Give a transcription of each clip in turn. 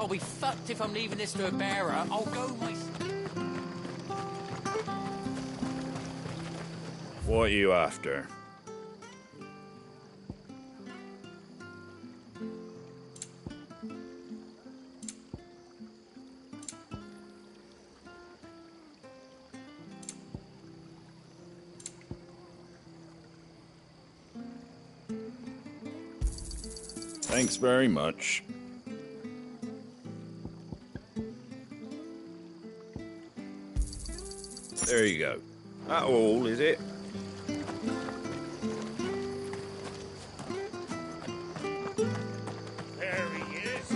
I'll be fucked if I'm leaving this to a bearer. I'll go myself. What are you after? Thanks very much. There you go. That all, is it? There he is.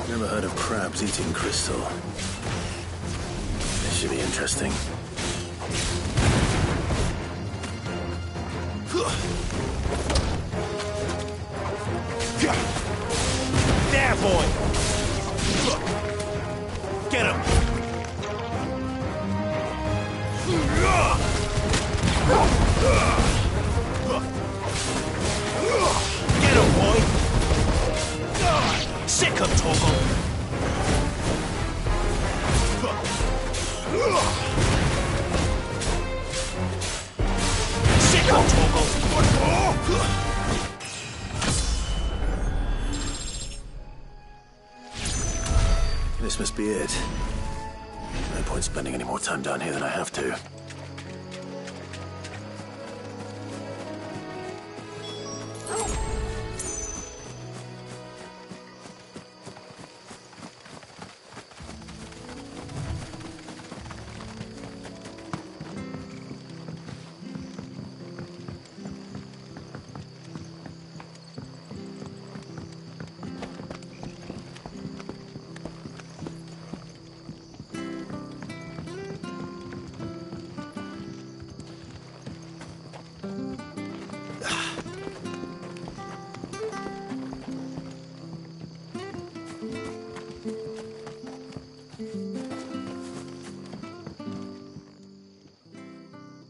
Never heard of crabs eating crystal. This should be interesting. There, boy! Get him! Get him, boy! Sick him, Toggle! Sick him, Toggle! This must be it. No point spending any more time down here than I have to.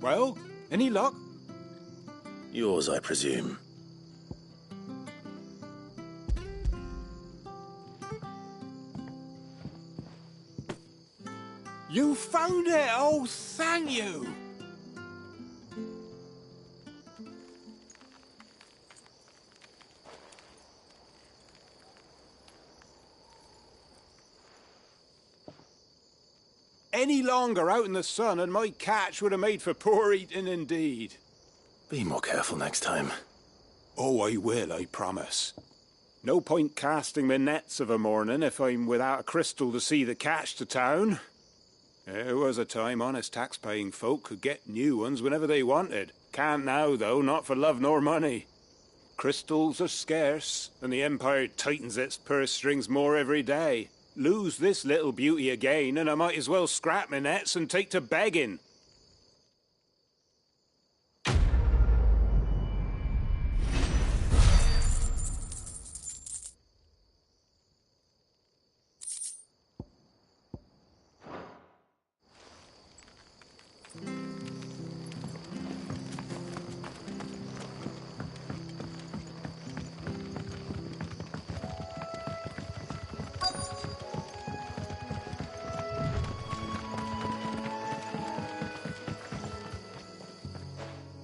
Well, any luck? Yours, I presume. You found it! Oh, thank you! Any longer out in the sun and my catch would have made for poor eating indeed. Be more careful next time. Oh, I will, I promise. No point casting my nets of a morning if I'm without a crystal to see the catch to town. There was a time honest tax-paying folk could get new ones whenever they wanted. Can't now, though, not for love nor money. Crystals are scarce, and the Empire tightens its purse strings more every day. Lose this little beauty again, and I might as well scrap my nets and take to begging.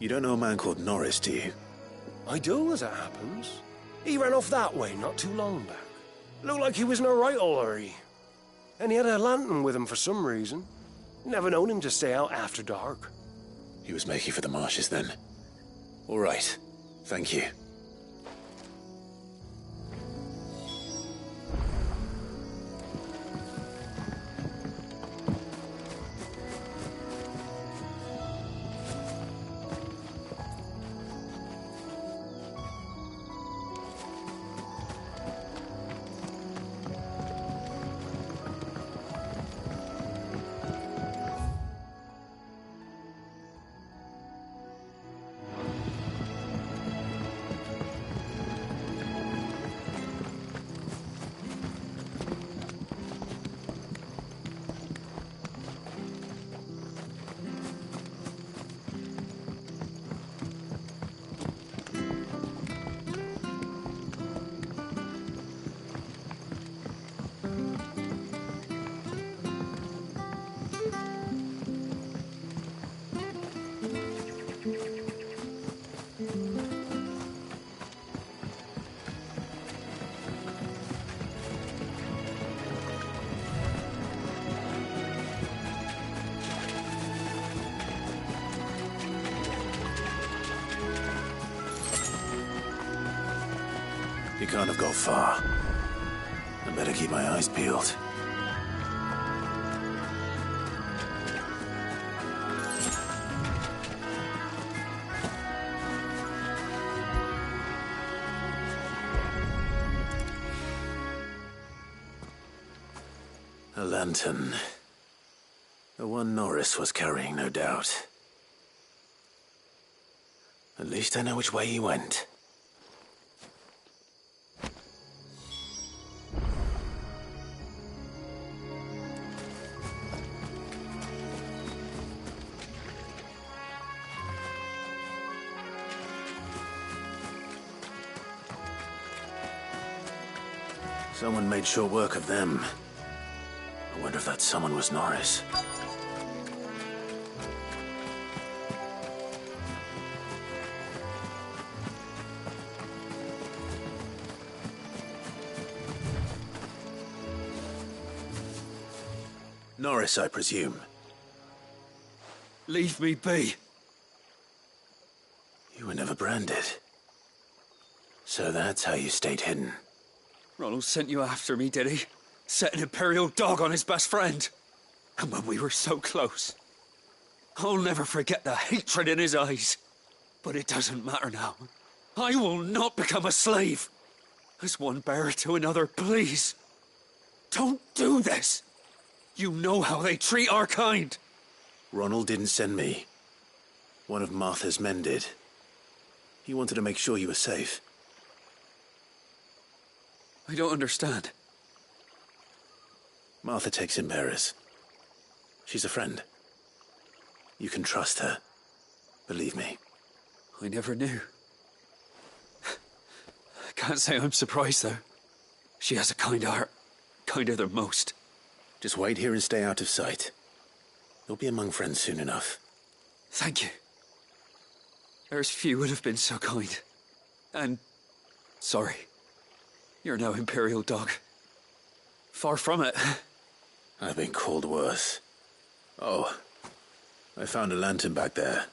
You don't know a man called Norris, do you? I do, as it happens. He ran off that way not too long back. Looked like he was in a right old hurry. And he had a lantern with him for some reason. Never known him to stay out after dark. He was making for the marshes then. All right. Thank you. can't have got far. I better keep my eyes peeled. A lantern. The one Norris was carrying, no doubt. At least I know which way he went. Someone made short work of them. I wonder if that someone was Norris. Norris, I presume. Leave me be. You were never branded. So that's how you stayed hidden. Ronald sent you after me, did he? Set an Imperial dog on his best friend. And when we were so close. I'll never forget the hatred in his eyes. But it doesn't matter now. I will not become a slave. As one bearer to another, please. Don't do this. You know how they treat our kind. Ronald didn't send me. One of Martha's men did. He wanted to make sure you were safe. I don't understand. Martha takes in bearers. She's a friend. You can trust her. Believe me. I never knew. I can't say I'm surprised, though. She has a kind heart. Kinder than most. Just wait here and stay out of sight. You'll be among friends soon enough. Thank you. There's few would have been so kind. And sorry. You're no Imperial dog. Far from it. I've been called worse. Oh, I found a lantern back there.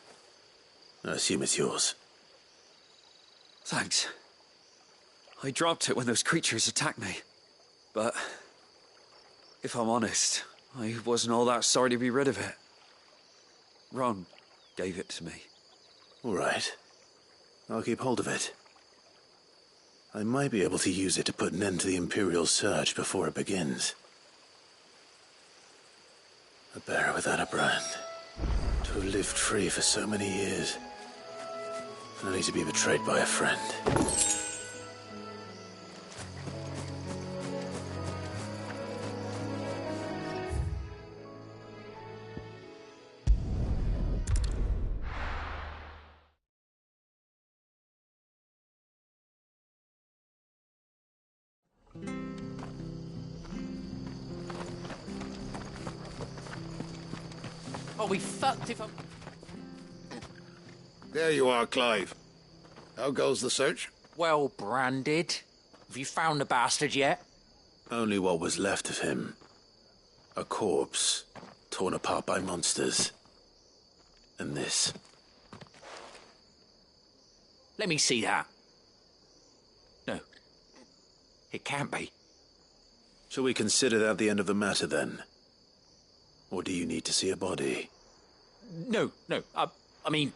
I assume it's yours. Thanks. I dropped it when those creatures attacked me. But if I'm honest, I wasn't all that sorry to be rid of it. Ron gave it to me. All right. I'll keep hold of it. I might be able to use it to put an end to the Imperial surge before it begins. A bearer without a brand. To have lived free for so many years. Only to be betrayed by a friend. I'll be fucked if I'm... There you are, Clive. How goes the search? Well branded. Have you found the bastard yet? Only what was left of him. A corpse, torn apart by monsters. And this. Let me see that. No. It can't be. Shall we consider that the end of the matter, then? Or do you need to see a body? No. I mean...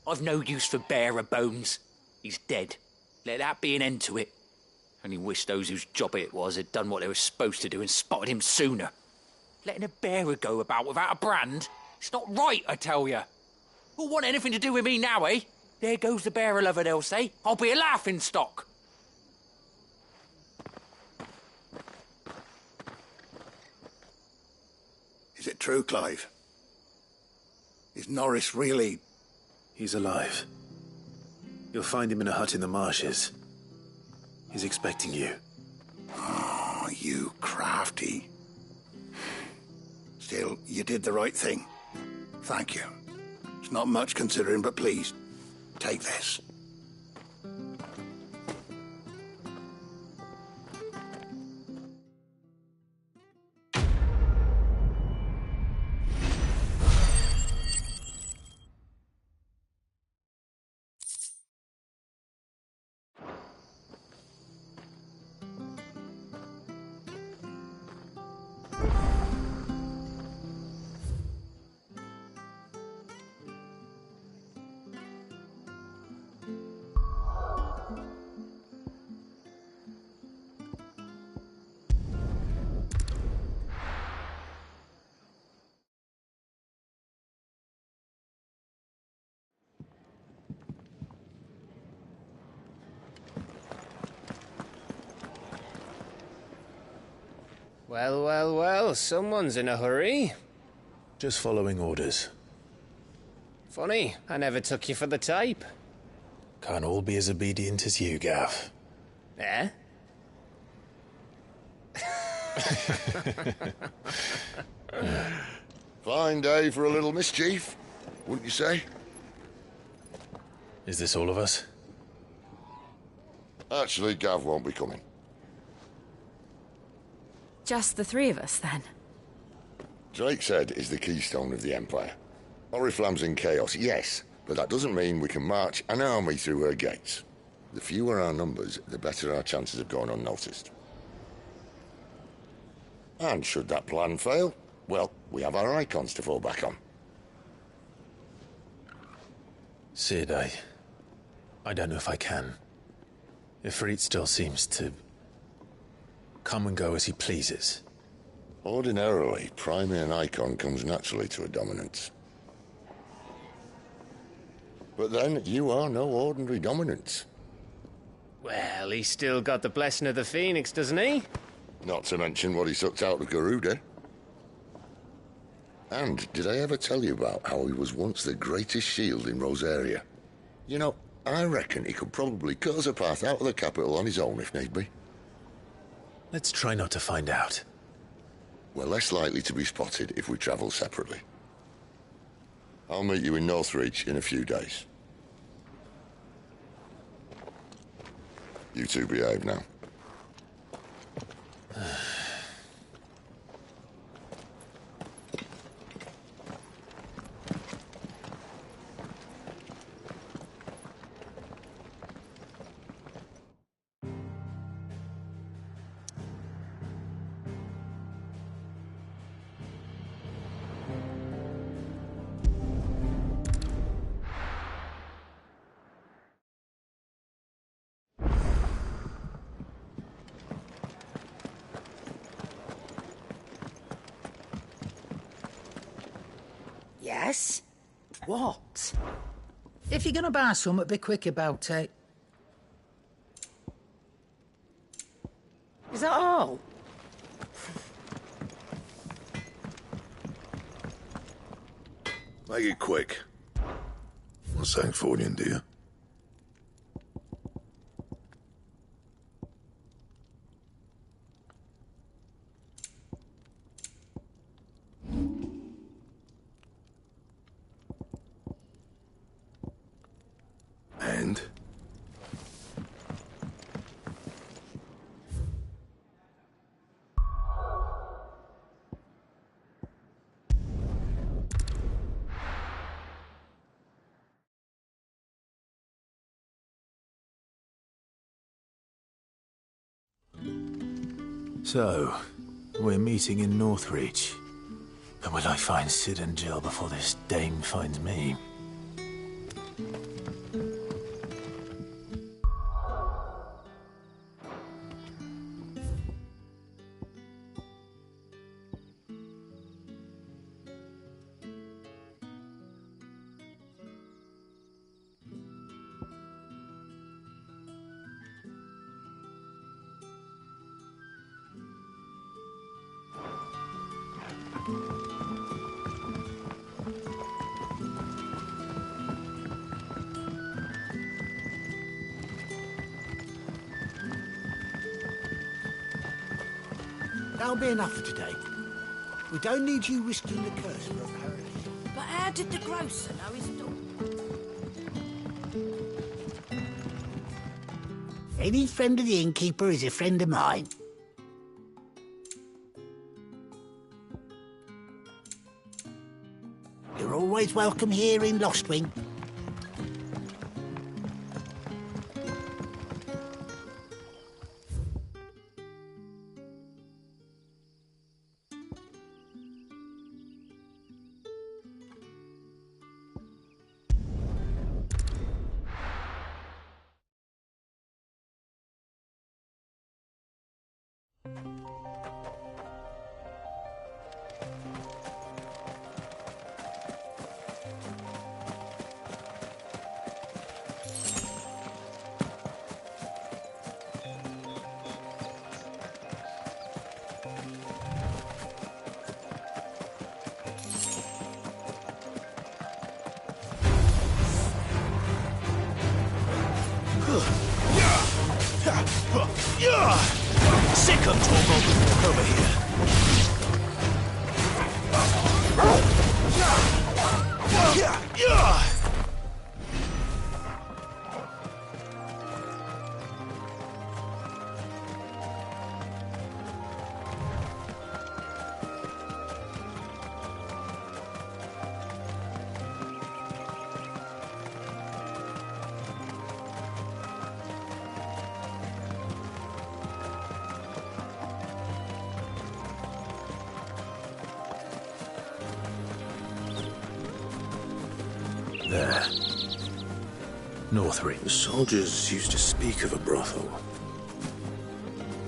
I've no use for bearer bones. He's dead. Let that be an end to it. Only wish those whose job it was had done what they were supposed to do and spotted him sooner. Letting a bearer go about without a brand? It's not right, I tell you. Who'll want anything to do with me now, eh? There goes the bearer lover, they'll say. I'll be a laughingstock. Is it true, Clive? Is Norris really... He's alive. You'll find him in a hut in the marshes. He's expecting you. Oh, you crafty. Still, you did the right thing. Thank you. It's not much considering, but please, take this. Well, well, well, someone's in a hurry. Just following orders. Funny, I never took you for the type. Can't all be as obedient as you, Gav. Eh? Fine day for a little mischief, wouldn't you say? Is this all of us? Actually, Gav won't be coming. Just the three of us, then? Drake's Head is the keystone of the Empire. Oriflamme's in chaos, yes, but that doesn't mean we can march an army through her gates. The fewer our numbers, the better our chances of going unnoticed. And should that plan fail, well, we have our icons to fall back on. Sid, I don't know if I can. Ifrit still seems to come and go as he pleases. Ordinarily, priming an icon comes naturally to a dominance. But then, you are no ordinary dominance. Well, he's still got the blessing of the Phoenix, doesn't he? Not to mention what he sucked out of Garuda. And did I ever tell you about how he was once the greatest shield in Rosaria? You know, I reckon he could probably cut us a path out of the capital on his own if need be. Let's try not to find out. We're less likely to be spotted if we travel separately. I'll meet you in Northreach in a few days. You two behave now. Yes? What? If you're gonna buy something, be quick about it. Is that all? Make it quick. What's Sancfordian, do you? And? So, we're meeting in Northreach. But will I find Sid and Jill before this dame finds me? That'll be enough for today. We don't need you risking the curse for a parish. But how did the grocer know his door? Any friend of the innkeeper is a friend of mine. You're always welcome here in Lostwing. Sick of Torvald. Over here. There. Northring. The soldiers used to speak of a brothel.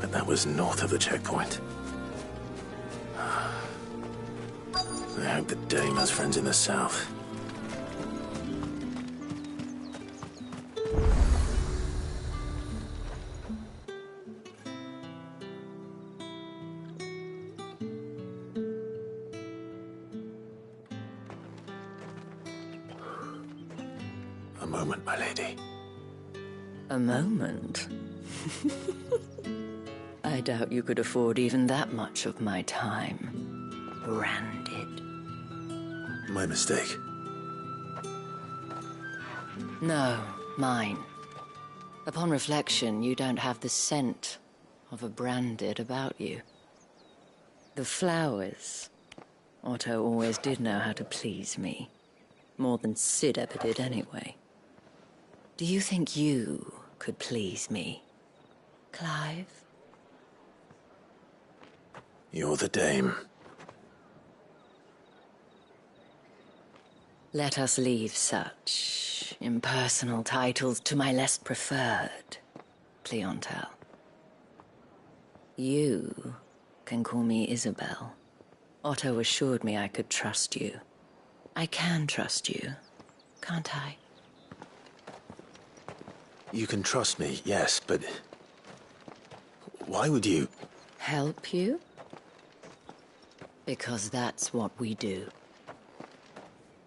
But that was north of the checkpoint. I hope the dame has friends in the south. A moment, my lady. A moment? I doubt you could afford even that much of my time. Branded. My mistake. No, mine. Upon reflection, you don't have the scent of a branded about you. The flowers. Otto always did know how to please me. More than Sid ever did anyway. Do you think you could please me, Clive? You're the dame. Let us leave such impersonal titles to my less preferred, Cleontel. You can call me Isabel. Otto assured me I could trust you. I can trust you, can't I? You can trust me, yes, but... why would you... Help you? Because that's what we do.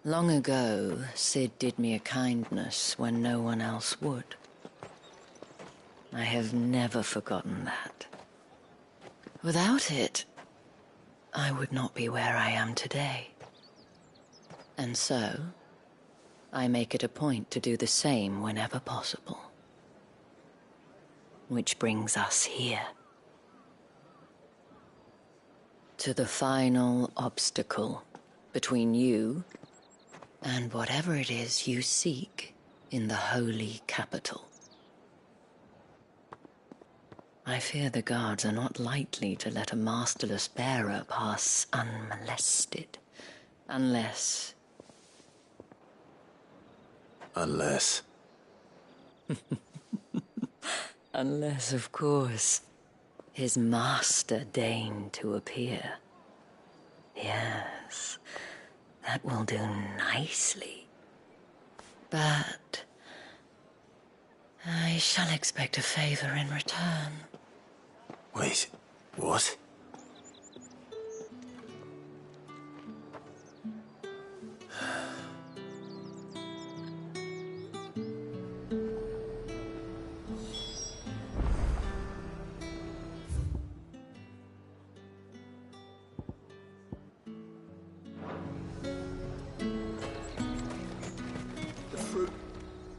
Long ago, Sid did me a kindness when no one else would. I have never forgotten that. Without it, I would not be where I am today. And so, I make it a point to do the same whenever possible. Which brings us here. To the final obstacle between you and whatever it is you seek in the holy capital. I fear the guards are not likely to let a masterless bearer pass unmolested. Unless... Unless... Unless, of course, his master deigned to appear. Yes, that will do nicely. But I shall expect a favor in return. Wait, what?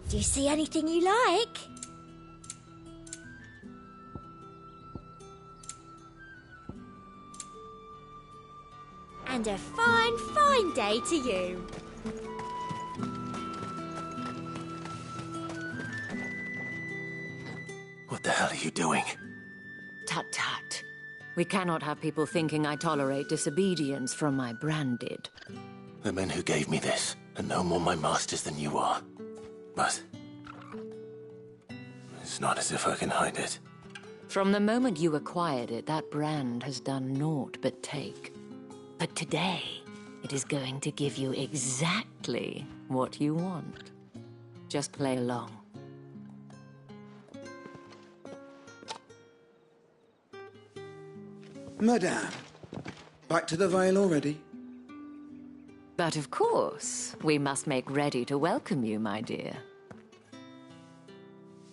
Do you see anything you like? And a fine, fine day to you. What the hell are you doing? Tut tut. We cannot have people thinking I tolerate disobedience from my branded. The men who gave me this are no more my masters than you are. But... it's not as if I can hide it. From the moment you acquired it, that brand has done naught but take. But today, it is going to give you exactly what you want. Just play along. Madame, back to the Vale already? But of course, we must make ready to welcome you, my dear.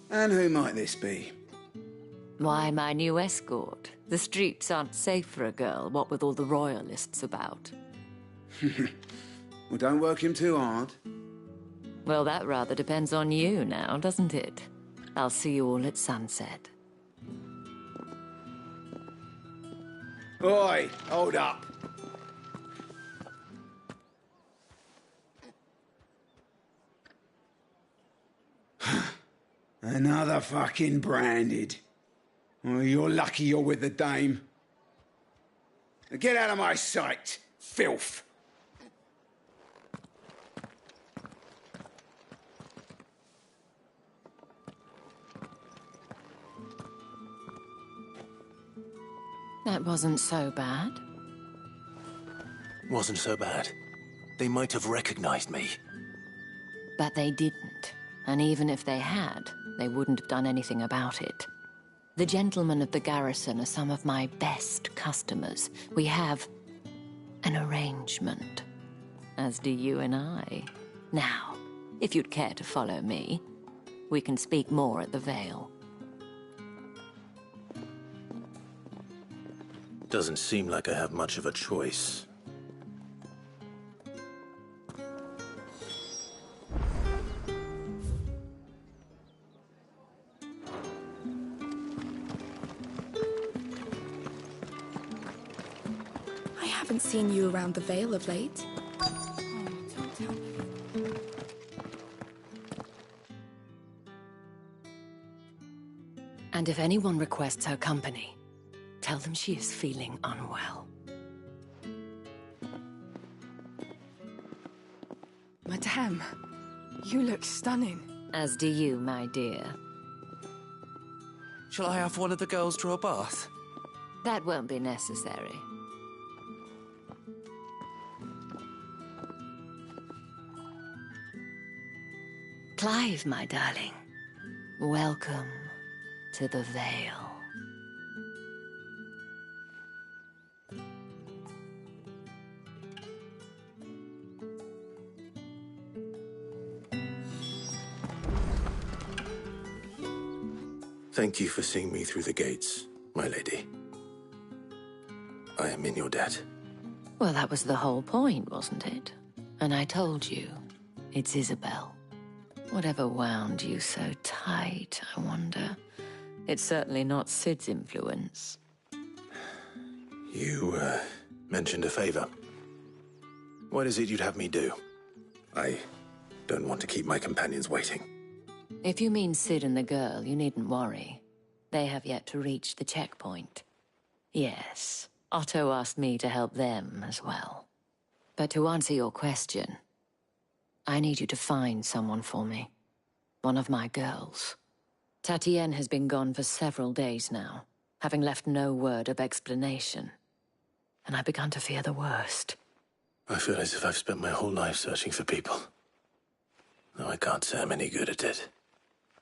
And who might this be? Why my new escort? The streets aren't safe for a girl, what with all the royalists about. Well, don't work him too hard. Well, that rather depends on you now, doesn't it? I'll see you all at sunset. Oi, hold up. Another fucking branded. Oh, you're lucky you're with the dame. Now get out of my sight, filth. That wasn't so bad. Wasn't so bad. They might have recognized me. But they didn't. And even if they had, they wouldn't have done anything about it. The gentlemen of the garrison are some of my best customers. We have an arrangement, as do you and I. Now, if you'd care to follow me, we can speak more at the Vale. Doesn't seem like I have much of a choice. I haven't seen you around the Vale of late. And if anyone requests her company, tell them she is feeling unwell. Madame, you look stunning. As do you, my dear. Shall I have one of the girls draw a bath? That won't be necessary. Clive, my darling. Welcome to the Vale. Thank you for seeing me through the gates, my lady. I am in your debt. Well, that was the whole point, wasn't it? And I told you, it's Isabel. Whatever wound you so tight, I wonder. It's certainly not Sid's influence. You, mentioned a favor. What is it you'd have me do? I don't want to keep my companions waiting. If you mean Sid and the girl, you needn't worry. They have yet to reach the checkpoint. Yes, Otto asked me to help them as well. But to answer your question, I need you to find someone for me. One of my girls. Tatienne has been gone for several days now, having left no word of explanation. And I've begun to fear the worst. I feel as if I've spent my whole life searching for people. Though I can't say I'm any good at it.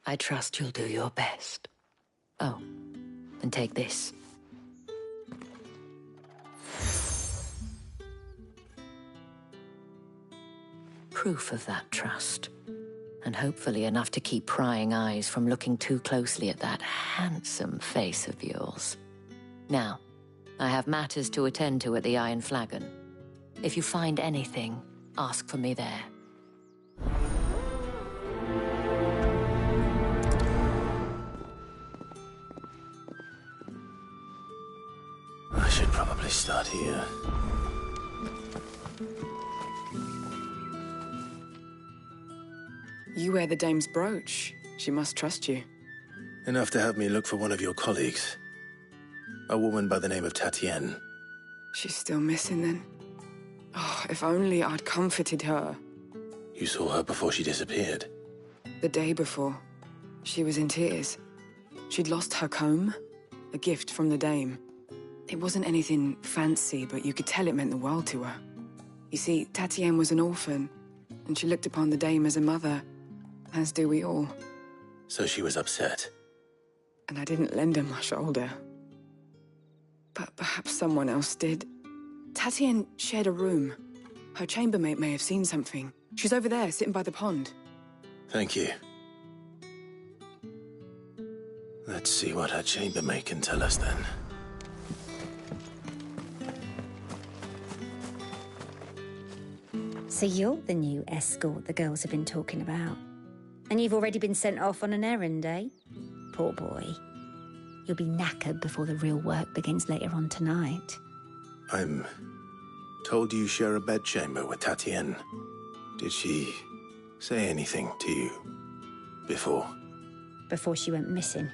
I trust you'll do your best. Oh, and take this. Proof of that trust. And hopefully enough to keep prying eyes from looking too closely at that handsome face of yours. Now, I have matters to attend to at the Iron Flagon. If you find anything, ask for me there. I should probably start here. You wear the dame's brooch. She must trust you. Enough to have me look for one of your colleagues. A woman by the name of Tatienne. She's still missing then. Oh, if only I'd comforted her. You saw her before she disappeared. The day before. She was in tears. She'd lost her comb, a gift from the dame. It wasn't anything fancy, but you could tell it meant the world to her. You see, Tatienne was an orphan, and she looked upon the dame as a mother, as do we all. So she was upset. And I didn't lend her my shoulder. But perhaps someone else did. Tatienne shared a room. Her chambermaid may have seen something. She's over there, sitting by the pond. Thank you. Let's see what her chambermaid can tell us then. So you're the new escort the girls have been talking about. And you've already been sent off on an errand, eh? Poor boy. You'll be knackered before the real work begins later on tonight. I'm told you share a bedchamber with Tatienne. Did she say anything to you before? Before she went missing.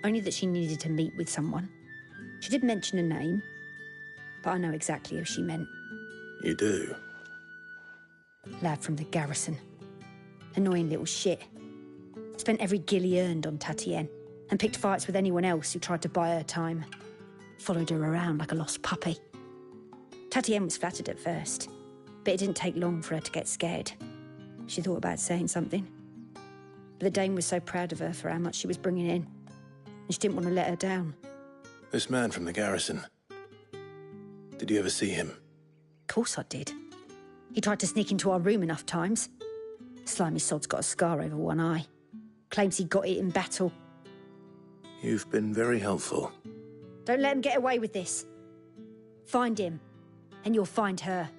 Only that she needed to meet with someone. She did mention a name, but I know exactly who she meant. You do? Lad from the garrison. Annoying little shit. Spent every guil he earned on Tatienne and picked fights with anyone else who tried to buy her time. Followed her around like a lost puppy. Tatienne was flattered at first, but it didn't take long for her to get scared. She thought about saying something. But the dame was so proud of her for how much she was bringing in, and she didn't want to let her down. This man from the garrison. Did you ever see him? Of course I did. He tried to sneak into our room enough times. Slimy sod's got a scar over one eye. Claims he got it in battle. You've been very helpful. Don't let him get away with this. Find him, and you'll find her.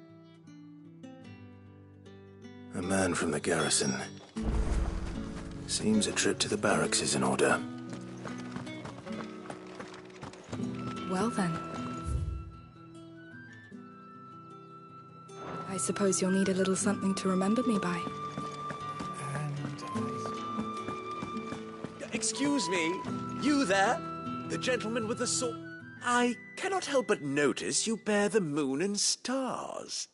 A man from the garrison. Seems a trip to the barracks is in order. Well then. I suppose you'll need a little something to remember me by. Excuse me, you there? The gentleman with the sword? I cannot help but notice you bear the moon and stars.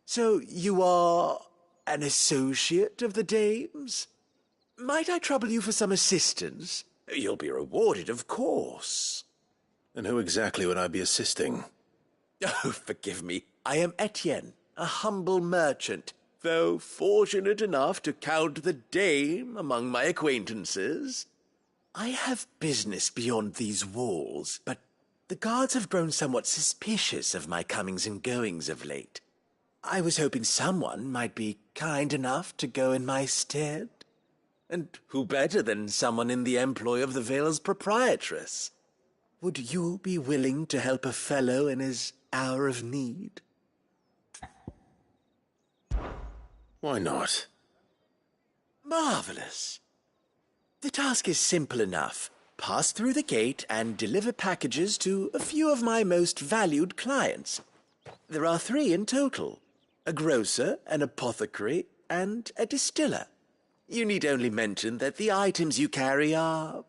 So you are an associate of the dame's? Might I trouble you for some assistance? You'll be rewarded, of course. And who exactly would I be assisting? Oh, forgive me. I am Etienne, a humble merchant, though fortunate enough to count the dame among my acquaintances. I have business beyond these walls, but the guards have grown somewhat suspicious of my comings and goings of late. I was hoping someone might be kind enough to go in my stead. And who better than someone in the employ of the Vale's proprietress? Would you be willing to help a fellow in his hour of need? Why not? Marvelous. The task is simple enough. Pass through the gate and deliver packages to a few of my most valued clients. There are 3 in total. A grocer, an apothecary, and a distiller. You need only mention that the items you carry are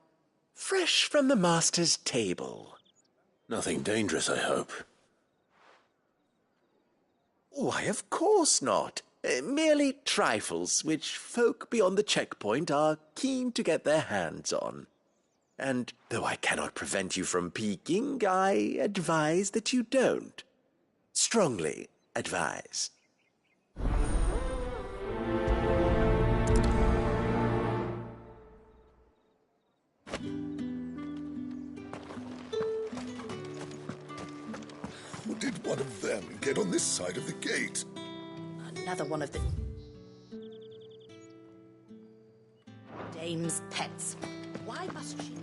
fresh from the master's table. Nothing dangerous, I hope. Why, of course not. Merely trifles which folk beyond the checkpoint are keen to get their hands on. And though I cannot prevent you from peeking, I advise that you don't. Strongly advise. How did one of them get on this side of the gate? Another one of the dame's pets. Why must she?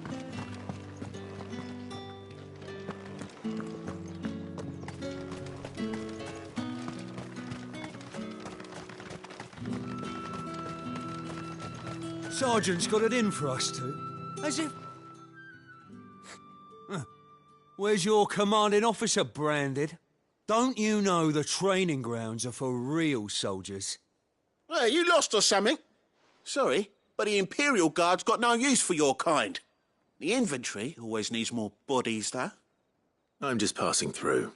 Sergeant's got it in for us two. As if... Where's your commanding officer branded? Don't you know the training grounds are for real soldiers? Hey, you lost or something? Sorry, but the Imperial Guard's got no use for your kind. The infantry always needs more bodies, though. I'm just passing through.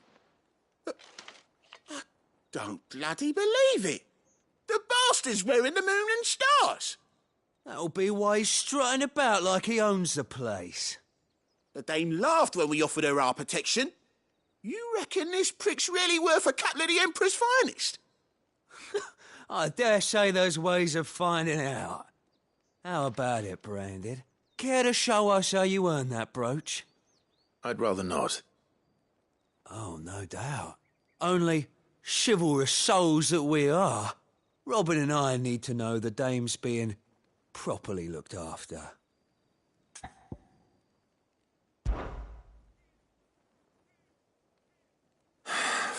I don't bloody believe it. The bastard's wearing the moon and stars. That'll be why he's strutting about like he owns the place. The dame laughed when we offered her our protection. You reckon this prick's really worth a couple of the Emperor's finest? I dare say there's ways of finding out. How about it, Branded? Care to show us how you earned that brooch? I'd rather not. Oh, no doubt. Only chivalrous souls that we are, Robin and I need to know the dame's being properly looked after.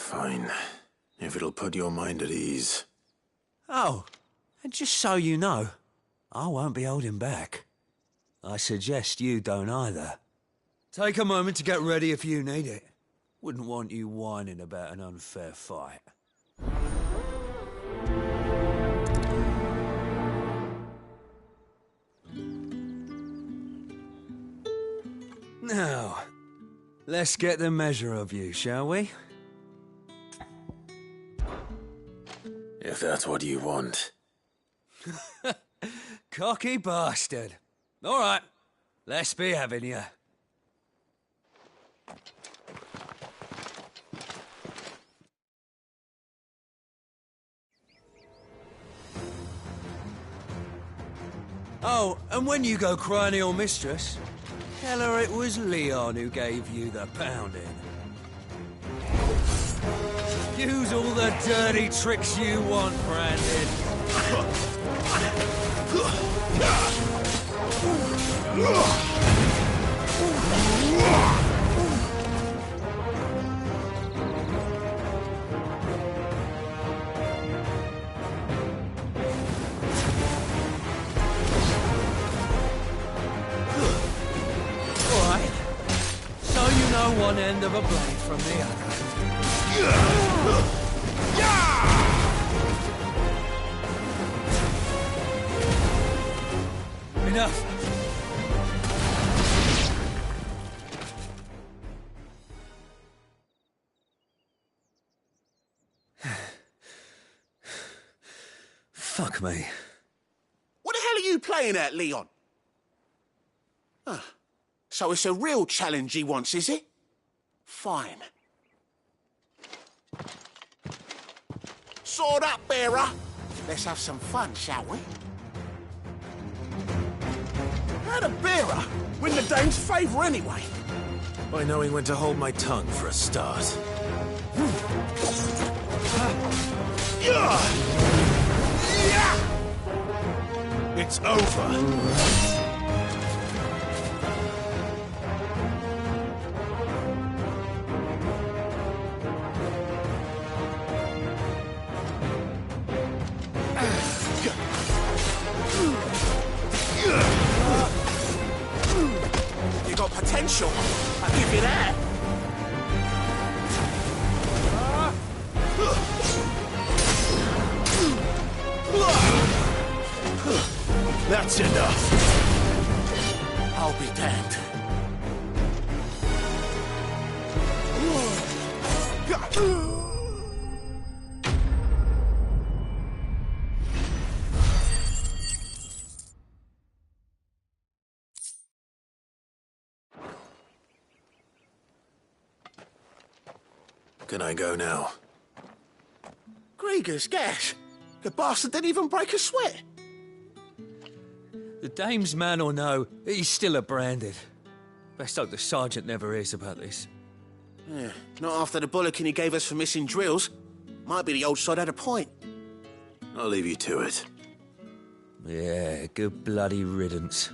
Fine. If it'll put your mind at ease. Oh, and just so you know, I won't be holding back. I suggest you don't either. Take a moment to get ready if you need it. Wouldn't want you whining about an unfair fight. Now, let's get the measure of you, shall we? If that's what you want. Cocky bastard. All right, let's be having you. Oh, and when you go crying to your mistress, tell her it was Leon who gave you the pounding. Use all the dirty tricks you want, Brandon. One end of a blade from the other. Enough. Fuck me. What the hell are you playing at, Leon? So it's a real challenge he wants, is it? Fine. Sword up, bearer. Let's have some fun, shall we? How'd a bearer win the dame's favour anyway? By knowing when to hold my tongue for a start. It's over. You got potential, I'll give you that. That's enough. I'll be damned. Can I go now? Grieger's gas. The bastard didn't even break a sweat. The dame's man or no, he's still a branded. Best hope the sergeant never hears about this. Yeah, not after the bollocking he gave us for missing drills. Might be the old sod had a point. I'll leave you to it. Yeah, good bloody riddance.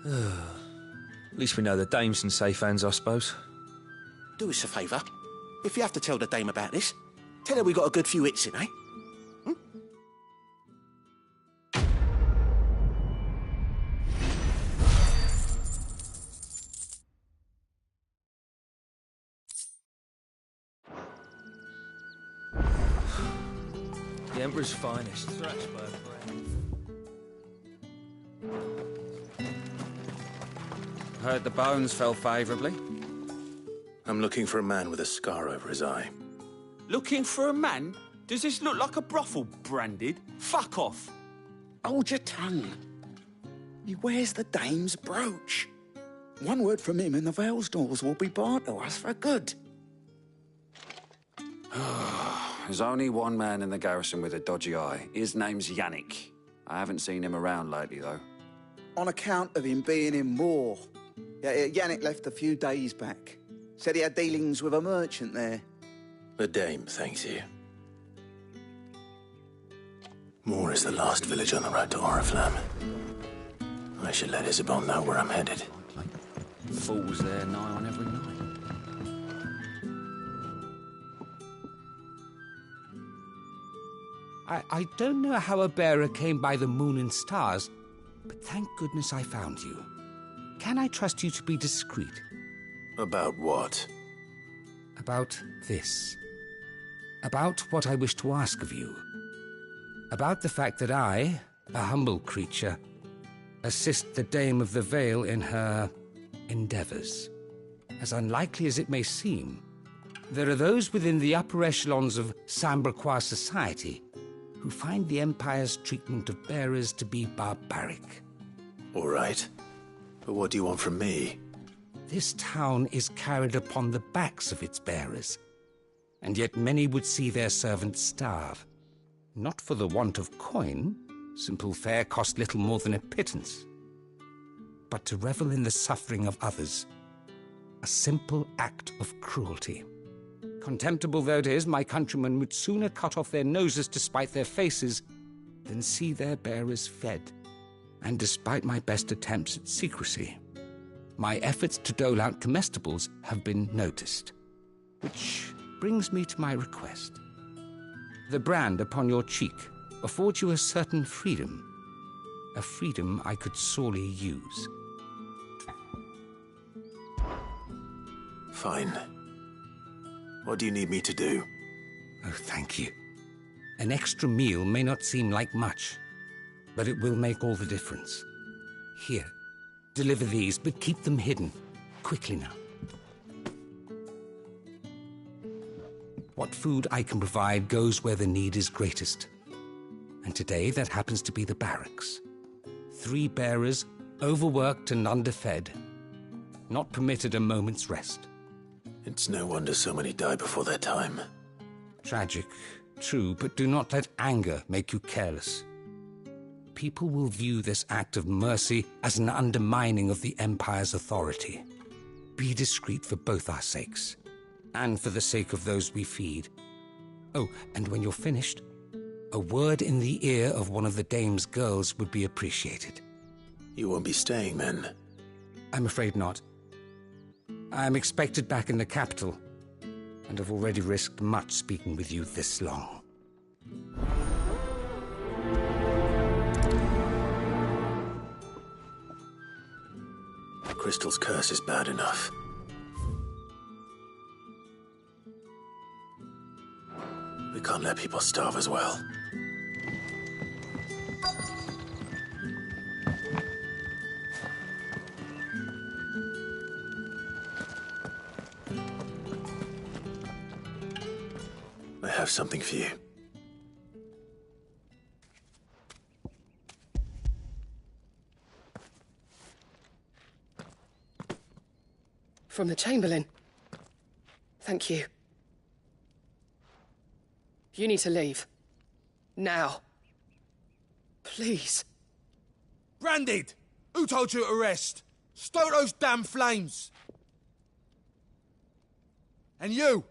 At least we know the dame's in safe hands, I suppose. Do us a favour. If you have to tell the dame about this, tell her we got a good few hits in, eh? The Emperor's finest. Strasbourg Heard the bones fell favourably. I'm looking for a man with a scar over his eye. Looking for a man? Does this look like a brothel, Branded? Fuck off. Hold your tongue. He wears the dame's brooch. One word from him and the Vale's doors will be barred to us for good. There's only one man in the garrison with a dodgy eye. His name's Yannick. I haven't seen him around lately, though. On account of him being in war. Yeah, Yannick left a few days back. Said he had dealings with a merchant there. The dame thanks you. Moor is the last village on the road to Oriflamme. I should let Isabel know where I'm headed. Fools there nigh on every night. I don't know how a bearer came by the moon and stars, but thank goodness I found you. Can I trust you to be discreet? About what? About this. About what I wish to ask of you. About the fact that I, a humble creature, assist the Dame of the Vale in her endeavors. As unlikely as it may seem, there are those within the upper echelons of Sambraquois society who find the Empire's treatment of bearers to be barbaric. All right. But what do you want from me? This town is carried upon the backs of its bearers, and yet many would see their servants starve. Not for the want of coin, simple fare cost little more than a pittance, but to revel in the suffering of others, a simple act of cruelty. Contemptible though it is, my countrymen would sooner cut off their noses to spite their faces than see their bearers fed. And despite my best attempts at secrecy, my efforts to dole out comestibles have been noticed. Which brings me to my request. The brand upon your cheek affords you a certain freedom, a freedom I could sorely use. Fine. What do you need me to do? Oh, thank you. An extra meal may not seem like much, but it will make all the difference. Here, deliver these, but keep them hidden. Quickly now. What food I can provide goes where the need is greatest. And today that happens to be the barracks. 3 bearers, overworked and underfed, not permitted a moment's rest. It's no wonder so many die before their time. Tragic, true, but do not let anger make you careless. People will view this act of mercy as an undermining of the Empire's authority. Be discreet for both our sakes, and for the sake of those we feed. Oh, and when you're finished, a word in the ear of one of the Dame's girls would be appreciated. You won't be staying, then? I'm afraid not. I'm expected back in the capital, and have already risked much speaking with you this long. Crystal's curse is bad enough. We can't let people starve as well. I have something for you. From the Chamberlain. Thank you. You need to leave. Now. Please. Branded! Who told you to rest? Stoke those damn flames! And you!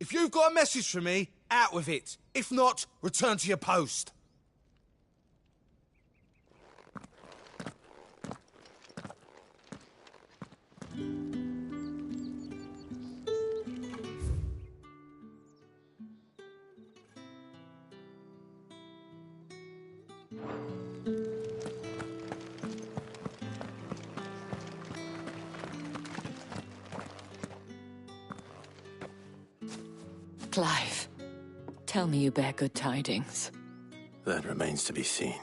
If you've got a message for me, out with it. If not, return to your post. Clive, tell me you bear good tidings. That remains to be seen.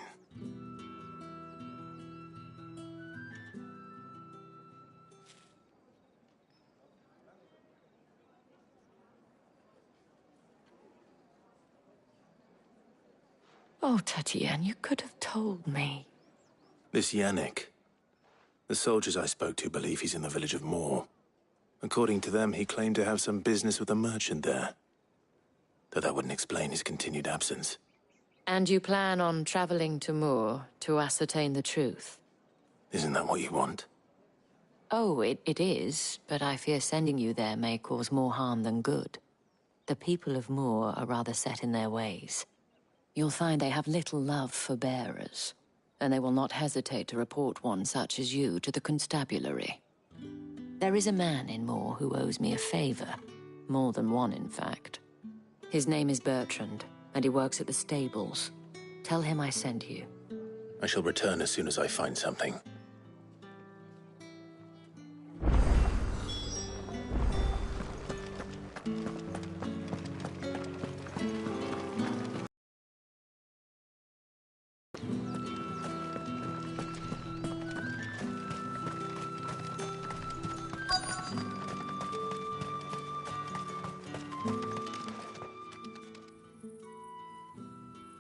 Oh, Tatienne, you could have told me. This Yannick. The soldiers I spoke to believe he's in the village of Moor. According to them, he claimed to have some business with a merchant there. Though that wouldn't explain his continued absence. And you plan on traveling to Moor to ascertain the truth? Isn't that what you want? Oh, it is, but I fear sending you there may cause more harm than good. The people of Moor are rather set in their ways. You'll find they have little love for bearers, and they will not hesitate to report one such as you to the constabulary. There is a man in Moor who owes me a favor. More than one, in fact. His name is Bertrand, and he works at the stables. Tell him I sent you. I shall return as soon as I find something.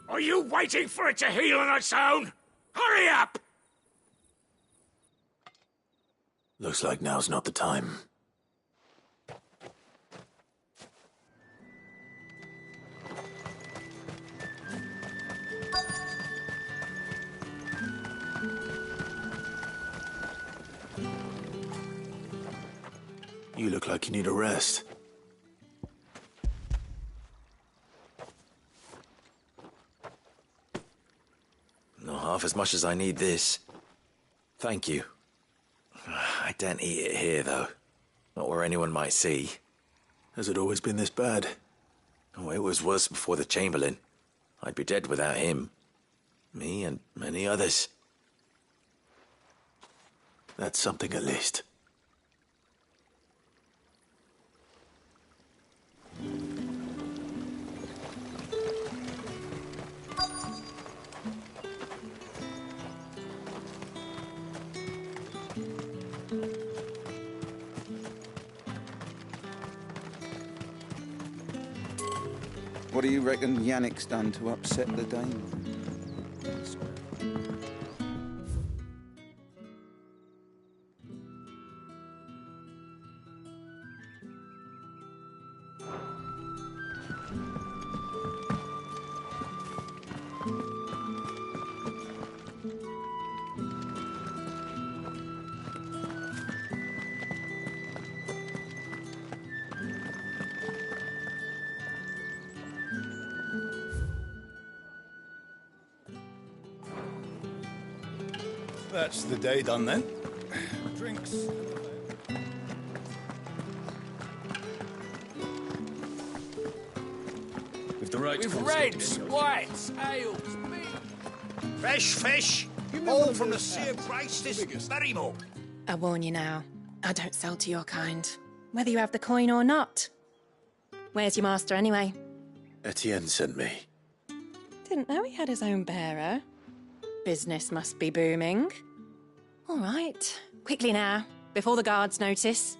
Are you waiting for it to heal on its own? Hurry up! Looks like now's not the time. You look like you need a rest. Not half as much as I need this. Thank you. I don't eat it here, though. Not where anyone might see. Has it always been this bad? Oh, it was worse before the Chamberlain. I'd be dead without him. Me and many others. That's something at least. What do you reckon Yannick's done to upset the Dame? That's the day done then. Drinks. With the right With reds, whites, ales, meat. Fresh fish, all from the Sea of Grace this Berrymore. I warn you now, I don't sell to your kind, whether you have the coin or not. Where's your master, anyway? Etienne sent me. Didn't know he had his own bearer. Business must be booming. All right, quickly now, before the guards notice.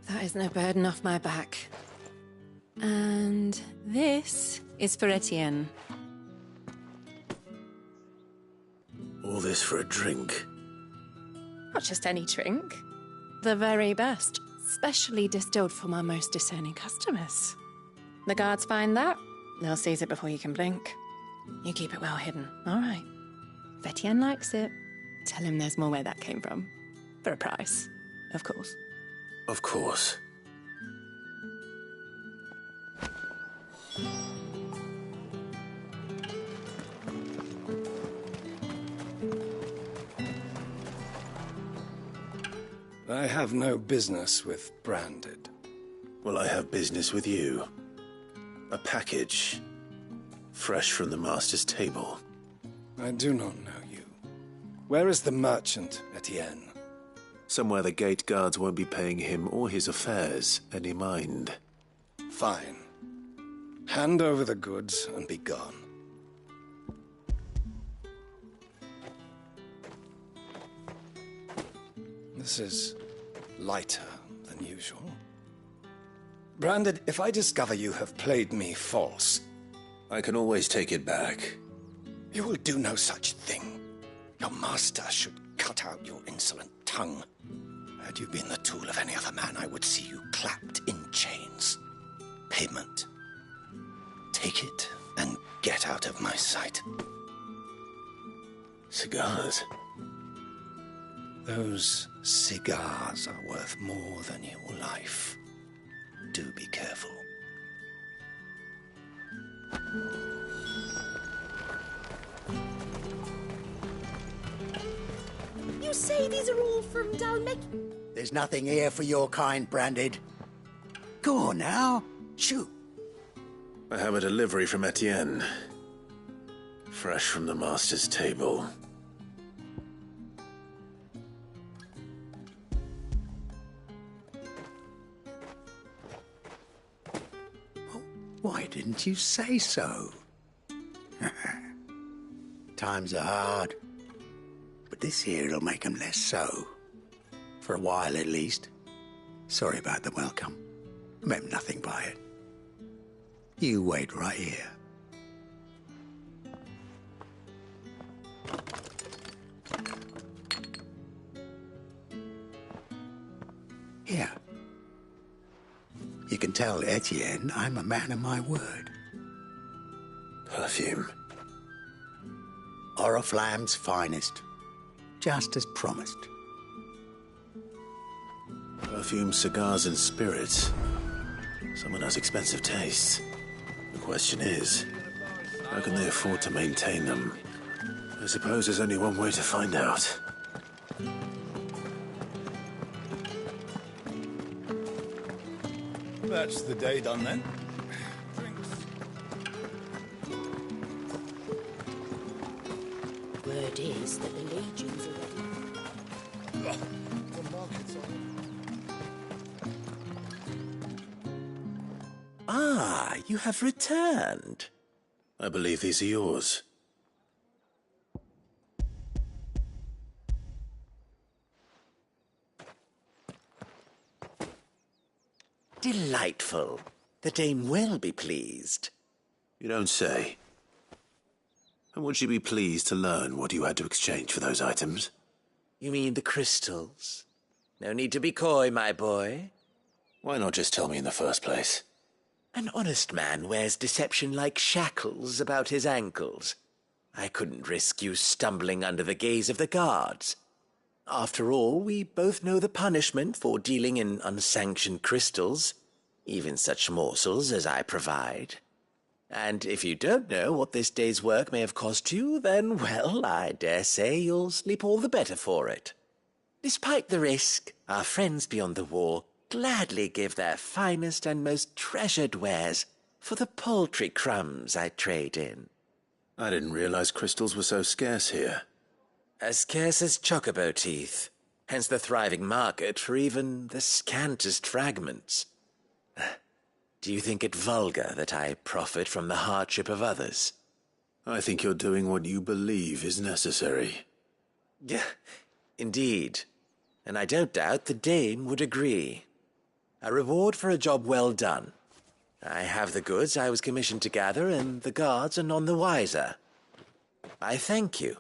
That is no burden off my back. And this is for Etienne. All this for a drink. Not just any drink. The very best, specially distilled for my most discerning customers. The guards find that, they'll seize it before you can blink. You keep it well hidden, all right? If Etienne likes it, tell him there's more where that came from. For a price, of course. Of course. I have no business with Branded. Well, I have business with you. A package. Fresh from the master's table. I do not know you. Where is the merchant, Etienne? Somewhere the gate guards won't be paying him or his affairs any mind. Fine. Hand over the goods and be gone. This is lighter than usual. Branded, if I discover you have played me false... I can always take it back. You will do no such thing. Your master should cut out your insolent tongue. Had you been the tool of any other man, I would see you clapped in chains. Payment. Take it and get out of my sight. Cigars. Those cigars are worth more than your life. Do be careful. You say these are all from Dalmec? There's nothing here for your kind, Branded. Go on now. Shoot. I have a delivery from Etienne. Fresh from the master's table. Why didn't you say so? Times are hard. But this here'll make 'em less so. For a while, at least. Sorry about the welcome. Meant nothing by it. You wait right here. Here. You can tell Etienne I'm a man of my word. Perfume. Oriflamme's finest. Just as promised. Perfume, cigars, and spirits. Someone has expensive tastes. The question is, how can they afford to maintain them? I suppose there's only one way to find out. That's the day done then. Word is that the legions are ready. The market's on. Ah, you have returned. I believe these are yours. Delightful. The dame will be pleased. You don't say. And would she be pleased to learn what you had to exchange for those items? You mean the crystals? No need to be coy, my boy. Why not just tell me in the first place? An honest man wears deception like shackles about his ankles. I couldn't risk you stumbling under the gaze of the guards. After all, we both know the punishment for dealing in unsanctioned crystals, even such morsels as I provide. And if you don't know what this day's work may have cost you, then, well, I dare say you'll sleep all the better for it. Despite the risk, our friends beyond the wall gladly give their finest and most treasured wares for the paltry crumbs I trade in. I didn't realize crystals were so scarce here. As scarce as chocobo teeth, hence the thriving market for even the scantest fragments. Do you think it vulgar that I profit from the hardship of others? I think you're doing what you believe is necessary. Indeed, and I don't doubt the dame would agree. A reward for a job well done. I have the goods I was commissioned to gather, and the guards are none the wiser. I thank you,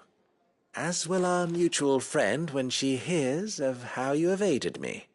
as will our mutual friend when she hears of how you have aided me.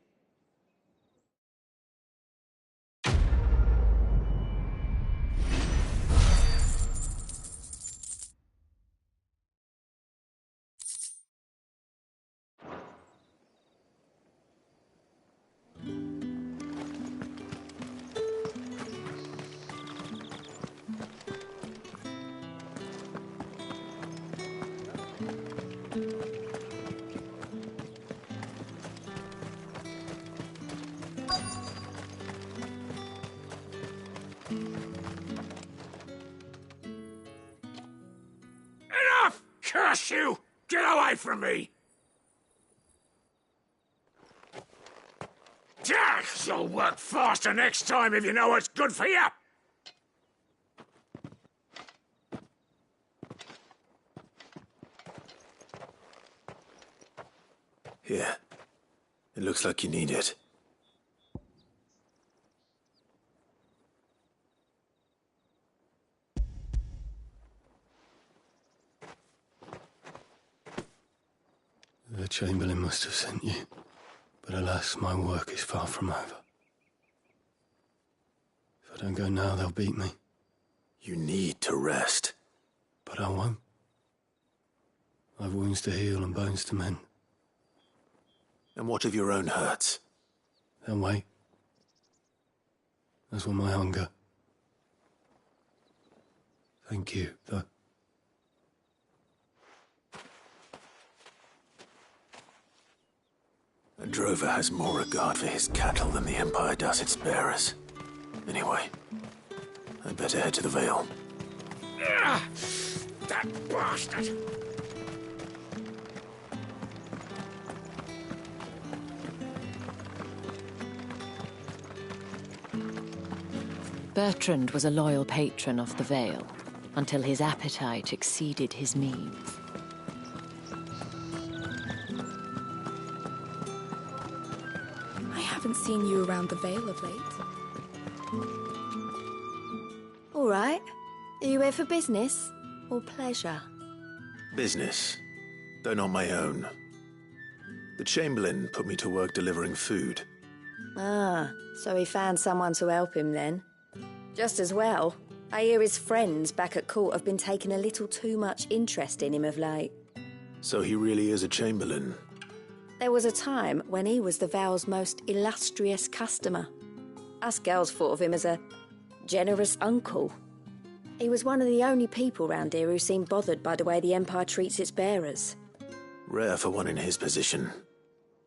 Enough! Curse you! Get away from me! You'll work faster next time if you know what's good for you! Here. It looks like you need it. The Chamberlain must have sent you. But alas, my work is far from over. If I don't go now, they'll beat me. You need to rest. But I won't. I've wounds to heal and bones to mend. And what of your own hurts? They'll wait. As will my hunger. Thank you, though. A drover has more regard for his cattle than the Empire does its bearers. Anyway, I'd better head to the Vale. That bastard! Bertrand was a loyal patron of the Vale, until his appetite exceeded his means. I haven't seen you around the Vale of late. All right. Are you here for business or pleasure? Business, though not my own. The Chamberlain put me to work delivering food. Ah, so he found someone to help him then. Just as well. I hear his friends back at court have been taking a little too much interest in him of late. So he really is a Chamberlain. There was a time when he was the Vale's most illustrious customer. Us girls thought of him as a generous uncle. He was one of the only people round here who seemed bothered by the way the Empire treats its bearers. Rare for one in his position.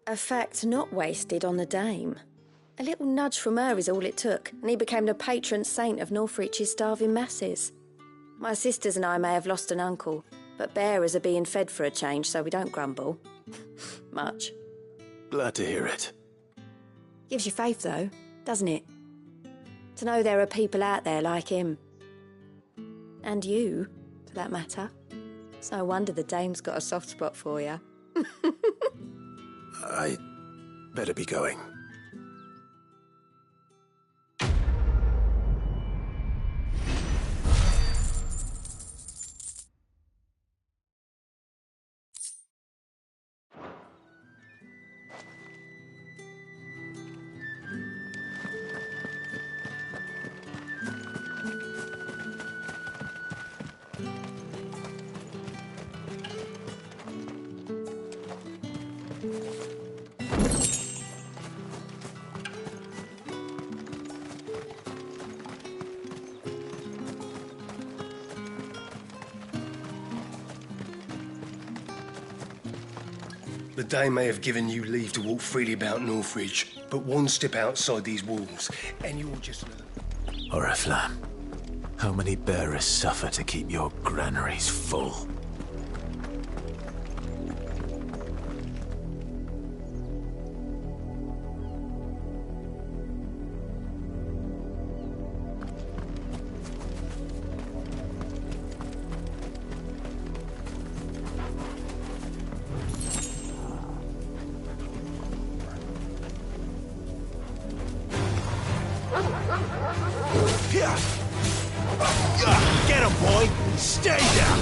A fact not wasted on the dame. A little nudge from her is all it took, and he became the patron saint of Northreach's starving masses. My sisters and I may have lost an uncle, but bearers are being fed for a change, so we don't grumble. Much. Glad to hear it. Gives you faith, though, doesn't it? To know there are people out there like him. And you, for that matter. It's no wonder the dame's got a soft spot for you. I better be going. The Dame may have given you leave to walk freely about Northridge, but one step outside these walls, and you'll just learn. Oriflamme, how many bearers suffer to keep your granaries full? Get him, boy! Stay down!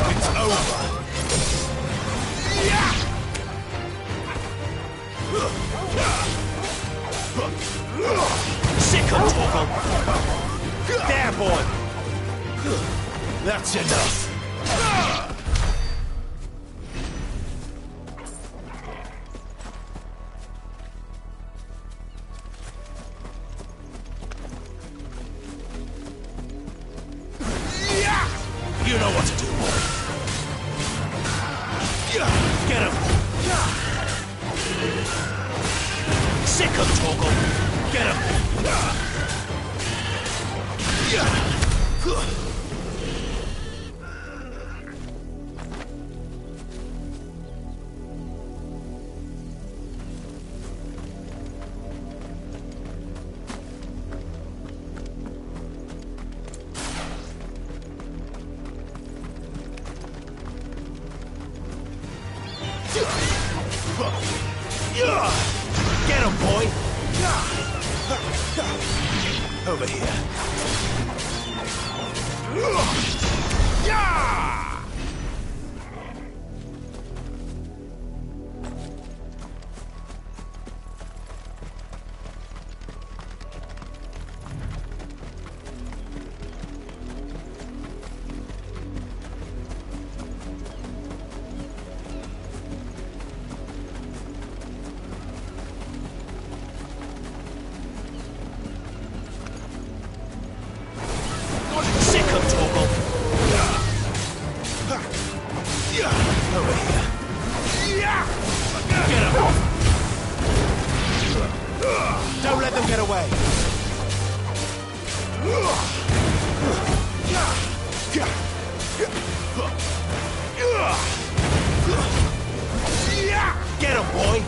It's over! Sick of Torgal! There, boy! That's enough! You know what to do, boy. Get him. Sick of Torgal. Get him. Get him, boy! Over here. Sick of Torgal. Get him, boy!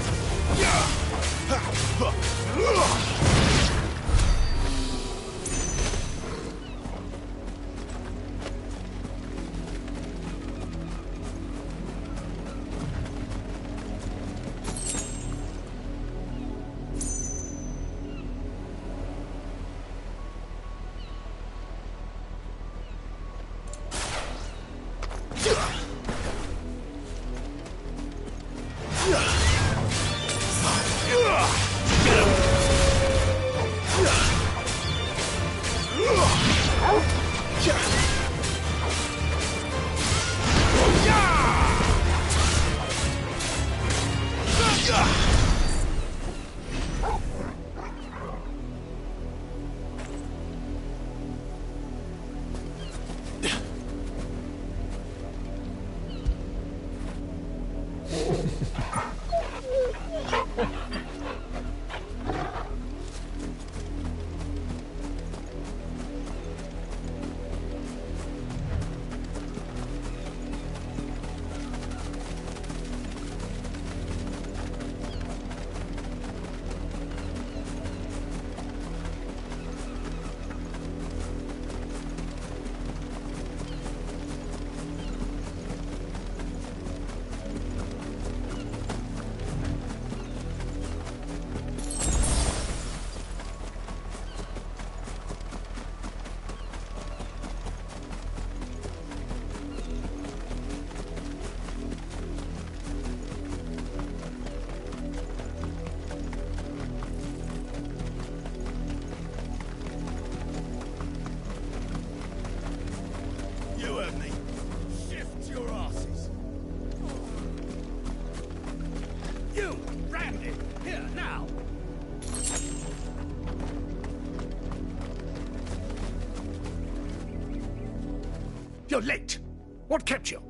You're late. What kept you?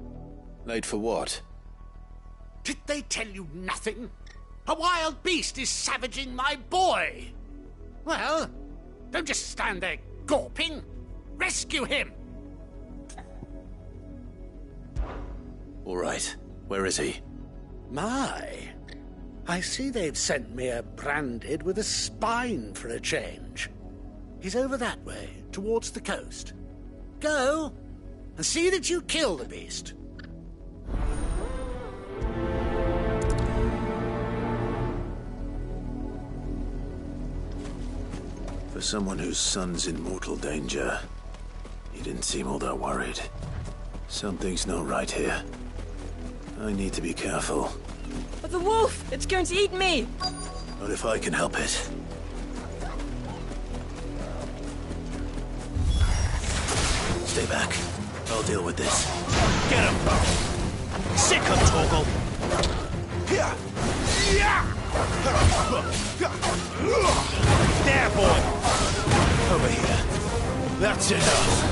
Late for what? Did they tell you nothing? A wild beast is savaging my boy. Well, don't just stand there gawping. Rescue him. All right. Where is he? My. I see they've sent me a branded with a spine for a change. He's over that way, towards the coast. Go and see that you kill the beast. For someone whose son's in mortal danger, he didn't seem all that worried. Something's not right here. I need to be careful. But the wolf! It's going to eat me! Not if I can help it. Stay back. I'll deal with this. Get him! Sick him, Torgal! There, boy! Over here. That's enough!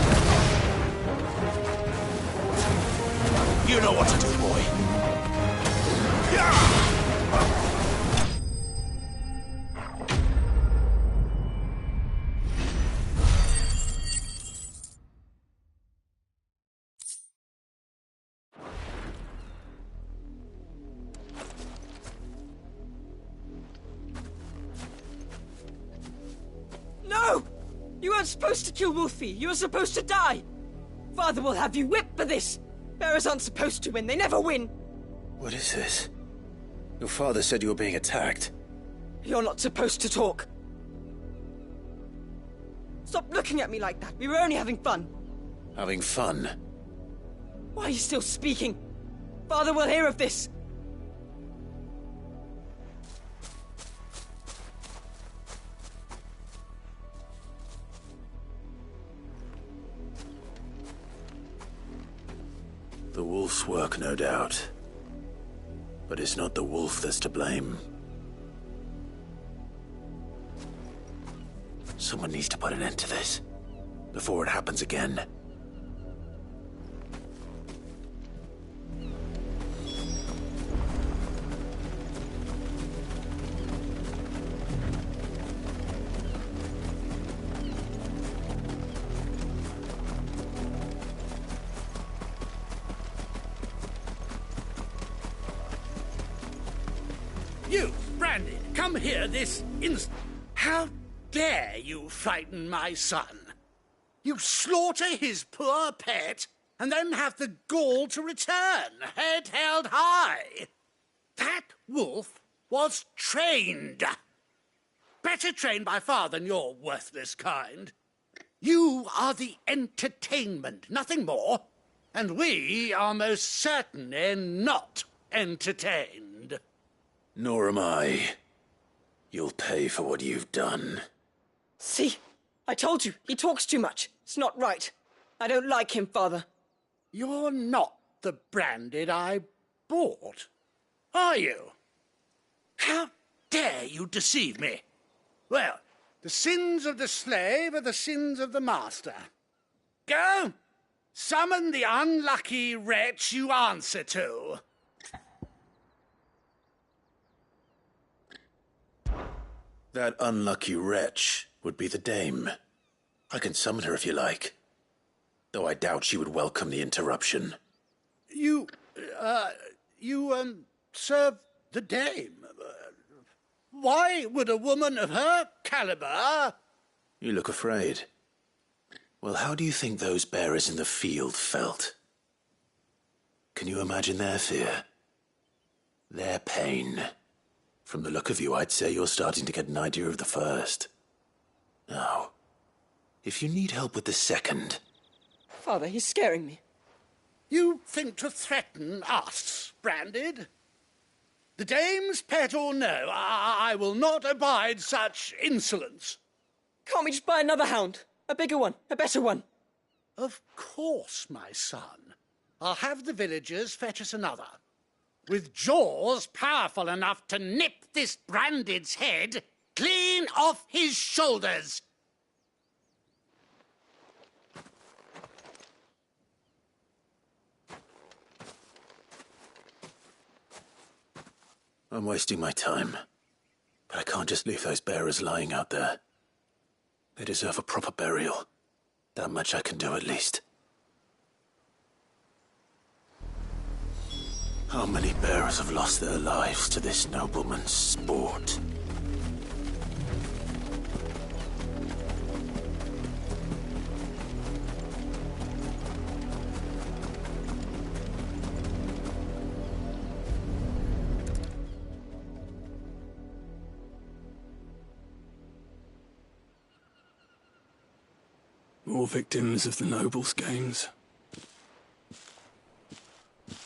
You know what to do, boy! No! You weren't supposed to kill Wolfie. You were supposed to die. Father will have you whipped for this. Bearers aren't supposed to win. They never win. What is this? Your father said you were being attacked. You're not supposed to talk. Stop looking at me like that. We were only having fun. Having fun? Why are you still speaking? Father will hear of this. The wolf's work, no doubt. But it's not the wolf that's to blame. Someone needs to put an end to this, before it happens again. Come here this instant. How dare you frighten my son? You slaughter his poor pet and then have the gall to return, head held high. That wolf was trained. Better trained by far than your worthless kind. You are the entertainment, nothing more. And we are most certainly not entertained. Nor am I. You'll pay for what you've done. See? I told you, he talks too much. It's not right. I don't like him, Father. You're not the branded I bought, are you? How dare you deceive me? Well, the sins of the slave are the sins of the master. Go! Summon the unlucky wretch you answer to. That unlucky wretch would be the dame. I can summon her if you like. Though I doubt she would welcome the interruption. You serve the dame. Why would a woman of her caliber... You look afraid. Well, how do you think those bearers in the field felt? Can you imagine their fear? Their pain? From the look of you, I'd say you're starting to get an idea of the first. Now, if you need help with the second... Father, he's scaring me. You think to threaten us, Branded? The dame's pet or no, I will not abide such insolence. Can't we just buy another hound? A bigger one, a better one. Of course, my son. I'll have the villagers fetch us another. With jaws powerful enough to nip this Branded's head clean off his shoulders. I'm wasting my time. But I can't just leave those bearers lying out there. They deserve a proper burial. That much I can do at least. How many bearers have lost their lives to this nobleman's sport? More victims of the nobles' games.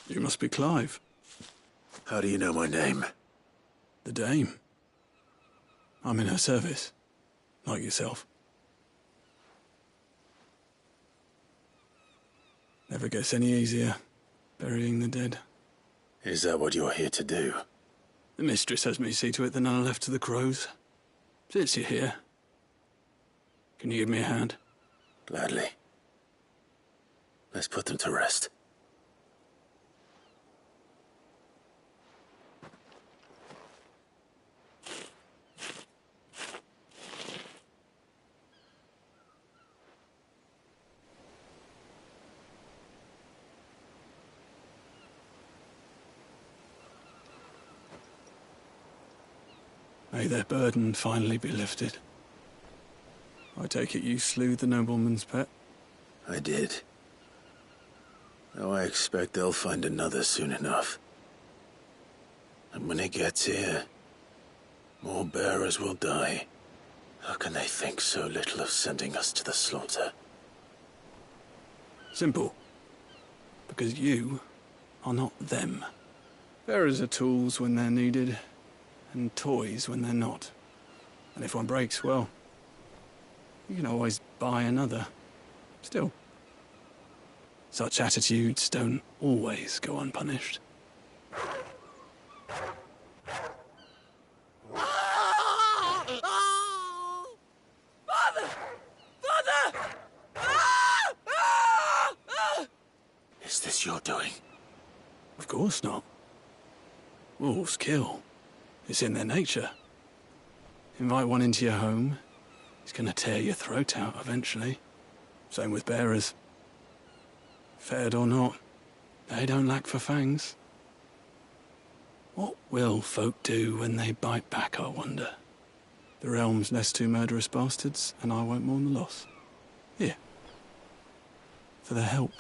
You must be Clive. How do you know my name? The Dame. I'm in her service, like yourself. Never gets any easier, burying the dead. Is that what you're here to do? The mistress has me see to it that none are left to the crows. Since you're here, can you give me a hand? Gladly. Let's put them to rest. May their burden finally be lifted. I take it you slew the nobleman's pet? I did. Though I expect they'll find another soon enough. And when it gets here, more bearers will die. How can they think so little of sending us to the slaughter? Simple. Because you are not them. Bearers are tools when they're needed, and toys when they're not. And if one breaks, well, you can always buy another. Still, such attitudes don't always go unpunished. Father! Father! Is this your doing? Of course not. Wolves kill. It's in their nature. Invite one into your home, he's gonna tear your throat out eventually. Same with bearers. Fed or not, they don't lack for fangs. What will folk do when they bite back, I wonder? The realm's less two murderous bastards, and I won't mourn the loss. Here. For their help.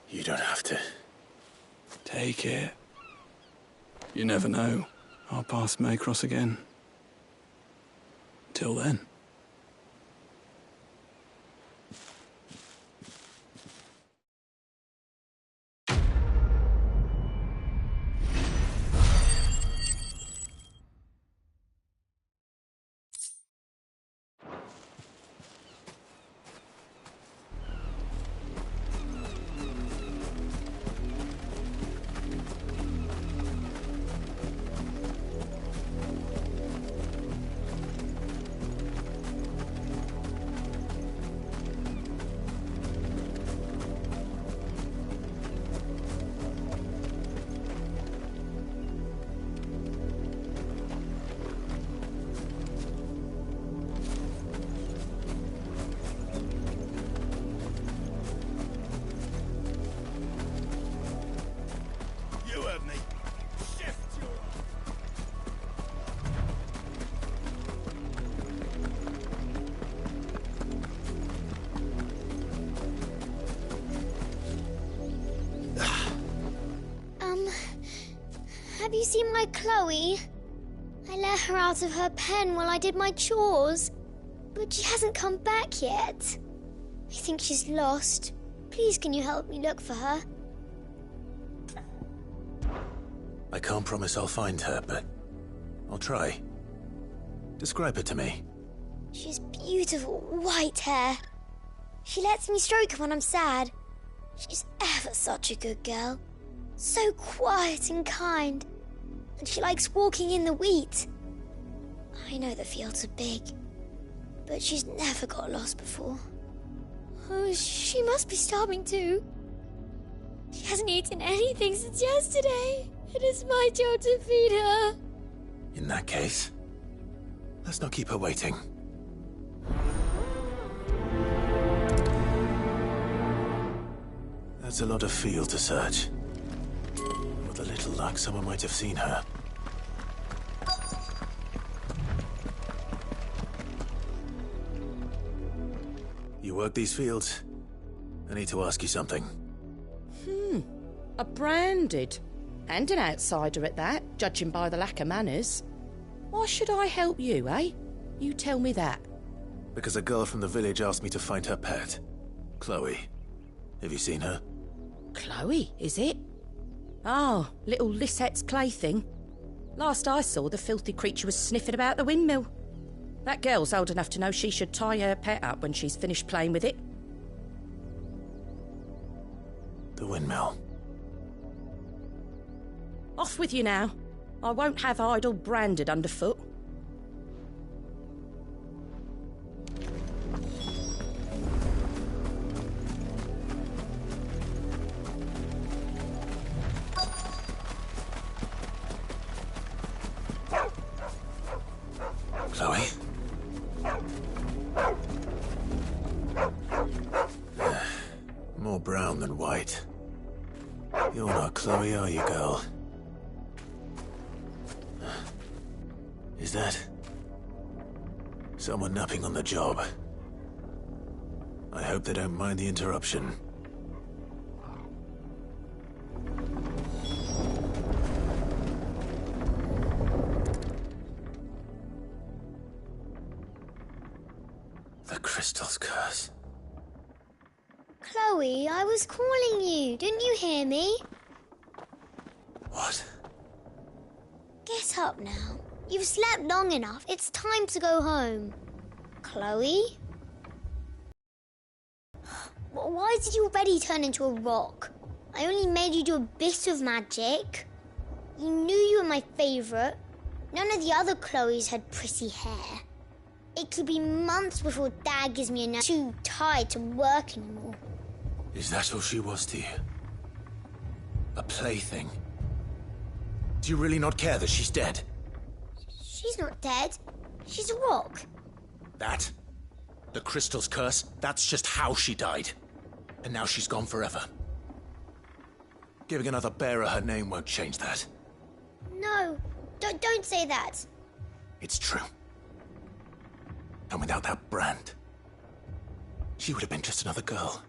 You don't have to. Take it. You never know. Our paths may cross again. Till then. Have you seen my Chloe? I let her out of her pen while I did my chores, but she hasn't come back yet. I think she's lost. Please, can you help me look for her? I can't promise I'll find her, but I'll try. Describe her to me. She's beautiful white hair. She lets me stroke her when I'm sad. She's ever such a good girl. So quiet and kind. And she likes walking in the wheat. I know the fields are big, but she's never got lost before. Oh, she must be starving too. She hasn't eaten anything since yesterday. It is my job to feed her. In that case, let's not keep her waiting. That's a lot of field to search. With a little luck, someone might have seen her. You work these fields? I need to ask you something. A branded. And an outsider at that, judging by the lack of manners. Why should I help you, eh? You tell me that. Because a girl from the village asked me to find her pet, Chloe. Have you seen her? Chloe, is it? Oh, little Lisette's plaything. Last I saw, the filthy creature was sniffing about the windmill. That girl's old enough to know she should tie her pet up when she's finished playing with it. The windmill. Off with you now. I won't have idle branded underfoot. Chloe? More brown than white. You're not Chloe, are you, girl? Is that someone napping on the job? I hope they don't mind the interruption. The crystal's curse. Chloe, I was calling you. Didn't you hear me? What? Get up now. You've slept long enough. It's time to go home. Chloe? Why did you already turn into a rock? I only made you do a bit of magic. You knew you were my favourite. None of the other Chloes had pretty hair. It could be months before Dad gives me enough. Too tired to work anymore. Is that all she was to you? A plaything? Do you really not care that she's dead? She's not dead. She's a rock. That? The crystal's curse? That's just how she died. And now she's gone forever. Giving another bearer her name won't change that. No, don't say that. It's true. And without that brand, she would have been just another girl.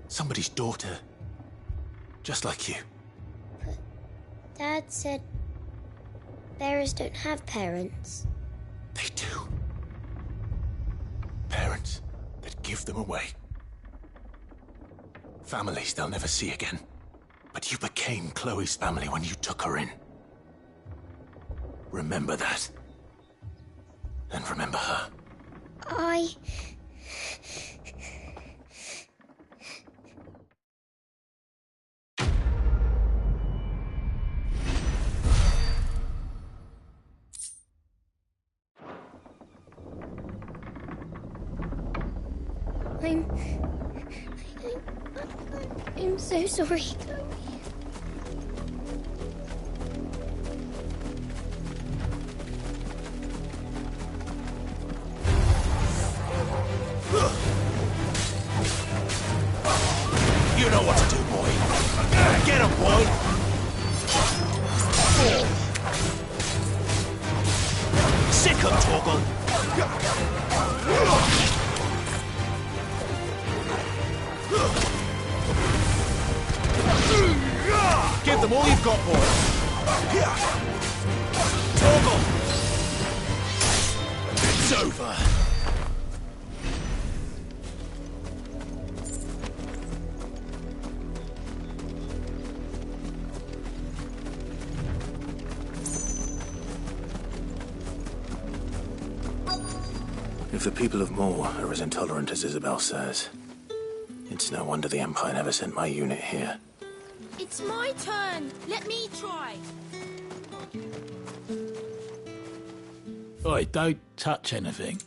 Somebody's daughter. Just like you. But Dad said bearers don't have parents. They do. Parents that give them away. Families they'll never see again. But you became Chloe's family when you took her in. Remember that. And remember her. I'm so sorry. You know what to do, boy. Get him, boy! Sick him, Torgal! Give them all you've got, boy! Torgal! It's over! If the people of Moor are as intolerant as Isabel says, it's no wonder the Empire never sent my unit here. It's my turn. Let me try. Oi, don't touch anything.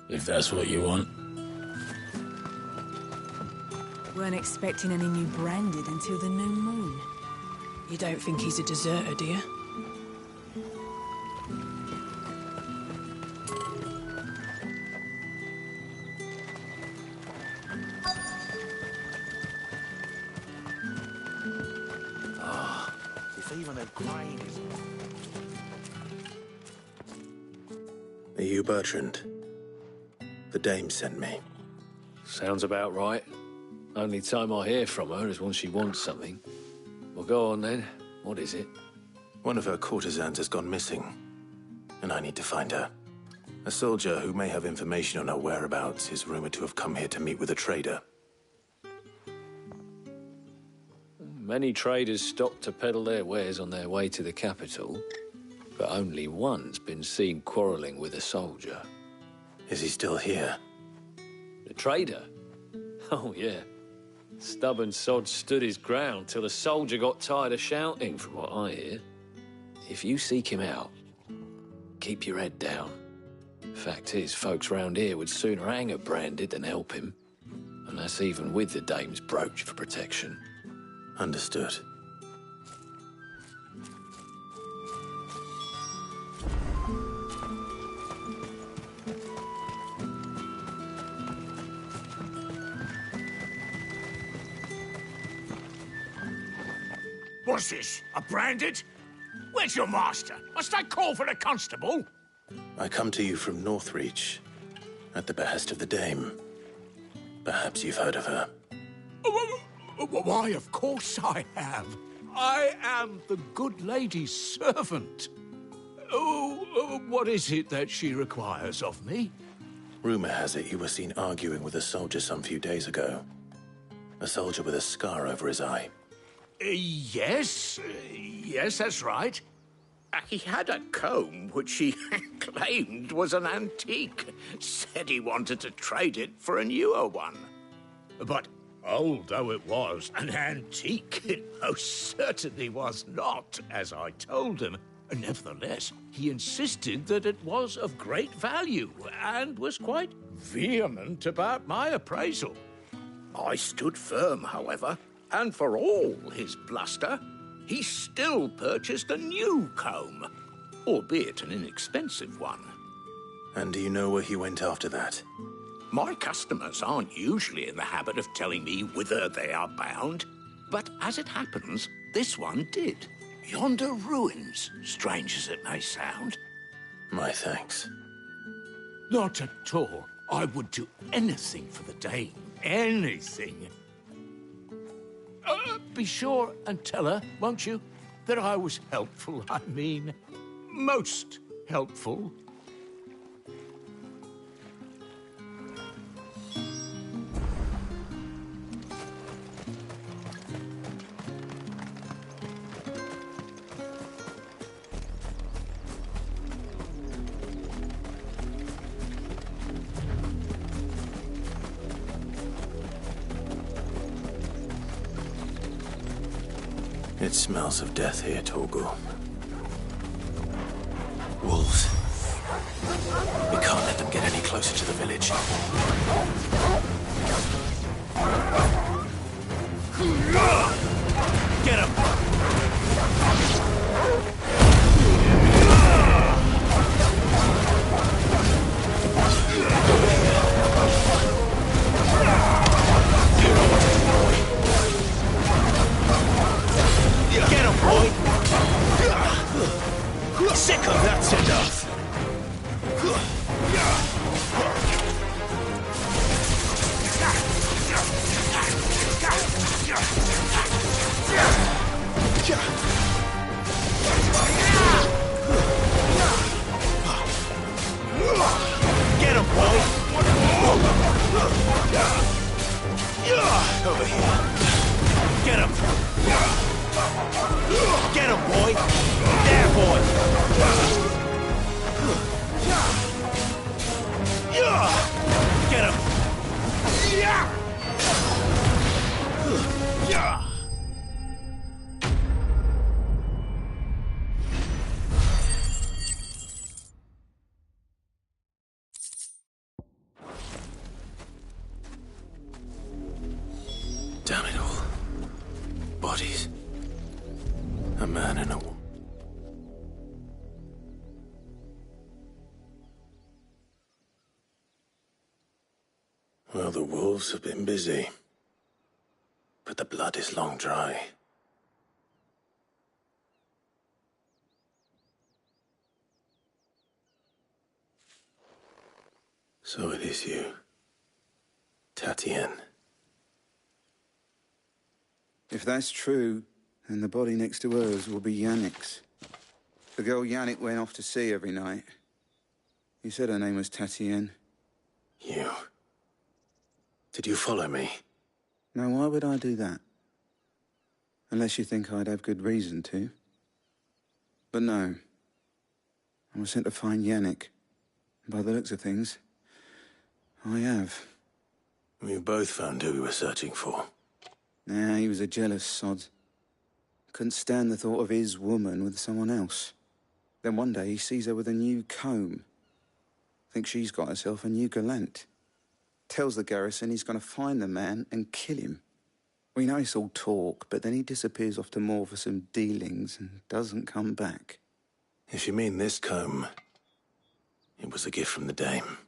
If that's what you want. Weren't expecting any new branded until the new moon. You don't think he's a deserter, do you? If even a grain is... Are you Bertrand? The dame sent me. Sounds about right. Only time I hear from her is when she wants something. Well, go on then. What is it? One of her courtesans has gone missing, and I need to find her. A soldier who may have information on her whereabouts is rumored to have come here to meet with a trader. Many traders stop to peddle their wares on their way to the capital, but only one's been seen quarrelling with a soldier. Is he still here? The trader? Oh, yeah. Stubborn sod stood his ground till the soldier got tired of shouting, from what I hear. If you seek him out, keep your head down. Fact is, folks round here would sooner hang a branded than help him. And that's even with the dame's brooch for protection. Understood. What's this? A branded? Where's your master? Must I call for the constable? I come to you from Northreach, at the behest of the dame. Perhaps you've heard of her. Why, of course I have. I am the good lady's servant. Oh, what is it that she requires of me? Rumor has it you were seen arguing with a soldier some few days ago. A soldier with a scar over his eye. Yes, that's right. He had a comb which he claimed was an antique. Said he wanted to trade it for a newer one. But old though it was, an antique it most certainly was not, as I told him. Nevertheless, he insisted that it was of great value and was quite vehement about my appraisal. I stood firm, however, and for all his bluster, he still purchased a new comb, albeit an inexpensive one. And do you know where he went after that? My customers aren't usually in the habit of telling me whither they are bound, but as it happens, this one did. Yonder ruins, strange as it may sound. My thanks. Not at all. I would do anything for the Dame. Anything. Be sure and tell her, won't you, that I was helpful. I mean, most helpful. It smells of death here, Torgal. Wolves. We can't let them get any closer to the village. Get him! Get him, boy! Sick of that's enough! Get him, boy! Over here. Get him! Get him, boy! There, boy! Get him! Damn it all. Bodies. A man and a woman. Well, the wolves have been busy. But the blood is long dry. So it is you, Tatienne. If that's true, then the body next to hers will be Yannick's. The girl Yannick went off to sea every night. He said her name was Tatienne. You. Did you follow me? Now, why would I do that? Unless you think I'd have good reason to. But no. I was sent to find Yannick. By the looks of things, I have. We both found who we were searching for. Nah, he was a jealous sod. Couldn't stand the thought of his woman with someone else. Then one day he sees her with a new comb. Thinks she's got herself a new gallant. Tells the garrison he's going to find the man and kill him. We know it's all talk, but then he disappears off to Moor for some dealings and doesn't come back. If you mean this comb, it was a gift from the Dame.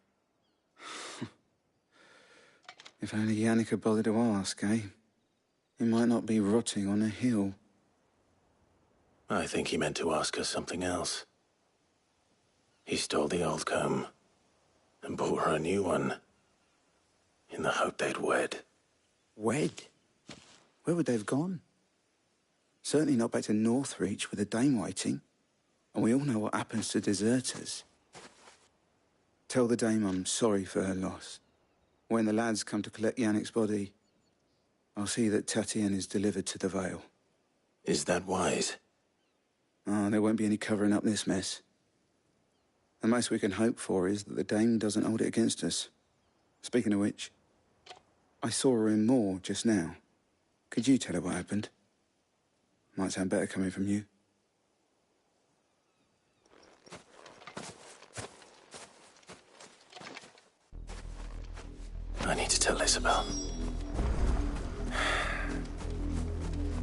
If only Yannick had bothered to ask, eh? He might not be rotting on a hill. I think he meant to ask her something else. He stole the old comb and bought her a new one in the hope they'd wed. Wed? Where would they have gone? Certainly not back to Northreach with the Dame waiting. And we all know what happens to deserters. Tell the Dame I'm sorry for her loss. When the lads come to collect Yannick's body, I'll see that Tatienne is delivered to the Vale. Is that wise? Oh, there won't be any covering up this mess. The most we can hope for is that the Dame doesn't hold it against us. Speaking of which, I saw her in Moor just now. Could you tell her what happened? Might sound better coming from you. I need to tell Isabel.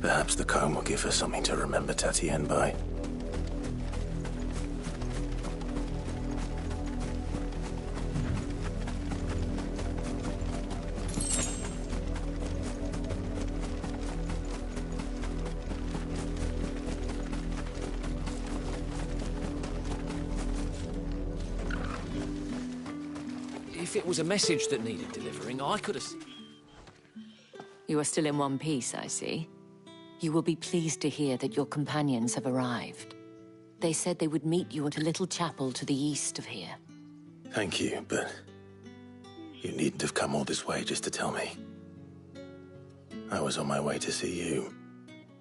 Perhaps the comb will give her something to remember Tatienne by. If it was a message that needed delivering, I could have... You are still in one piece, I see. You will be pleased to hear that your companions have arrived. They said they would meet you at a little chapel to the east of here. Thank you, but you needn't have come all this way just to tell me. I was on my way to see you.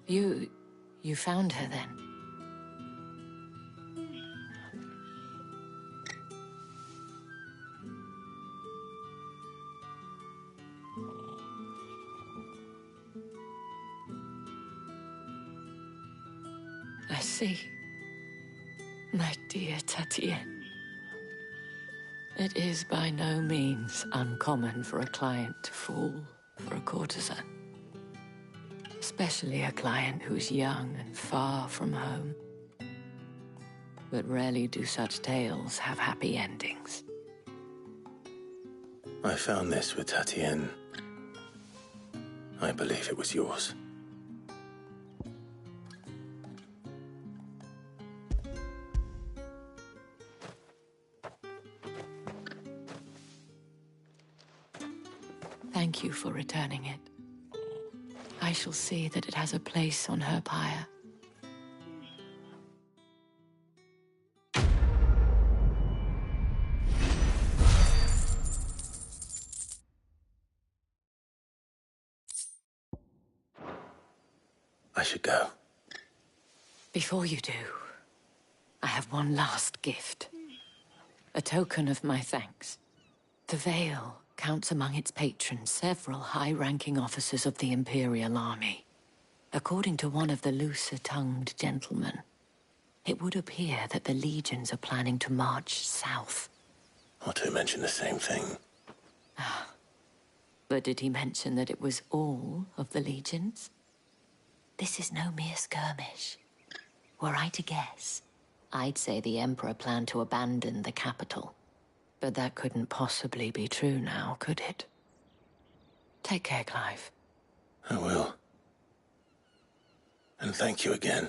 You found her then? I see. My dear Tatienne. It is by no means uncommon for a client to fall for a courtesan. Especially a client who's young and far from home. But rarely do such tales have happy endings. I found this with Tatienne. I believe it was yours. Thank you for returning it. I shall see that it has a place on her pyre. I should go. Before you do, I have one last gift. A token of my thanks. The Veil counts among its patrons several high-ranking officers of the Imperial Army. According to one of the looser-tongued gentlemen, it would appear that the legions are planning to march south. Or to mention the same thing. But did he mention that it was all of the legions? This is no mere skirmish. Were I to guess, I'd say the Emperor planned to abandon the capital. But that couldn't possibly be true now, could it? Take care, Clive. I will. And thank you again.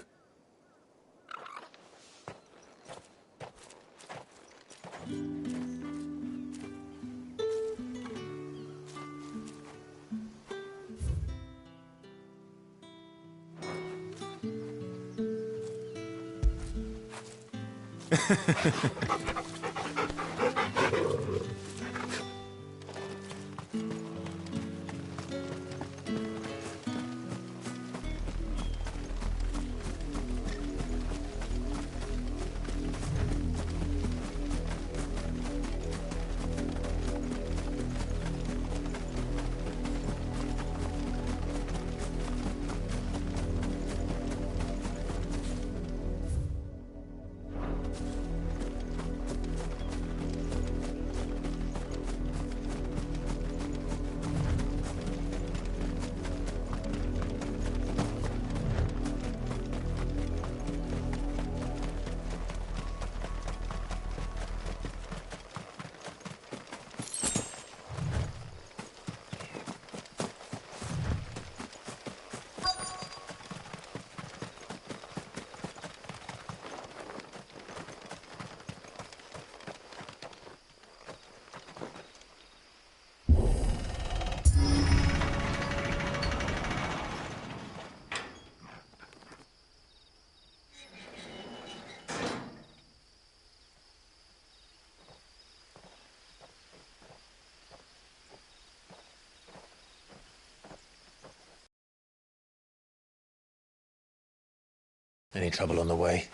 Any trouble on the way?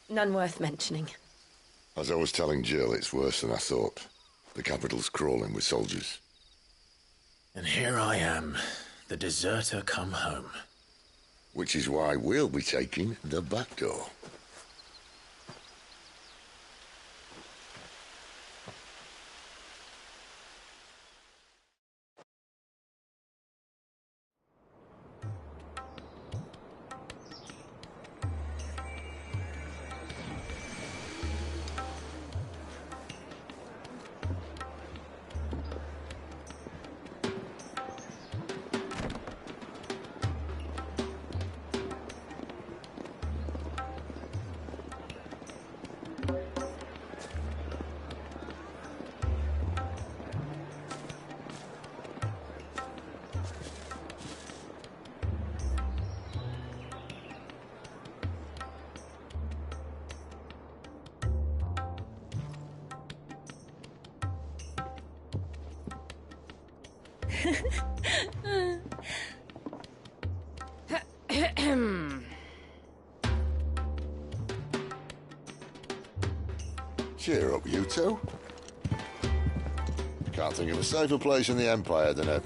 None worth mentioning. As I was telling Jill, it's worse than I thought. The capital's crawling with soldiers. And here I am, the deserter come home. Which is why we'll be taking the back door. Cheer up, you two. Can't think of a safer place in the Empire than a...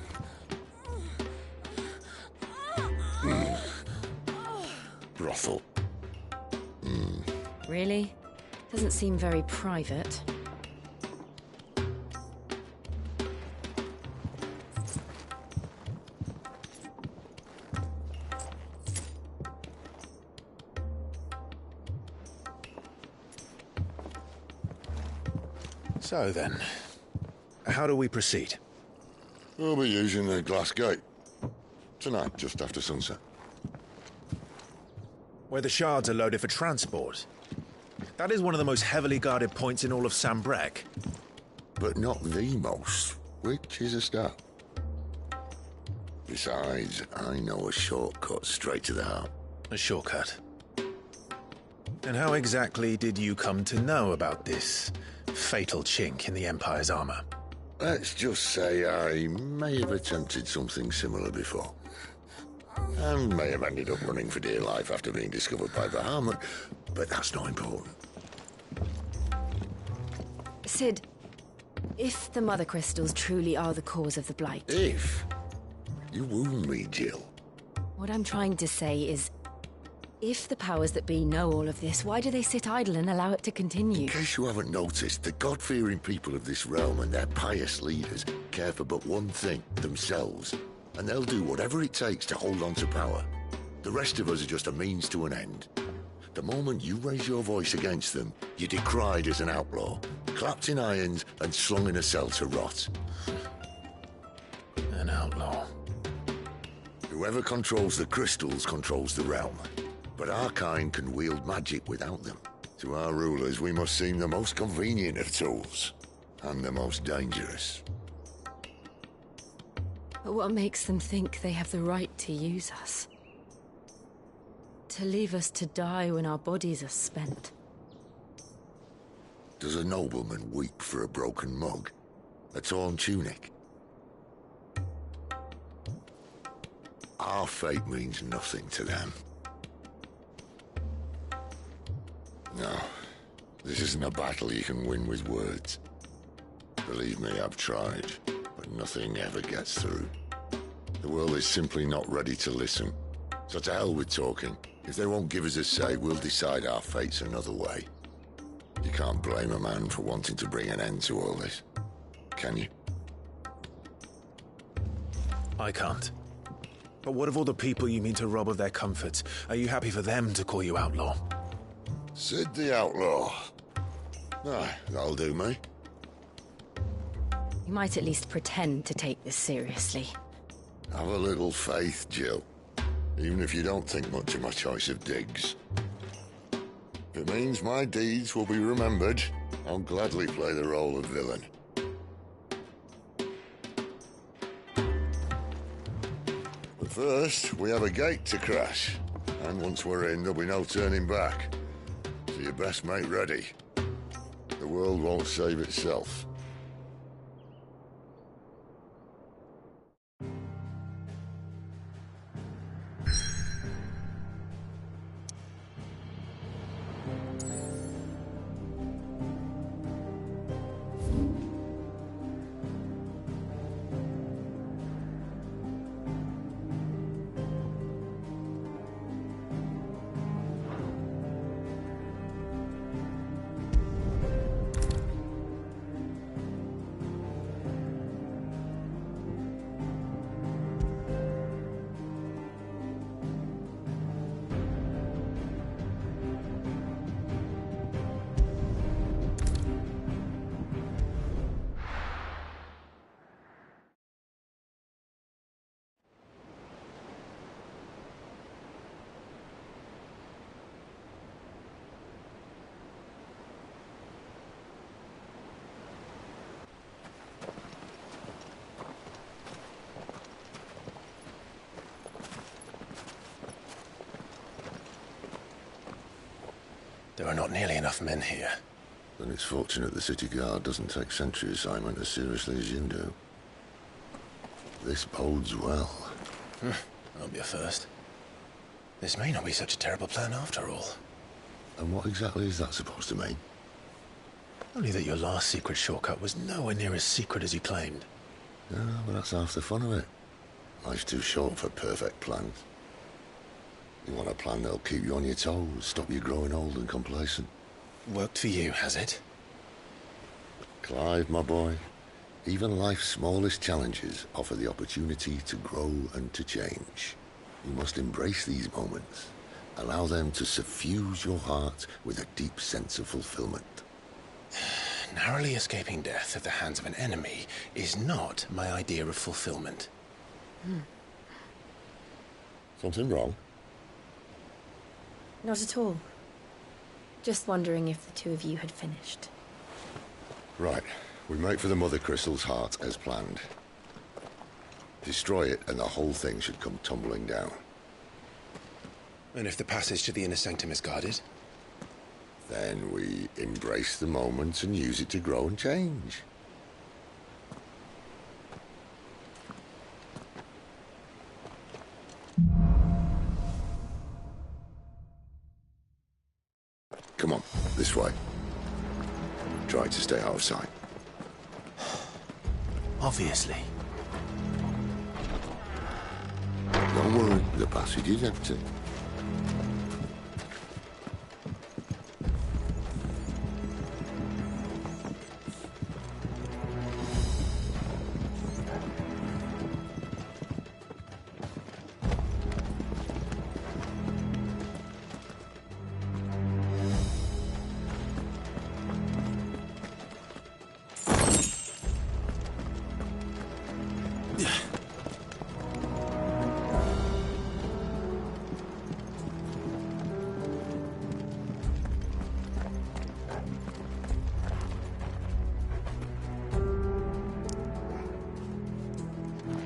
brothel. Really? Doesn't seem very private. So then, how do we proceed? We'll be using the glass gate. Tonight, just after sunset. Where the shards are loaded for transport. That is one of the most heavily guarded points in all of Sambrek. But not the most, which is a start. Besides, I know a shortcut straight to the heart. A shortcut? And how exactly did you come to know about this fatal chink in the Empire's armor? Let's just say I may have attempted something similar before. And may have ended up running for dear life after being discovered by Bahamut, but that's not important. Sid, if the Mother Crystals truly are the cause of the Blight... If? You wound me, Jill. What I'm trying to say is, if the powers that be know all of this, why do they sit idle and allow it to continue? In case you haven't noticed, the God-fearing people of this realm and their pious leaders care for but one thing, themselves. And they'll do whatever it takes to hold on to power. The rest of us are just a means to an end. The moment you raise your voice against them, you're decried as an outlaw, clapped in irons and slung in a cell to rot. An outlaw. Whoever controls the crystals controls the realm. But our kind can wield magic without them. To our rulers, we must seem the most convenient of tools, and the most dangerous. But what makes them think they have the right to use us? To leave us to die when our bodies are spent? Does a nobleman weep for a broken mug? A torn tunic? Our fate means nothing to them. No, this isn't a battle you can win with words. Believe me, I've tried, but nothing ever gets through. The world is simply not ready to listen. So to hell with talking. If they won't give us a say, we'll decide our fates another way. You can't blame a man for wanting to bring an end to all this, can you? I can't. But what of all the people you mean to rob of their comforts? Are you happy for them to call you outlaw? Sid the Outlaw. Aye, that'll do me. You might at least pretend to take this seriously. Have a little faith, Jill. Even if you don't think much of my choice of digs. If it means my deeds will be remembered, I'll gladly play the role of villain. But first, we have a gate to crash. And once we're in, there'll be no turning back. So you best make ready. The world won't save itself. There are not nearly enough men here. Then it's fortunate the city guard doesn't take sentry assignment as seriously as you do. This bodes well. I'll be a first. This may not be such a terrible plan after all. And what exactly is that supposed to mean? Only that your last secret shortcut was nowhere near as secret as you claimed. Yeah, but that's half the fun of it. Life's too short for perfect plans. You want a plan that'll keep you on your toes, stop you growing old and complacent. Worked for you, has it? Clive, my boy, even life's smallest challenges offer the opportunity to grow and to change. You must embrace these moments. Allow them to suffuse your heart with a deep sense of fulfillment. Narrowly escaping death at the hands of an enemy is not my idea of fulfillment. Something wrong? Not at all. Just wondering if the two of you had finished. Right. We make for the Mother Crystal's heart as planned. Destroy it and the whole thing should come tumbling down. And if the passage to the inner sanctum is guarded? Then we embrace the moment and use it to grow and change. Come on, this way. Try to stay out of sight. Obviously. Don't worry, the passage is empty.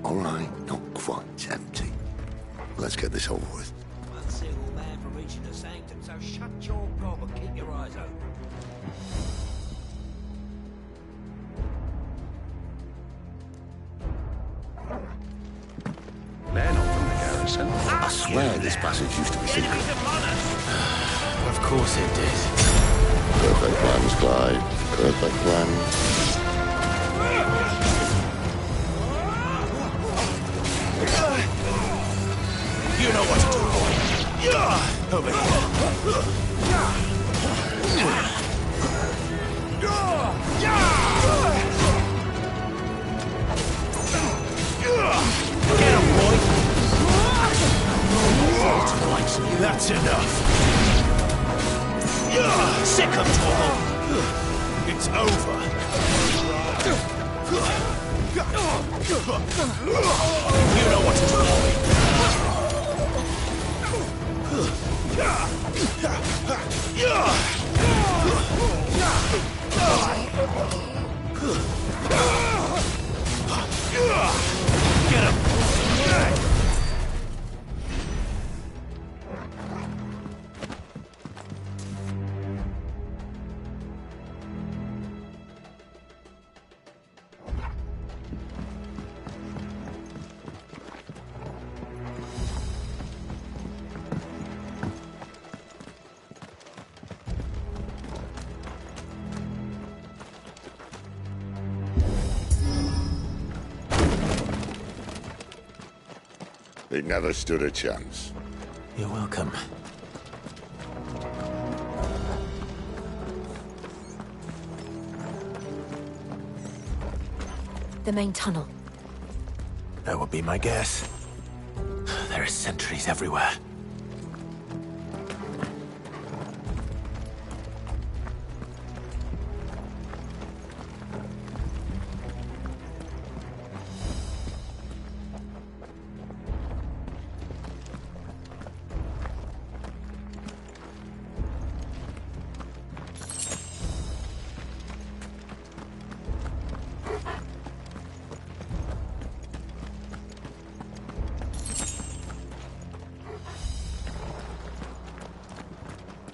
All right, not quite empty. Let's get this over with. One single man for reaching the sanctum, so shut your gob and keep your eyes open. They're not from the garrison. I swear this passage used to be secret. Of course it did. Perfect plans, Clyde. Perfect plans. You know what to do, boy. Over here. Get him, boy. That's enough. Sick of trouble. It's over. You know what to do, boy. Get him! It never stood a chance. You're welcome. The main tunnel. That would be my guess. There are sentries everywhere.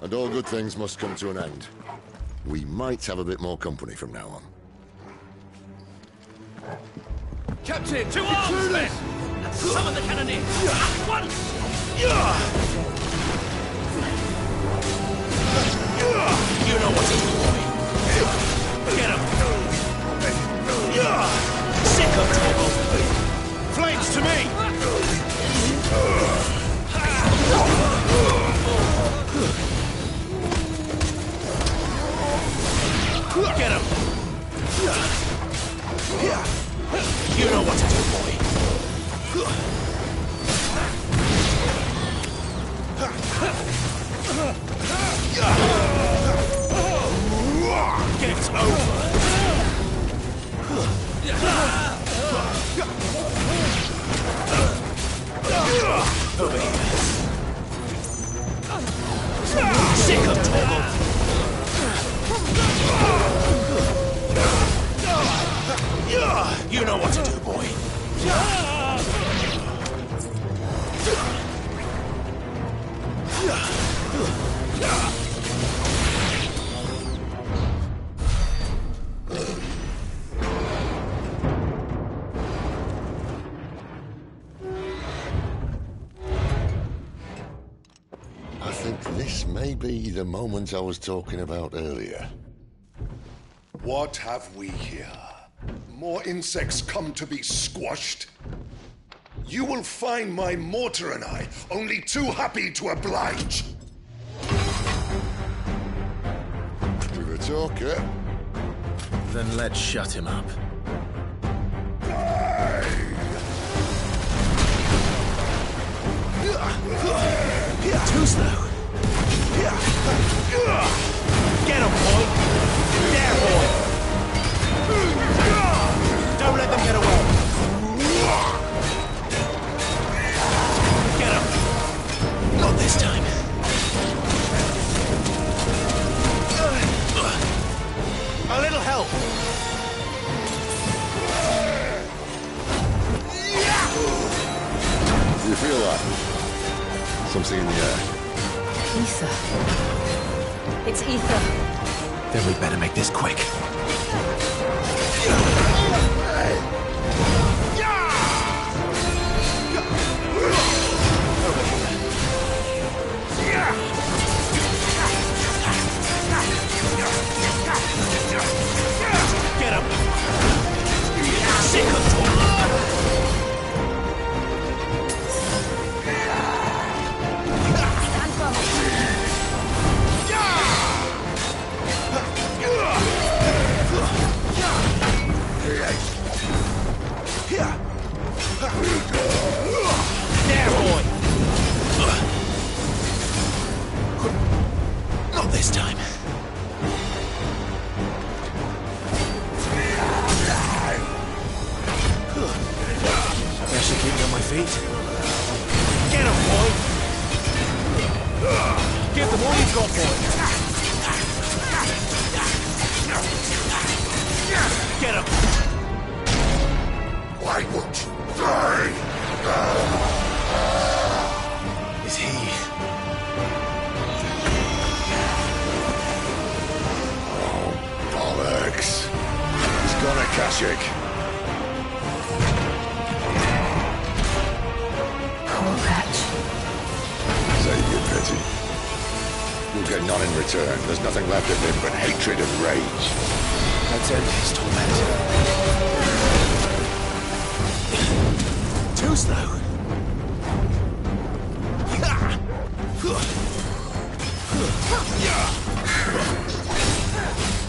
And all good things must come to an end. We might have a bit more company from now on. Captain! To arms, men! Summon the cannoneers! At once! You know what to do, boy! Get him! Sick of trouble! Flames to me! Get him! You know what to do, boy! Get over! Over here. Sick of trouble! You know what to do, boy. I think this may be the moment I was talking about earlier. What have we here? More insects come to be squashed? You will find my mortar and I only too happy to oblige. With a talker. Then let's shut him up. Too slow. Get him, boy. There, boy. Don't let them get away. Get him. Not this time. A little help. Do you feel that? Something in the air. Ether. It's ether. Then we better make this quick. Get him! Sick of trouble! There, boy! Not this time. I should keep me on my feet. Get him, boy! Give them all you've got, boy! Get him! Why won't you die? Is he... Oh, bollocks. He's gone, Akashic. Poor wretch. Save your pity. You'll get none in return. There's nothing left of him but hatred and rage. Let's end his torment. Too slow.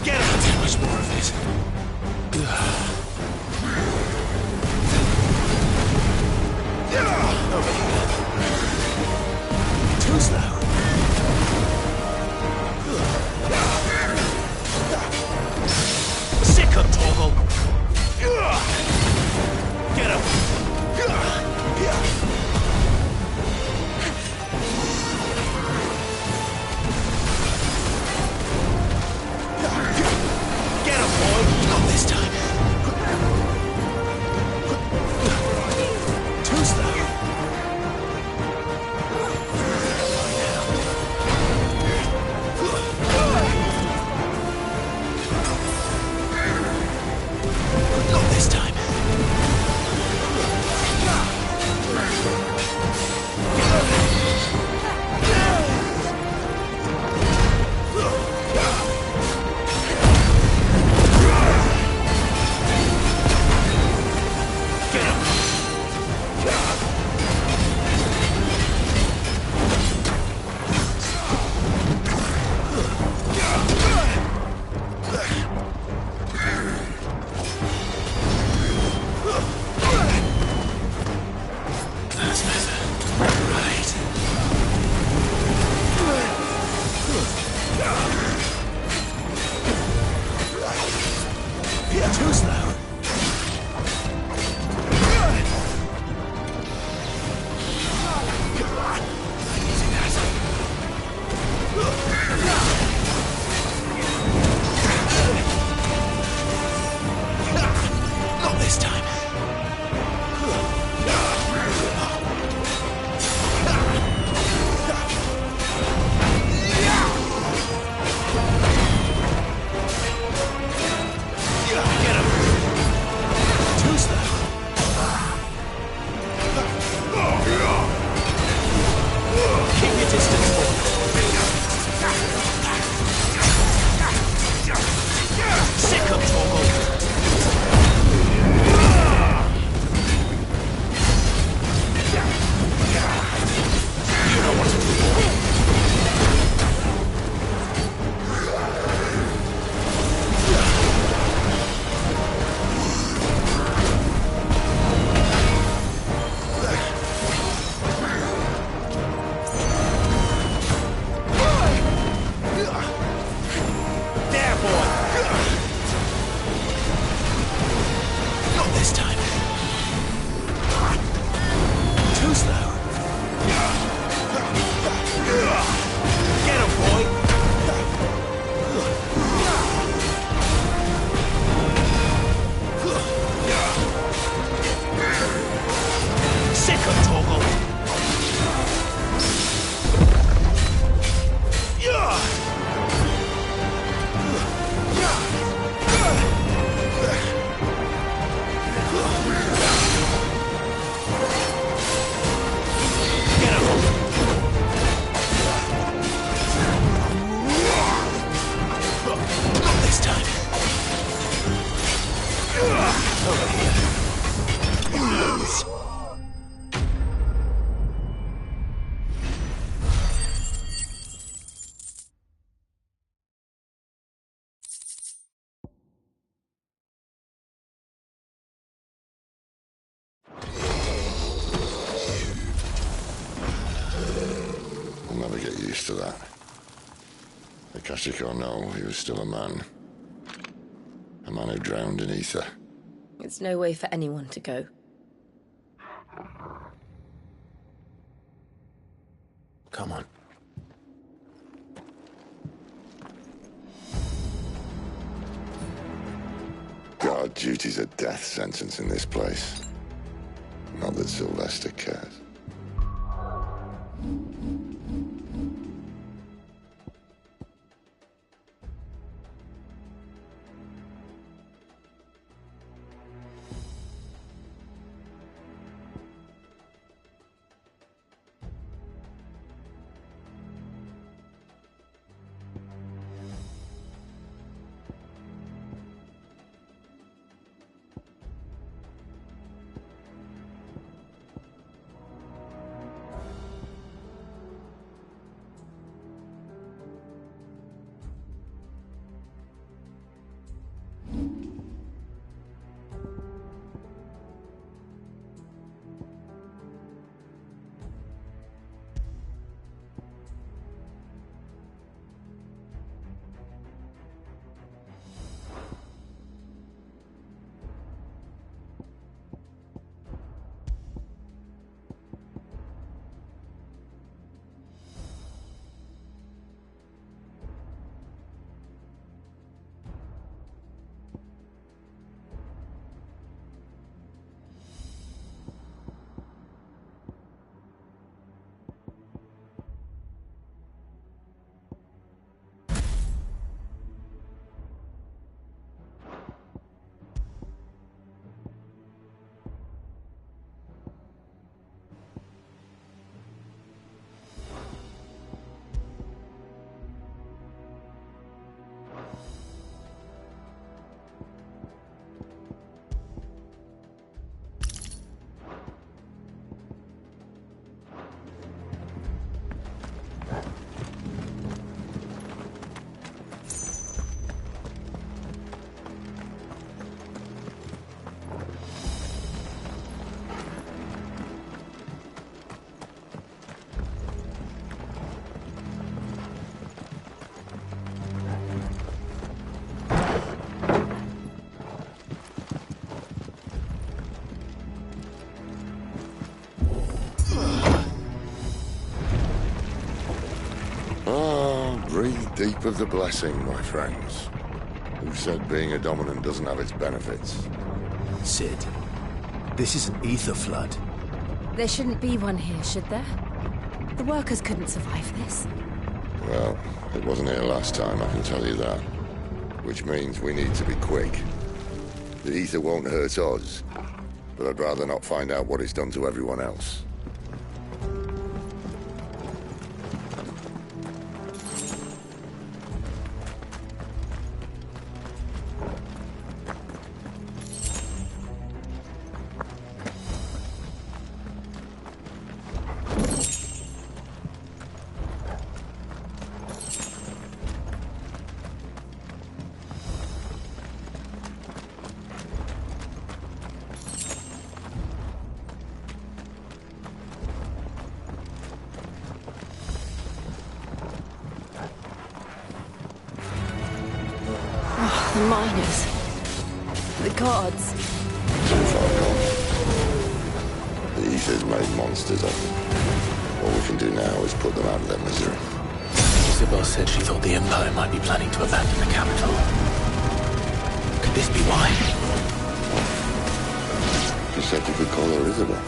Get him! Too much more of it. Over here. Too slow. Sick of toggle. Get him. Get him, boy. Not this time. witness to that. Akashic or no, he was still a man. A man who drowned in ether. It's no way for anyone to go. Come on. Guard duty's a death sentence in this place. Not that Sylvester cares. Breathe deep of the blessing, my friends. Who said being a dominant doesn't have its benefits? Sid, this is an ether flood. There shouldn't be one here, should there? The workers couldn't survive this. Well, it wasn't here last time, I can tell you that. Which means we need to be quick. The ether won't hurt us, but I'd rather not find out what it's done to everyone else. The miners. The gods. Too far gone. The ether's made monsters of them. All we can do now is put them out of their misery. Isabel said she thought the Empire might be planning to abandon the capital. Could this be why? She said you could call her Isabel.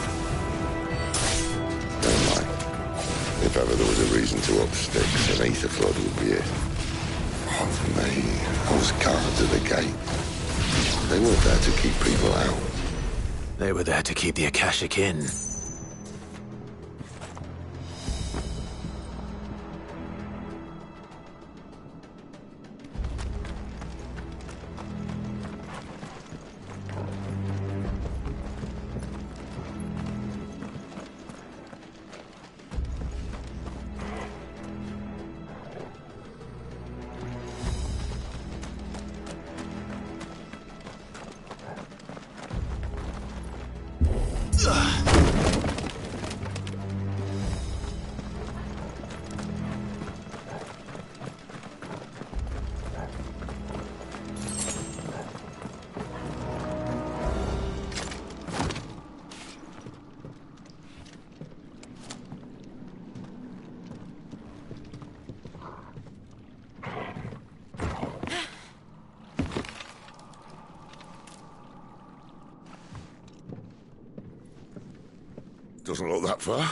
Never mind. If ever there was a reason to up sticks, an ether flood would be it. Oh, me. Those guards at the gate. They weren't there to keep people out. They were there to keep the Akashic in. Doesn't look that far.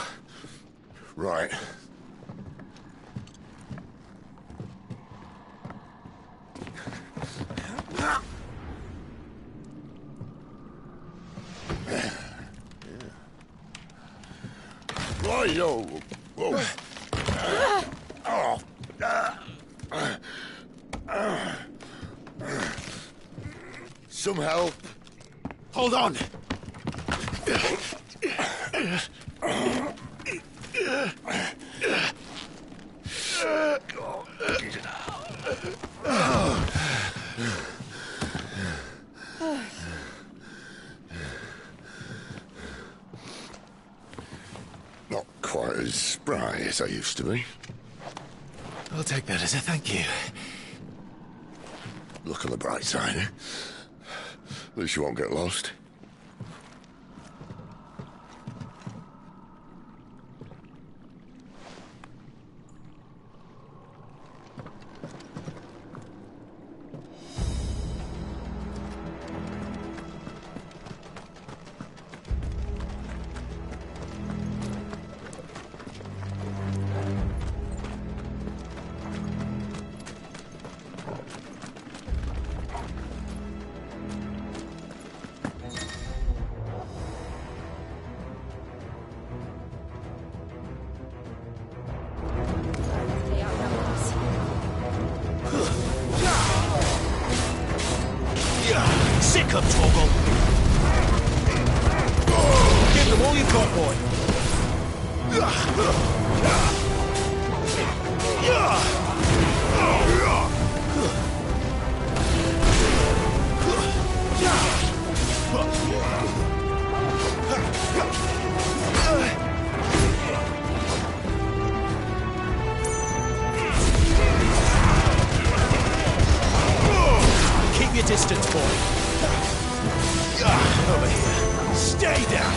Right. Right-o. Whoa. Some help. Hold on. Not quite as spry as I used to be. I'll take that as a thank you. Look on the bright side, eh? At least you won't get lost. Sick of Torgal. Give them all you got, boy. Keep your distance, boy. Over here. Stay down.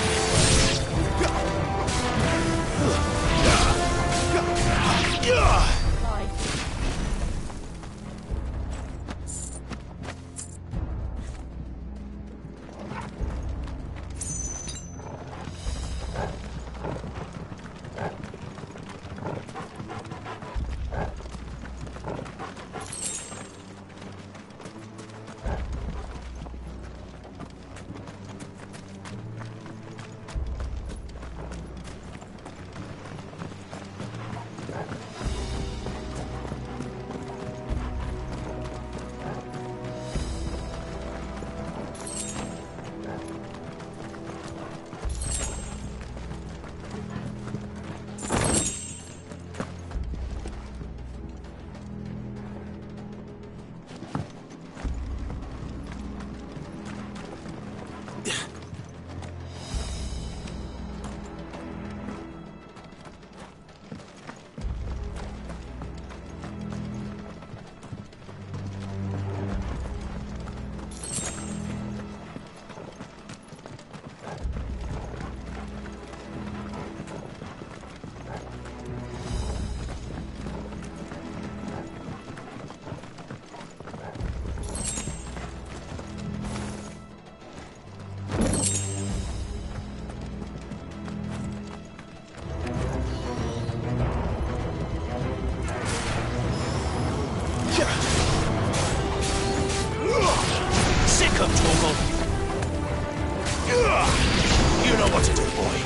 Sick of Torgal. You know what to do, boy.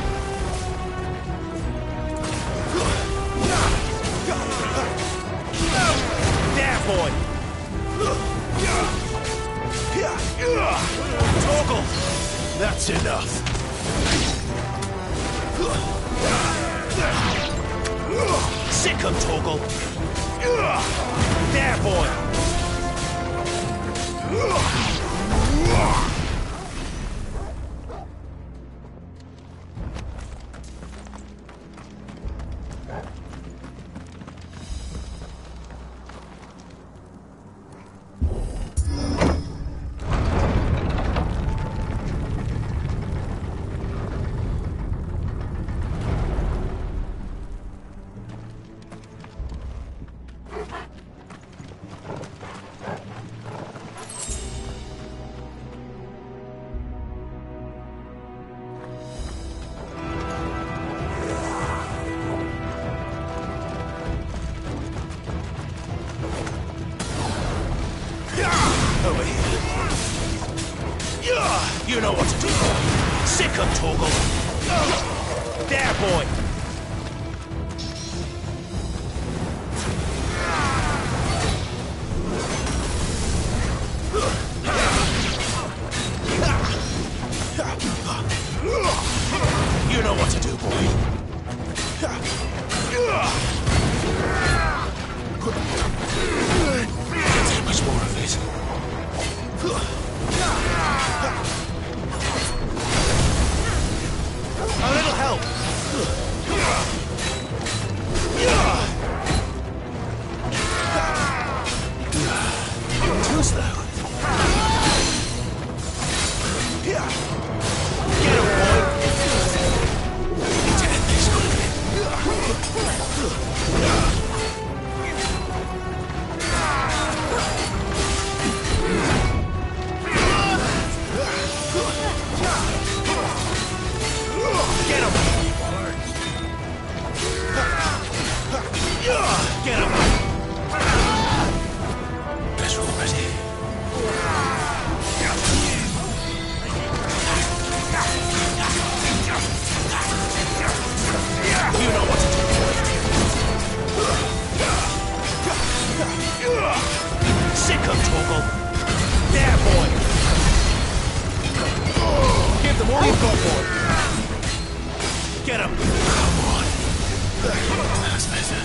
There, boy. Torgal, that's enough. Sick of Torgal. There, boy. boy! You know what to do, boy. Can't take much more of this. A little help. Too slow. Get him, boy. Need to end this quickly. Get him. Get him. Guess we're all ready. You know what to do. Sick of Torgal. There, boy. Give them all you've got, boy. Get him. Come on. That's better.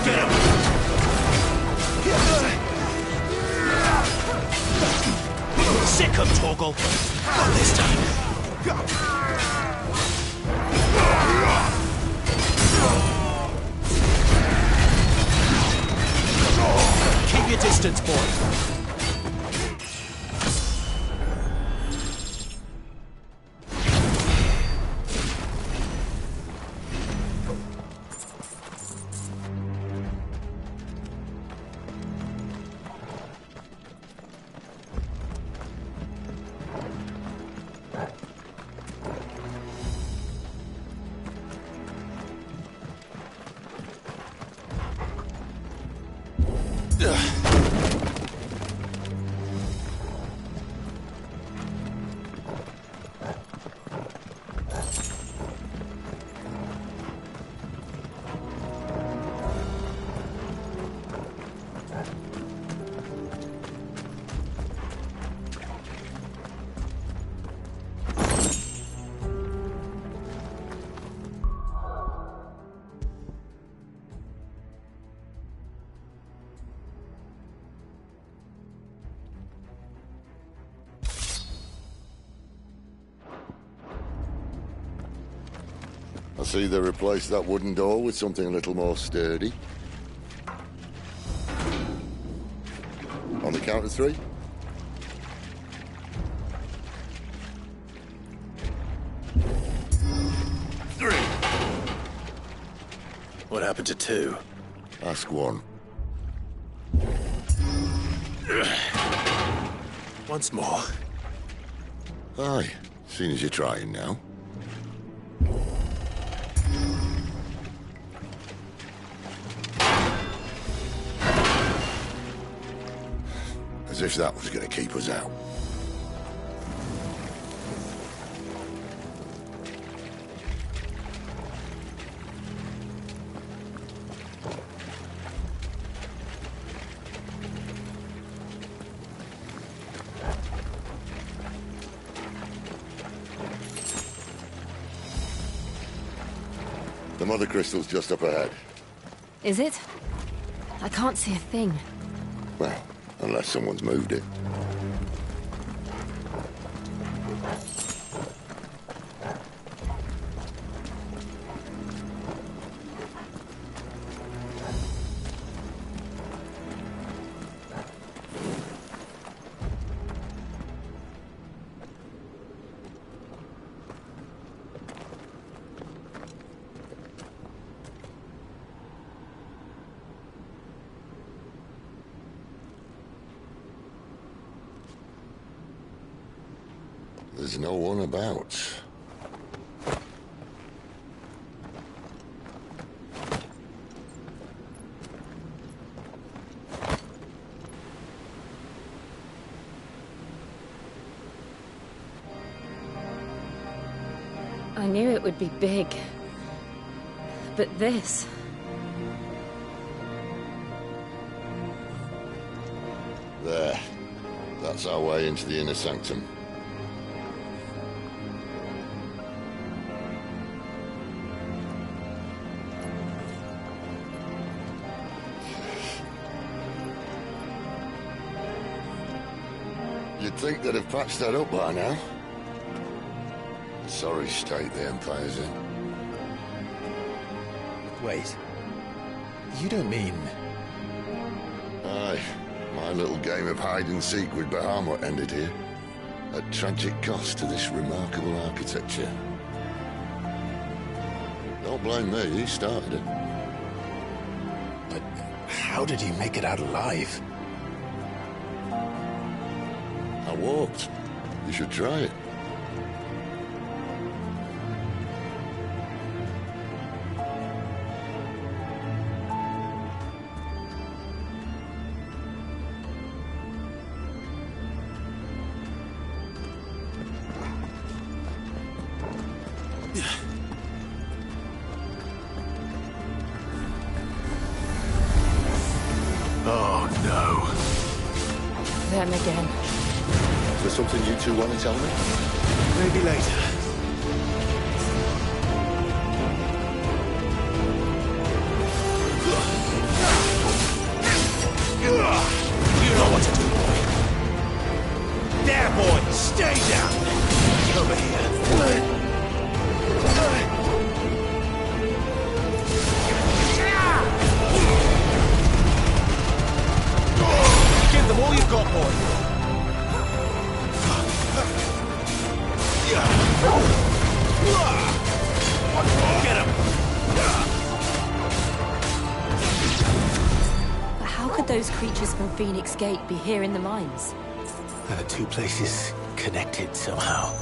Get him. Sick of Torgal. Not this time. Keep your distance, boy. I see they replaced that wooden door with something a little more sturdy. On the count of 3? What happened to 2? Ask 1. Once more. Aye, seeing as you're trying now. As if that was going to keep us out. The mother crystal's just up ahead. Is it? I can't see a thing. Well, unless someone's moved it. There's no one about. knew it would be big. But this... There. That's our way into the inner sanctum. You'd think they'd have patched that up by now. Sorry state the Empire's in. Wait. You don't mean... Aye. My little game of hide-and-seek with Bahamut ended here. At tragic cost to this remarkable architecture. Don't blame me, he started it. But how did he make it out alive? I walked. You should try it. Oh, no. Them again. Is there something you two want to tell me? Maybe later. You know what to do, boy. There, boy! Stay down! Over here. Give them all you've got, boy. Get him! But how could those creatures from Phoenix Gate be here in the mines? Two places connected somehow.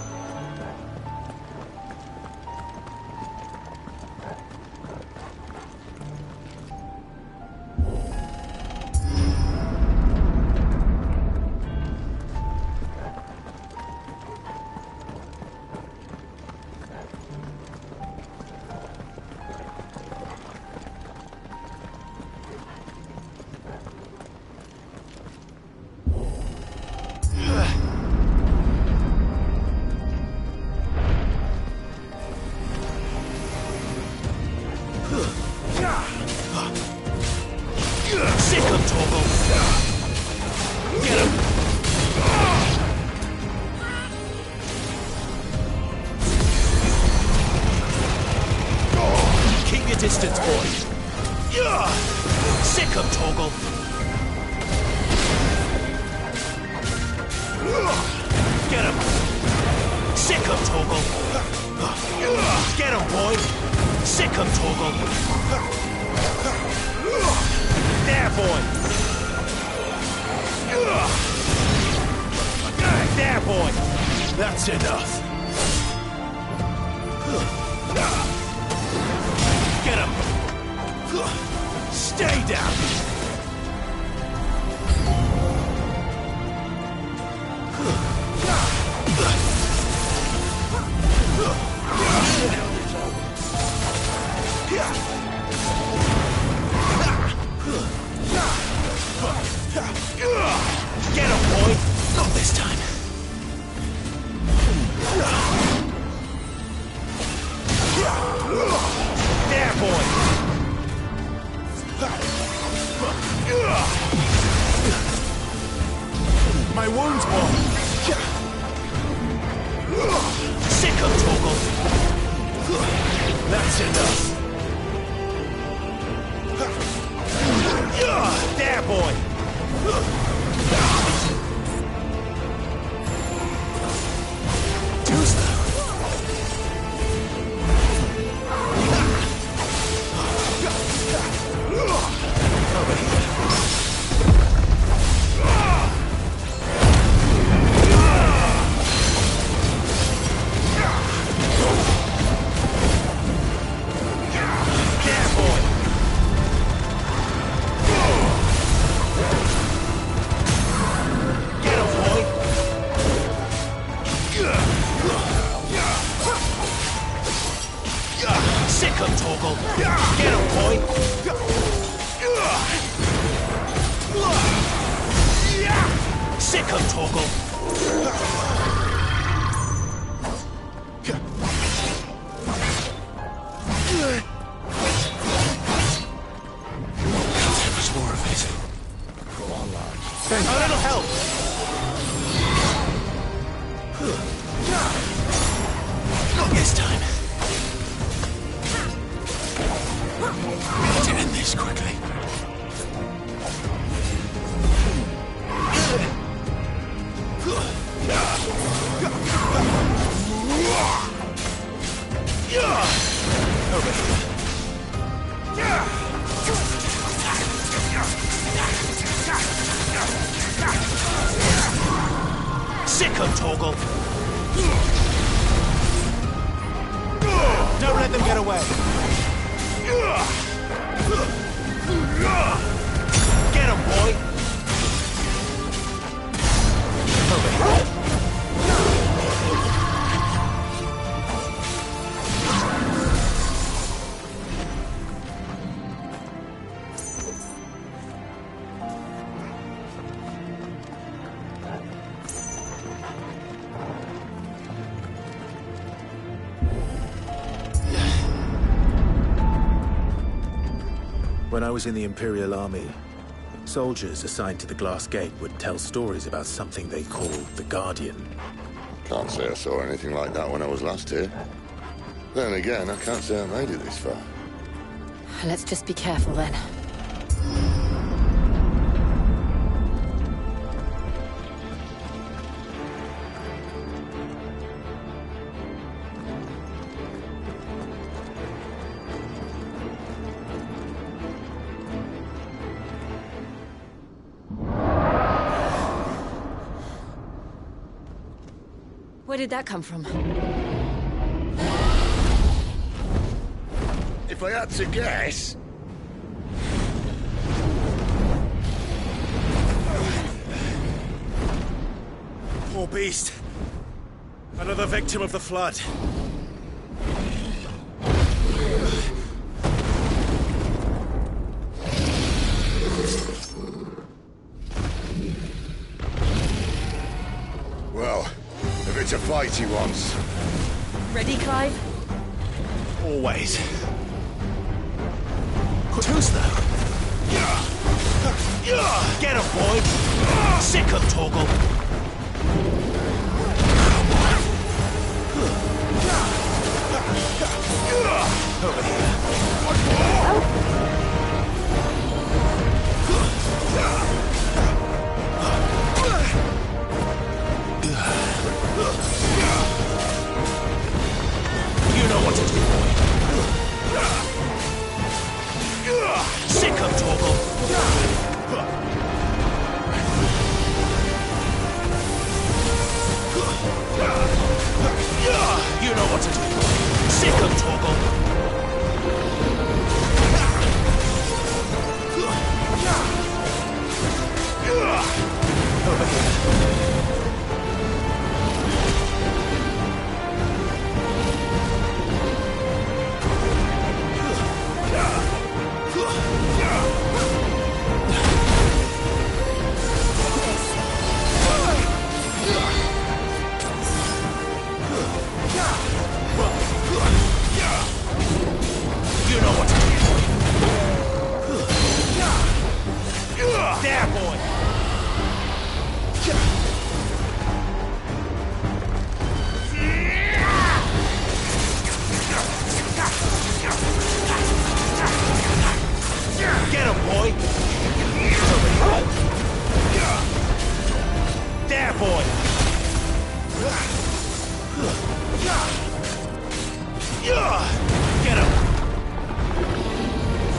Sick of Torgal! Get him! Keep your distance, boy! Sick of Torgal! Get him! Sick of Torgal! Get him, boy! Sick of Torgal! There, boy! There, boy! That's enough. Get him! Stay down! Get him, boy! Not this time. There, boy! My wounds, boy! Sick of Torgal! That's enough. There, boy! Too slow. Over here. boy! Sick of Torgal! There was more of it. Go on, lad. A little help! It's time. We need to end this quickly. Over here. Sick of Torgal! Don't let them get away! Get him, boy! Over here. When I was in the Imperial Army, soldiers assigned to the Glass Gate would tell stories about something they called the Guardian. Can't say I saw anything like that when I was last here. Then again, I can't say I made it this far. Let's just be careful then. Where did that come from? If I had to guess... Poor beast. Another victim of the flood. Well, if it's a fight he wants... Ready, Clive? Always. Who's though? Get him, boy! Sick of Torgal! Over here. You know what to do, boy. Sick of Torgal! You know what to do, boy. Sick of Torgal! Over here. You know what to do, boy. There, boy. Get him, boy. There, boy. Get him.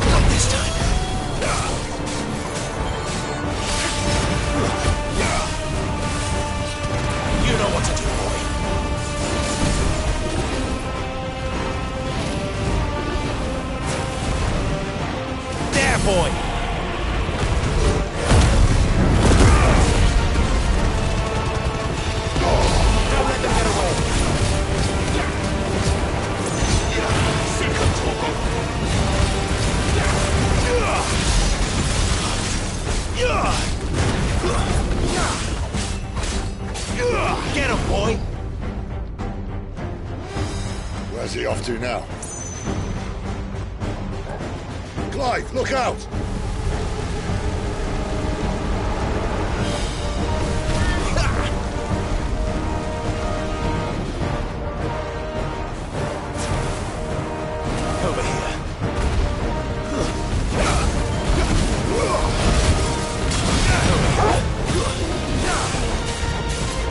Not this time. You know what to do, boy. There, boy. Don't let them get away. Sick of Torgal. he off to now? Clive, look out! Over here.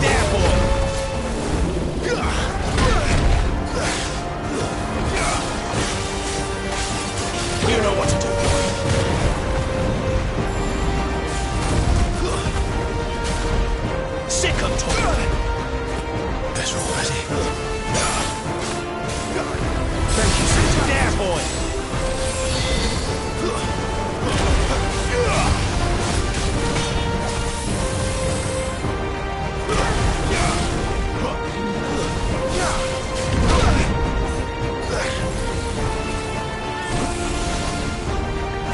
There, boy! You know what to do, boy. Sick him, Tom. Better already. Thank you, Santa. There, boy!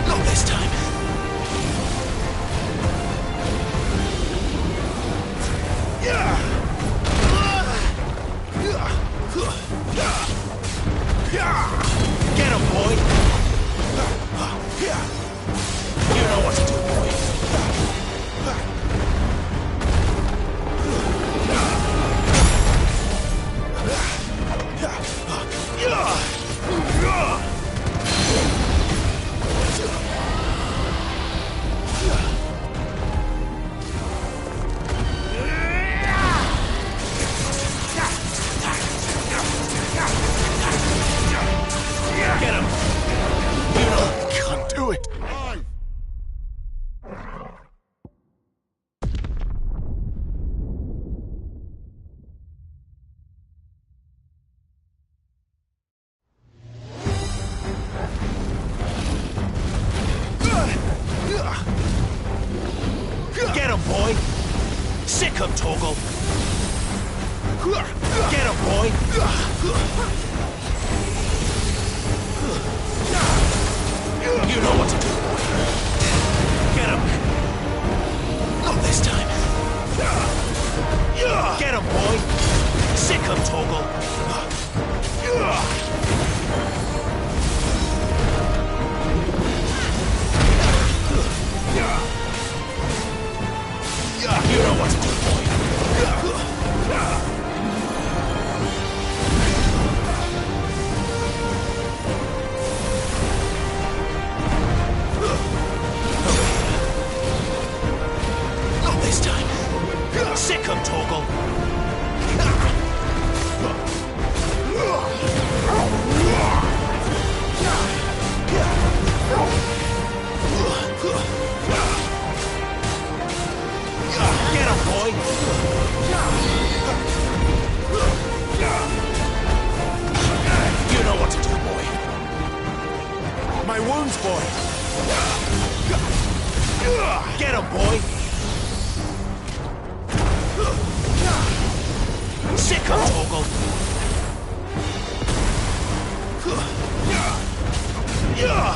Not this time. Get him, boy! You know what to do, boy. Get him! You know, can't do it. Get him, boy! Sick him, Torgal! Get him, boy! You know what to do, boy. Get him! Not this time. Get him, boy! Sick him, Torgal! You know what to do, boy. Not this time. Sick him, Torgal. Get him, boy! You know what to do, boy. My wounds, boy! Get him, boy! Sick him, Torgal!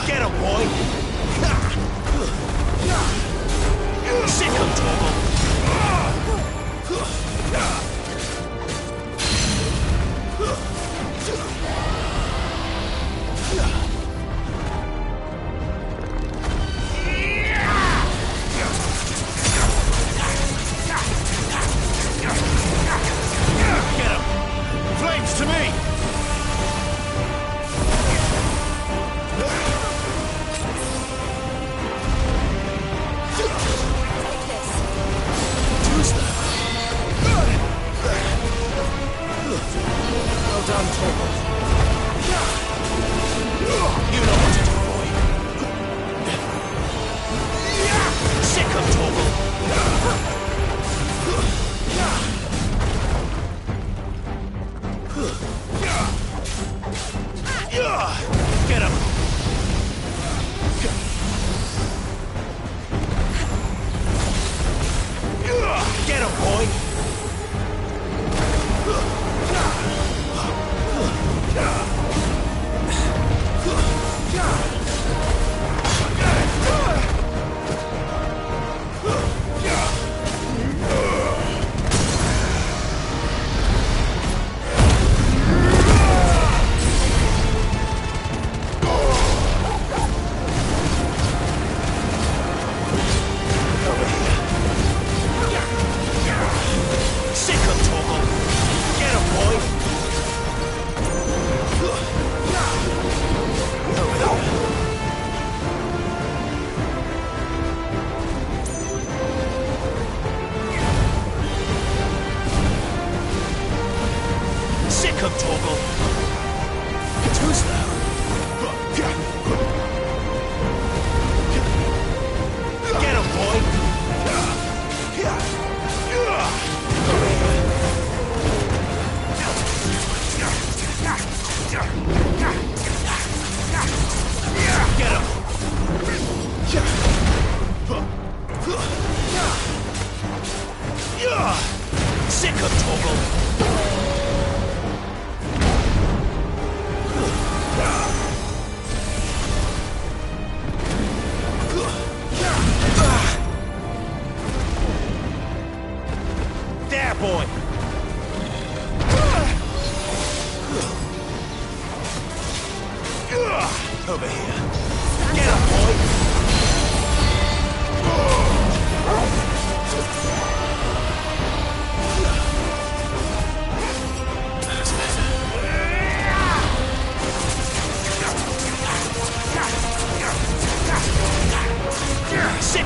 Get him, boy! Sick him, Torgal! Get him! Flames to me! Who's that?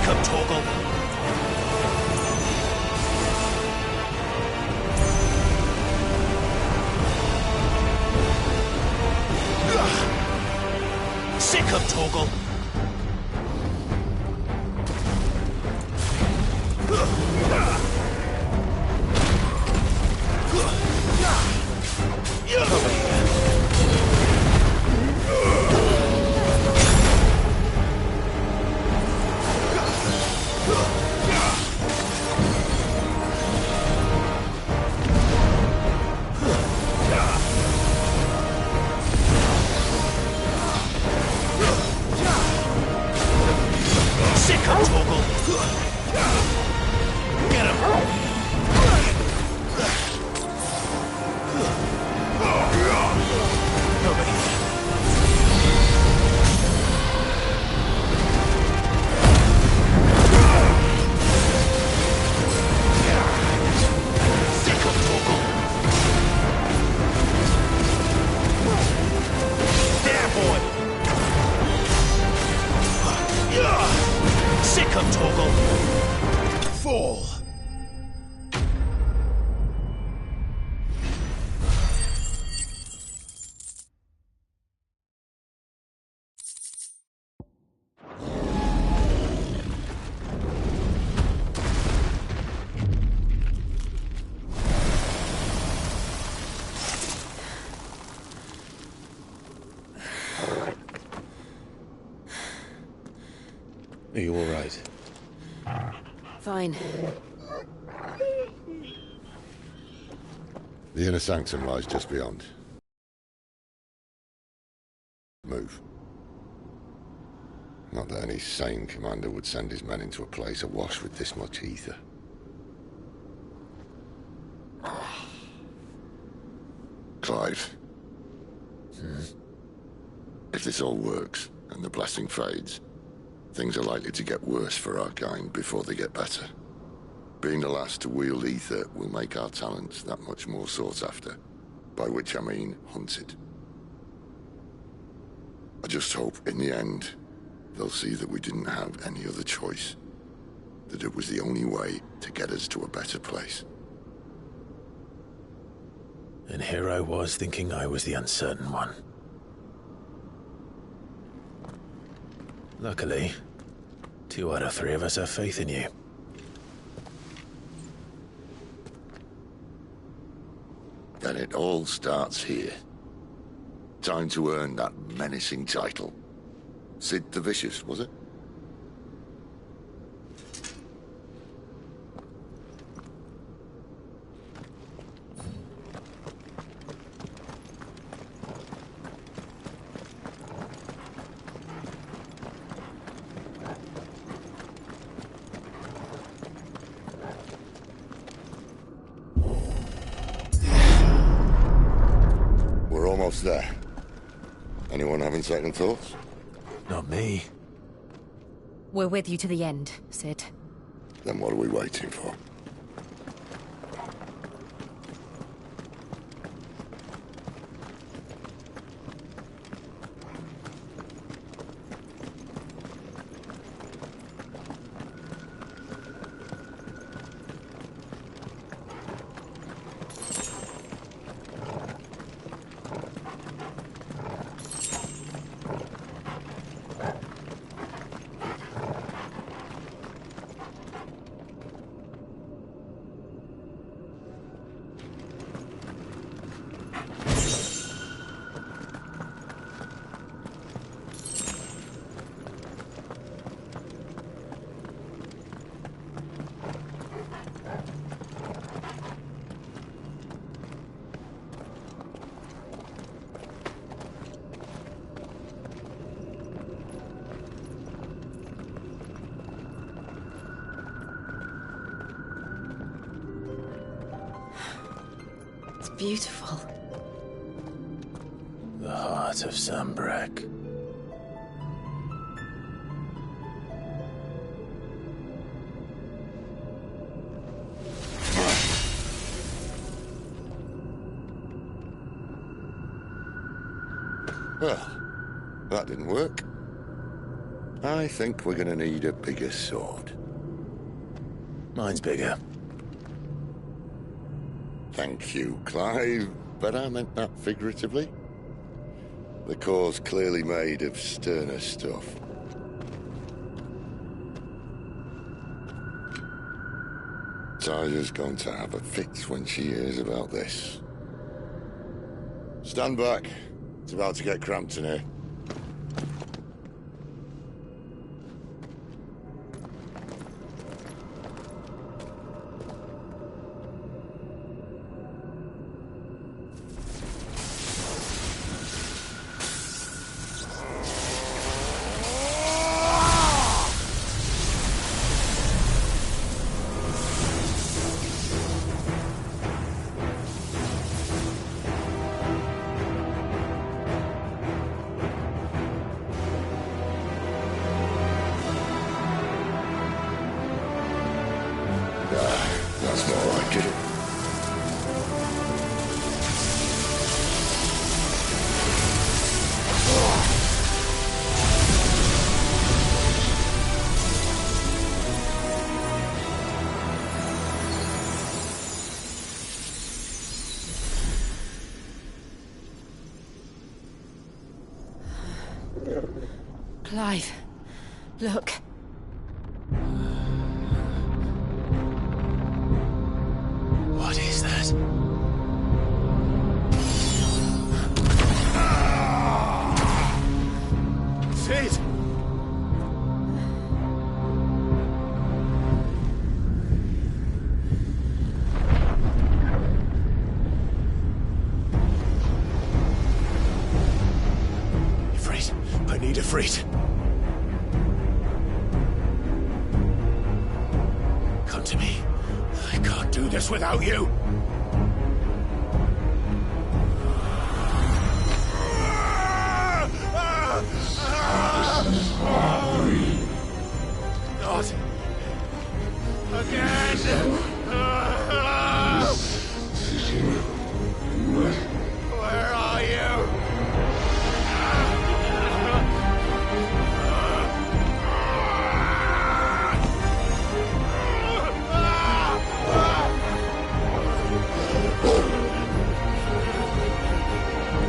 Sick of Torgal. Sick of Torgal. Sick of Torgal. Get him. Over here. Sick of Torgal. There, boy. Sick of Torgal. Fall. Are you all right? Fine. The inner sanctum lies just beyond. Move. Not that any sane commander would send his men into a place awash with this much ether. Clive. If this all works, and the blessing fades, things are likely to get worse for our kind before they get better. Being the last to wield ether will make our talents that much more sought after, by which I mean hunted. I just hope, in the end, they'll see that we didn't have any other choice, that it was the only way to get us to a better place. And here I was thinking I was the uncertain one. Luckily, 2 out of 3 of us have faith in you. Then it all starts here. Time to earn that menacing title. Sid the Vicious, was it? We're almost there. Anyone having second thoughts? Not me. We're with you to the end, Sid. Then what are we waiting for? Beautiful. The heart of Sambrek. Well, that didn't work. I think we're gonna need a bigger sword. Mine's bigger. Thank you, Clive, but I meant that figuratively. The core's clearly made of sterner stuff. Tyler's going to have a fit when she hears about this. Stand back. It's about to get cramped in here. That's more like it. Clive, look. What is that? Sid! Ifrit, I need Ifrit. Come to me. I can't do this without you. Not again! Where are you?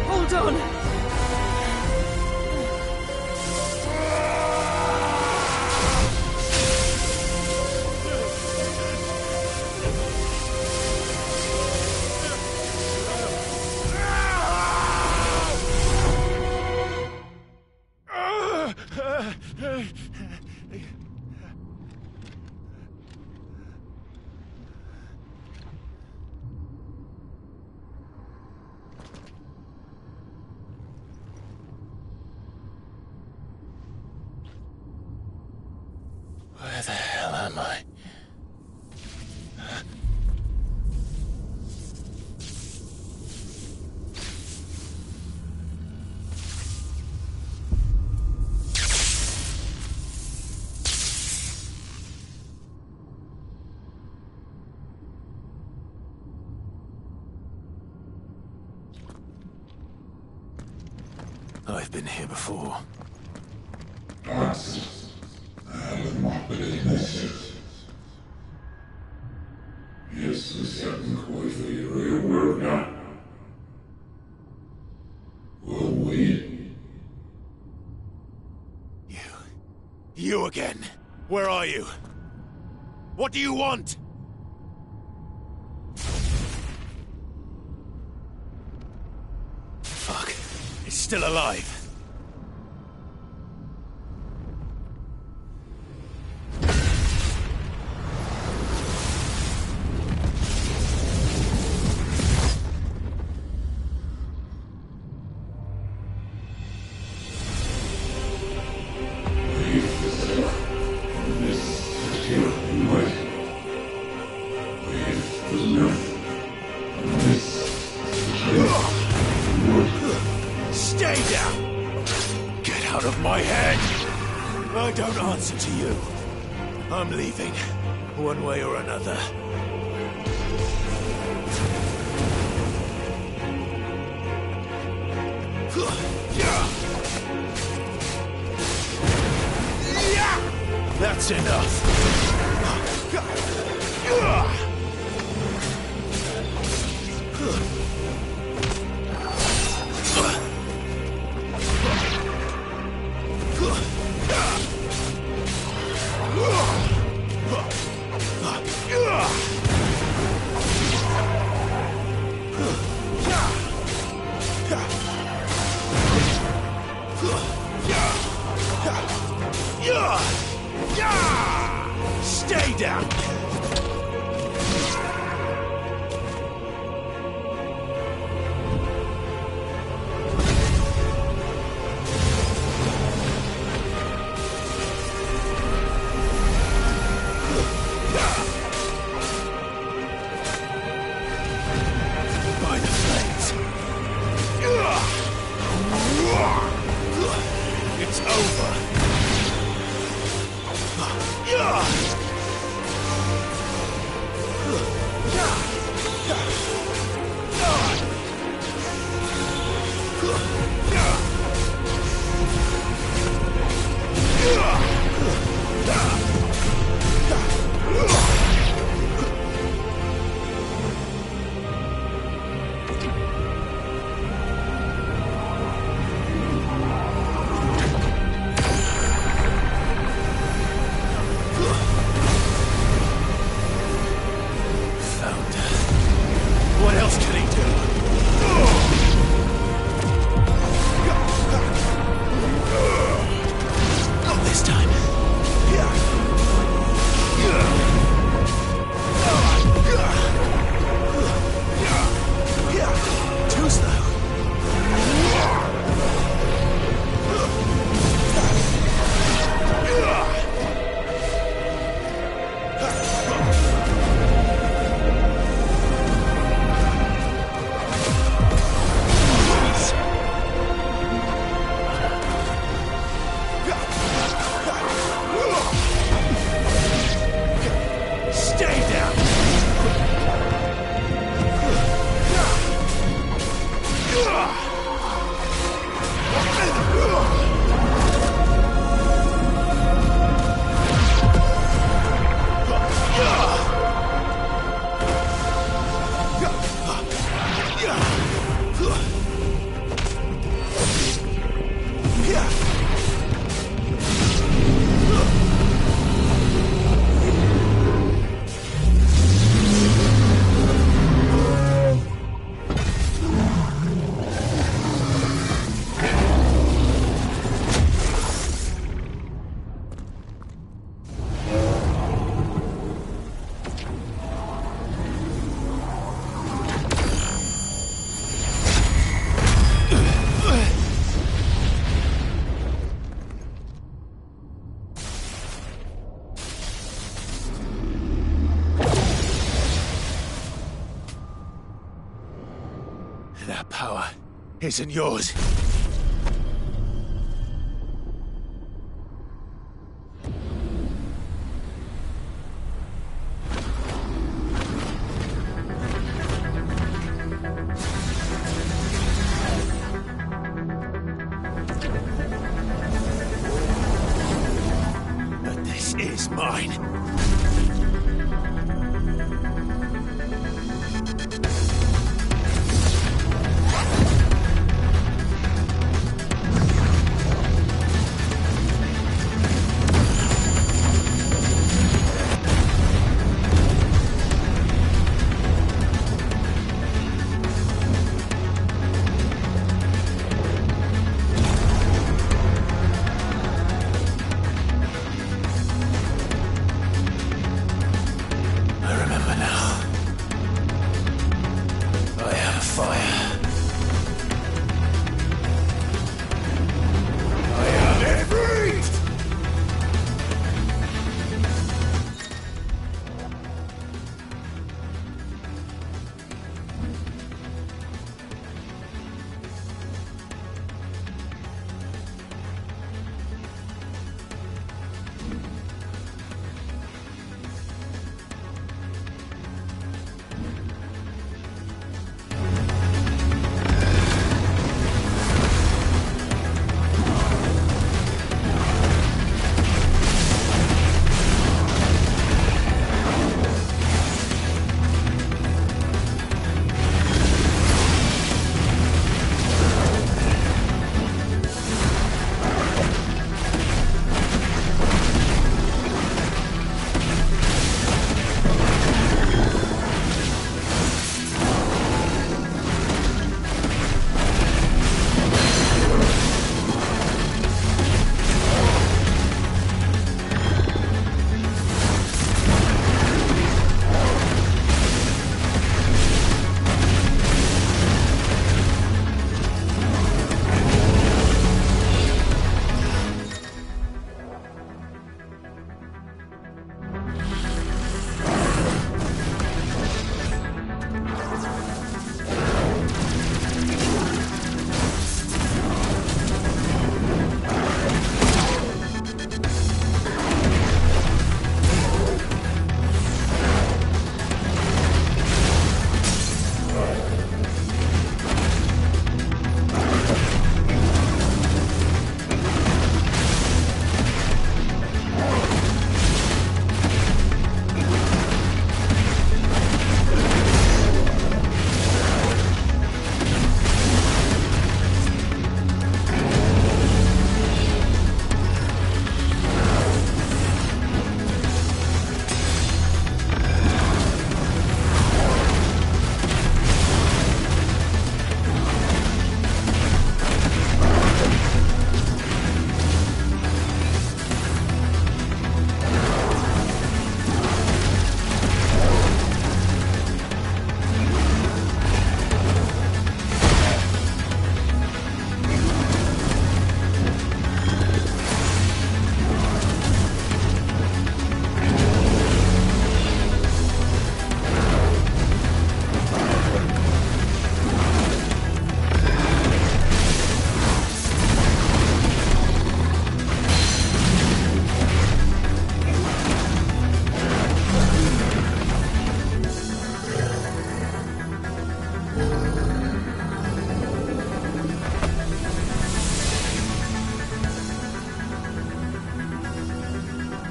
Hold on. Where the hell am I? I've been here before. You again. Where are you? What do you want? Fuck. It's still alive. Stay down! Get out of my head! I don't answer to you. I'm leaving, one way or another. That's enough. Stay down. By the flames. It's over. What else can he do? Not this time. Too slow. Stay down. That power isn't yours. But this is mine.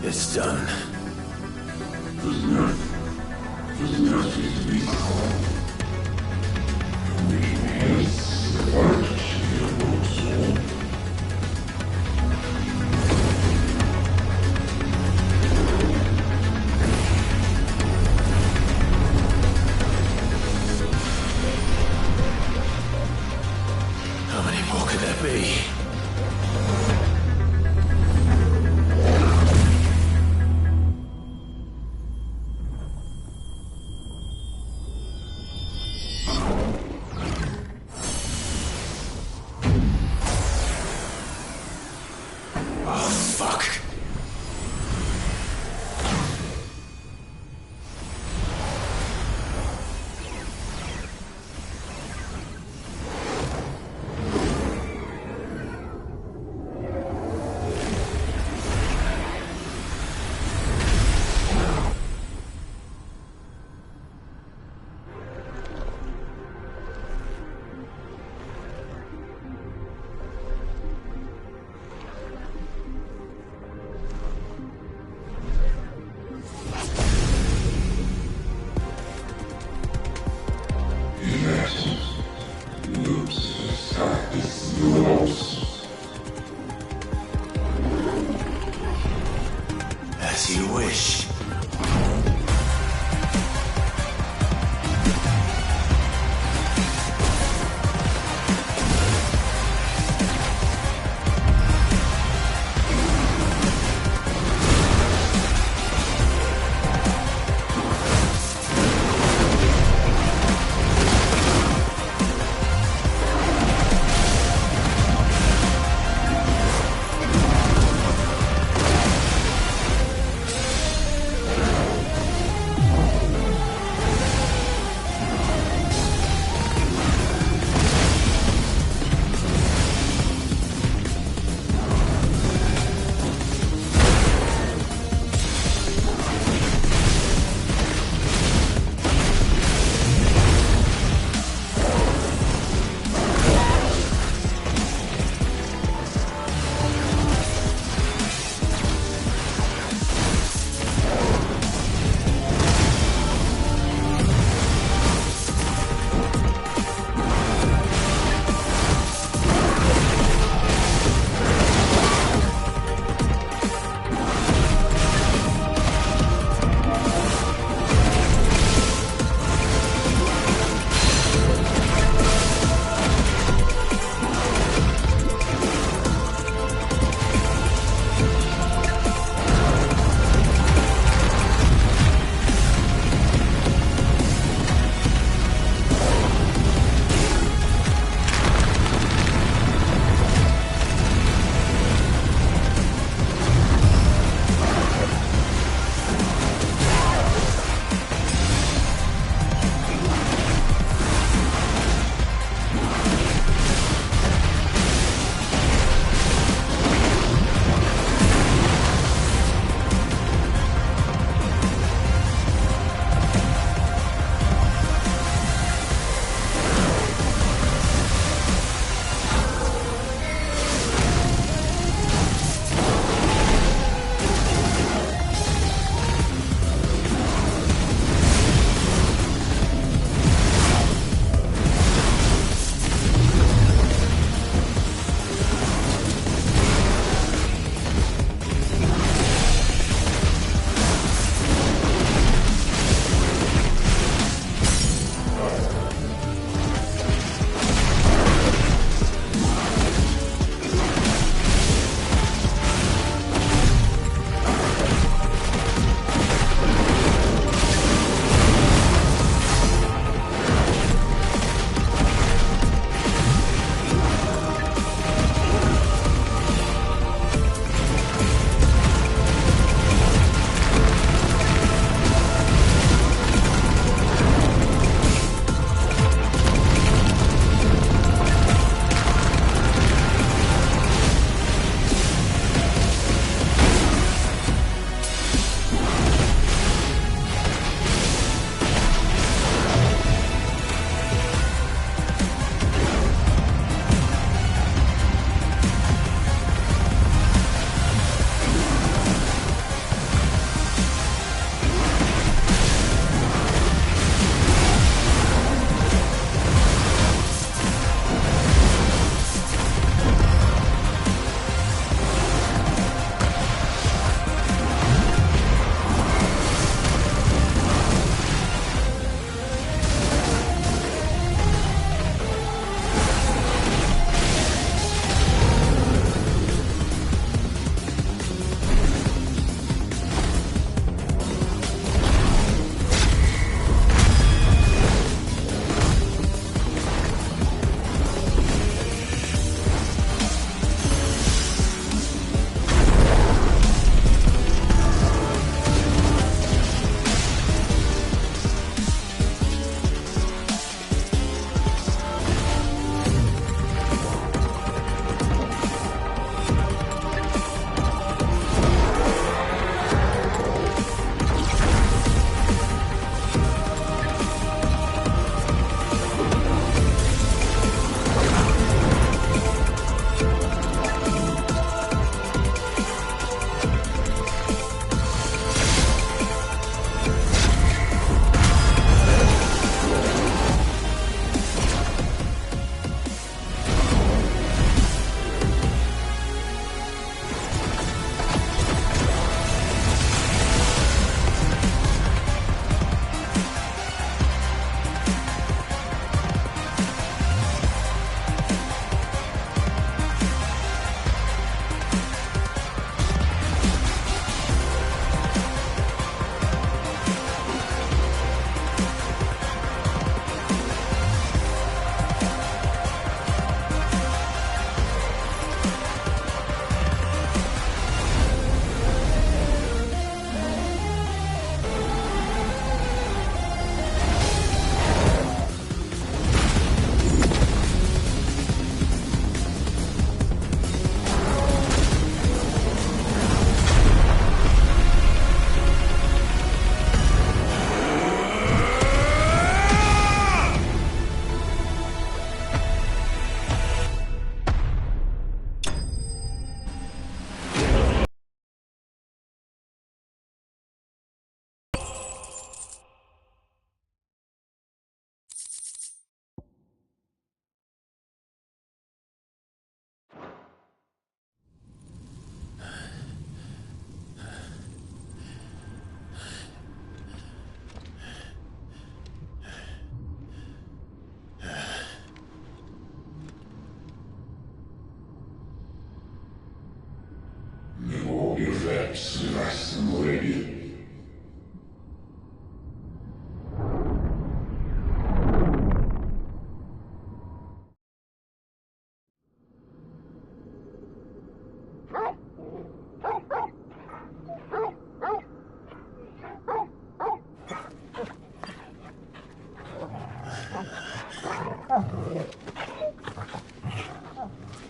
It's done. How many more could there be? As you wish.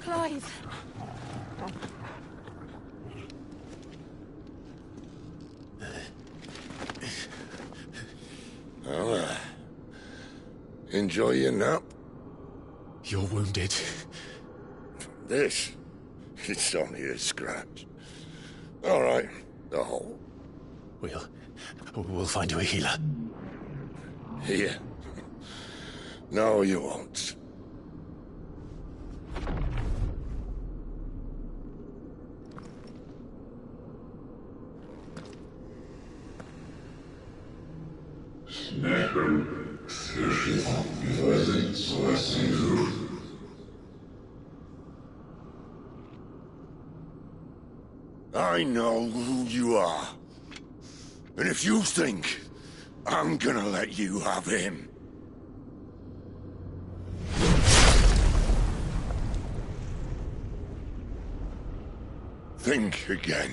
Clive. Well, enjoy your nap. You're wounded. This? It's only a scratch. All right, the hole. We'll find you a healer. Here? No, you won't. I know who you are. And if you think I'm gonna let you have him... think again.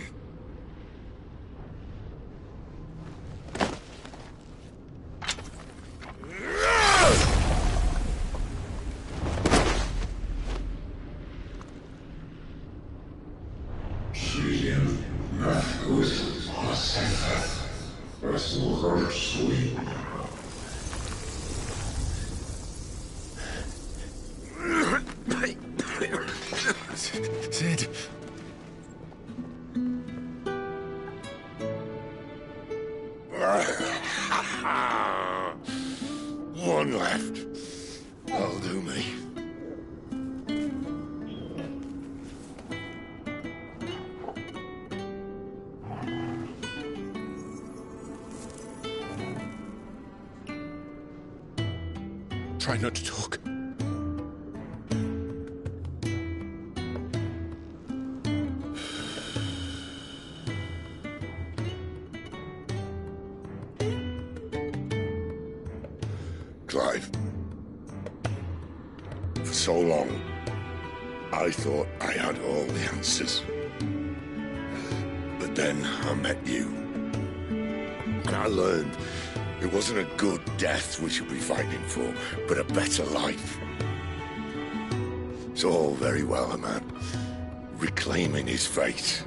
Sid. One left. That'll do me. Try not to talk. Clive. For so long, I thought I had all the answers. But then I met you. And I learned it wasn't a good death we should be fighting for, but a better life. It's all very well, a man reclaiming his fate.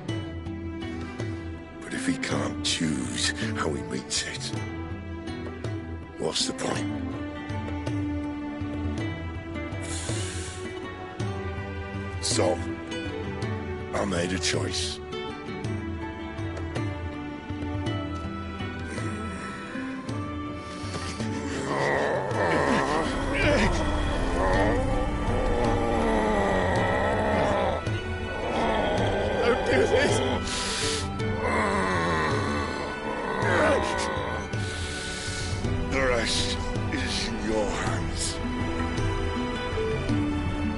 But if he can't choose how he meets it, what's the point? So, I made a choice. Don't do this! The rest is in your hands.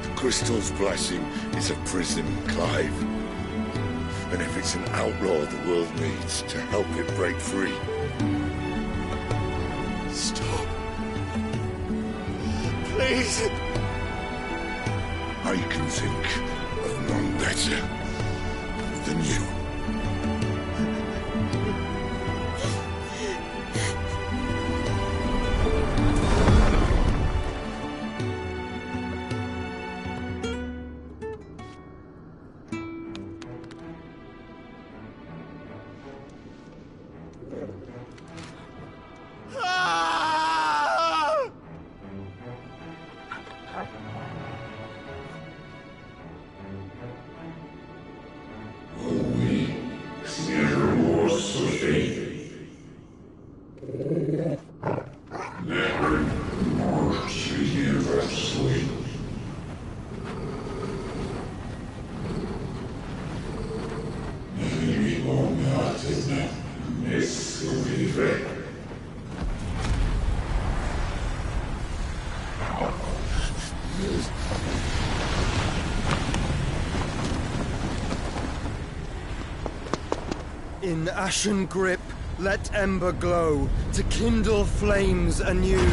The crystal's blessing is a prison, Clive. And if it's an outlaw the world needs to help it break free... Stop. Please. I can think of none better than you. In ashen grip, let ember glow, to kindle flames anew.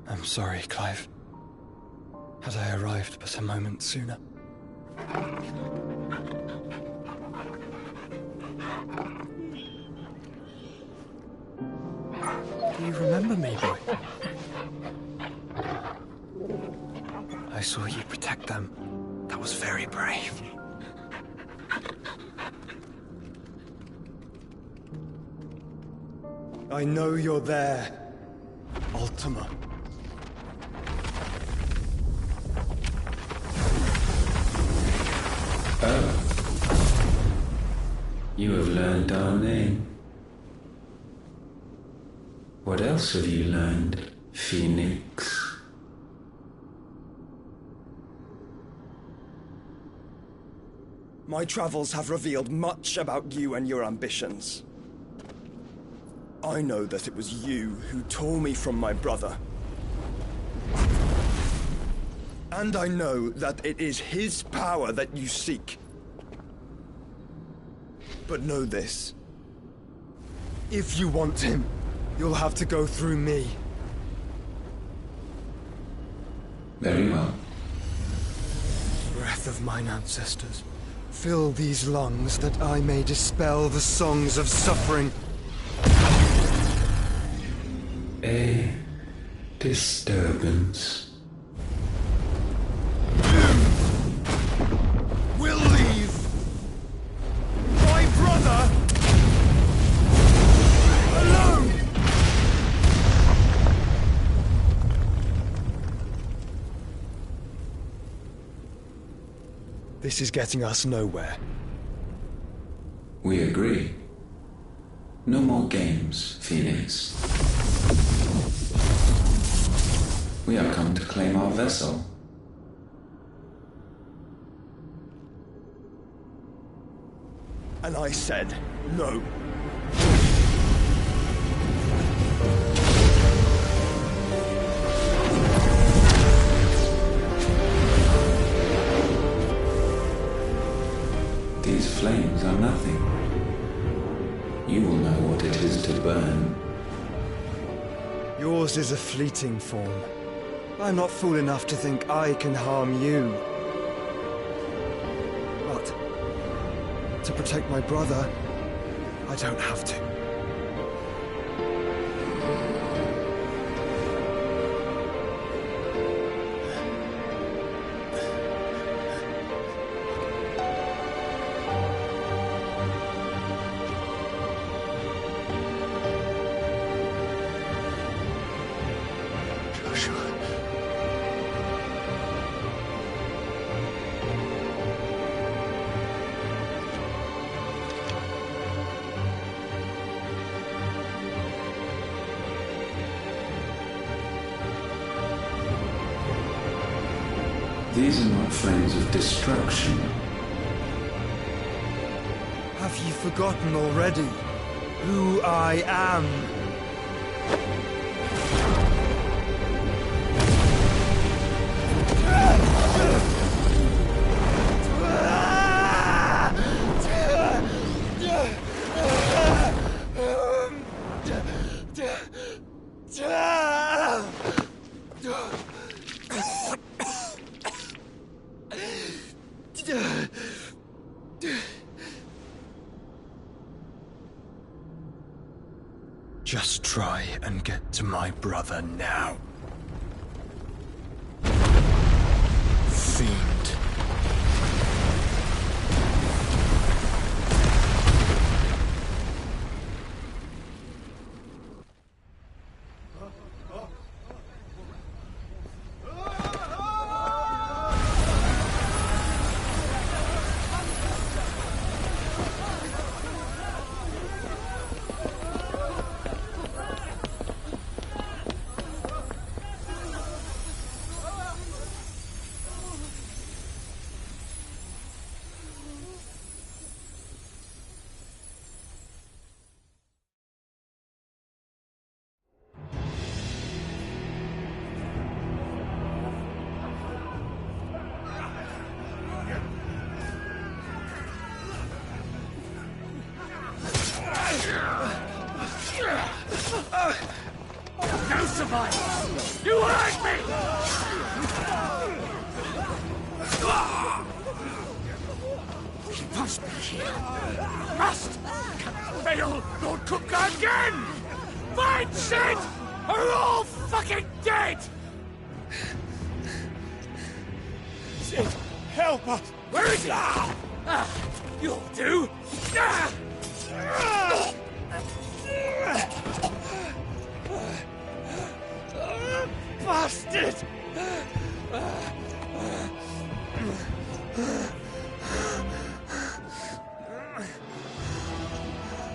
I'm sorry, Clive. Had I arrived but a moment sooner. Do you remember me, boy? I saw you protect them. That was very brave. I know you're there, Ultima. Oh. You have learned our name. What else have you learned, Phoenix? My travels have revealed much about you and your ambitions. I know that it was you who tore me from my brother. And I know that it is his power that you seek. But know this. If you want him, you'll have to go through me. Very well. Breath of mine ancestors, fill these lungs that I may dispel the songs of suffering. A disturbance. We'll leave! My brother! Alone! This is getting us nowhere. We agree. No more games, Phoenix. We have come to claim our vessel. And I said no. These flames are nothing. You will know what it is to burn. Yours is a fleeting form. I'm not fool enough to think I can harm you. But to protect my brother, I don't have to. These are not flames of destruction. Have you forgotten already who I am? Just try and get to my brother now. Fiend. You hurt me! He must be here. Must! Can fail Lord Cook again! Find Sid! Or we're all fucking dead! Sid, help us! Where is he? You'll do! Bastard!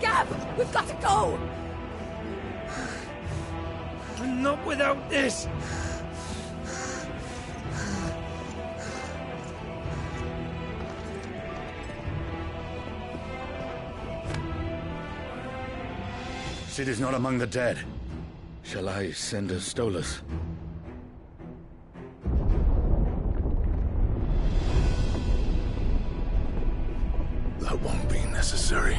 Gab! We've got to go! Not without this! Sid is not among the dead. Shall I send a Stolas? That won't be necessary.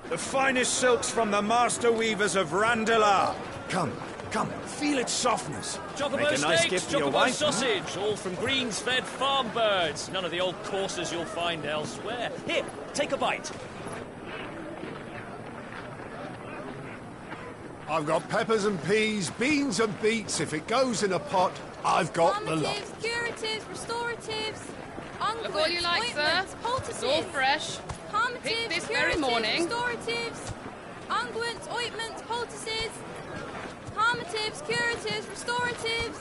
The finest silks from the master weavers of Randalar. Come, feel its softness. Chocobo Make a nice steaks, gift for your chocobo wife. sausage, all from greens-fed farm birds. None of the old courses you'll find elsewhere. Here, take a bite. I've got peppers and peas, beans and beets. If it goes in a pot, I've got the lot. Calmatives, curatives, restoratives, unguents, Look all you like, sir. ointments, poultices. It's all fresh. Calmatives, Picked this curatives, very morning. restoratives, unguents, ointments, poultices. Calmatives, curatives, restoratives.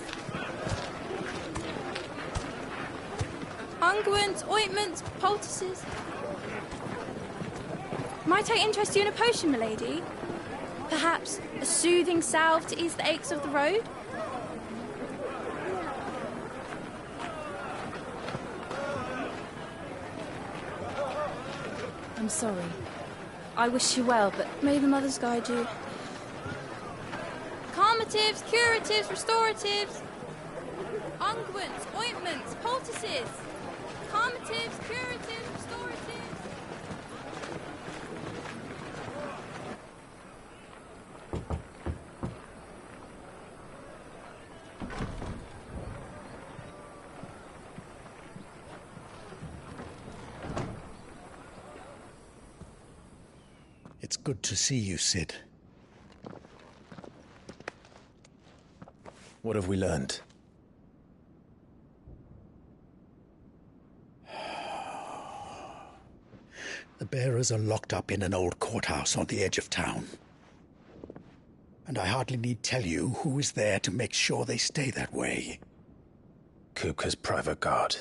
Unguents, ointments, poultices. Might I interest you in a potion, milady? Perhaps a soothing salve to ease the aches of the road? I'm sorry. I wish you well, but may the mothers guide you. Calmatives, curatives, restoratives. Unguents, ointments, poultices. Calmatives, curatives, restoratives. It's good to see you, Sid. What have we learned? The bearers are locked up in an old courthouse on the edge of town. And I hardly need tell you who is there to make sure they stay that way. Kupka's private guard.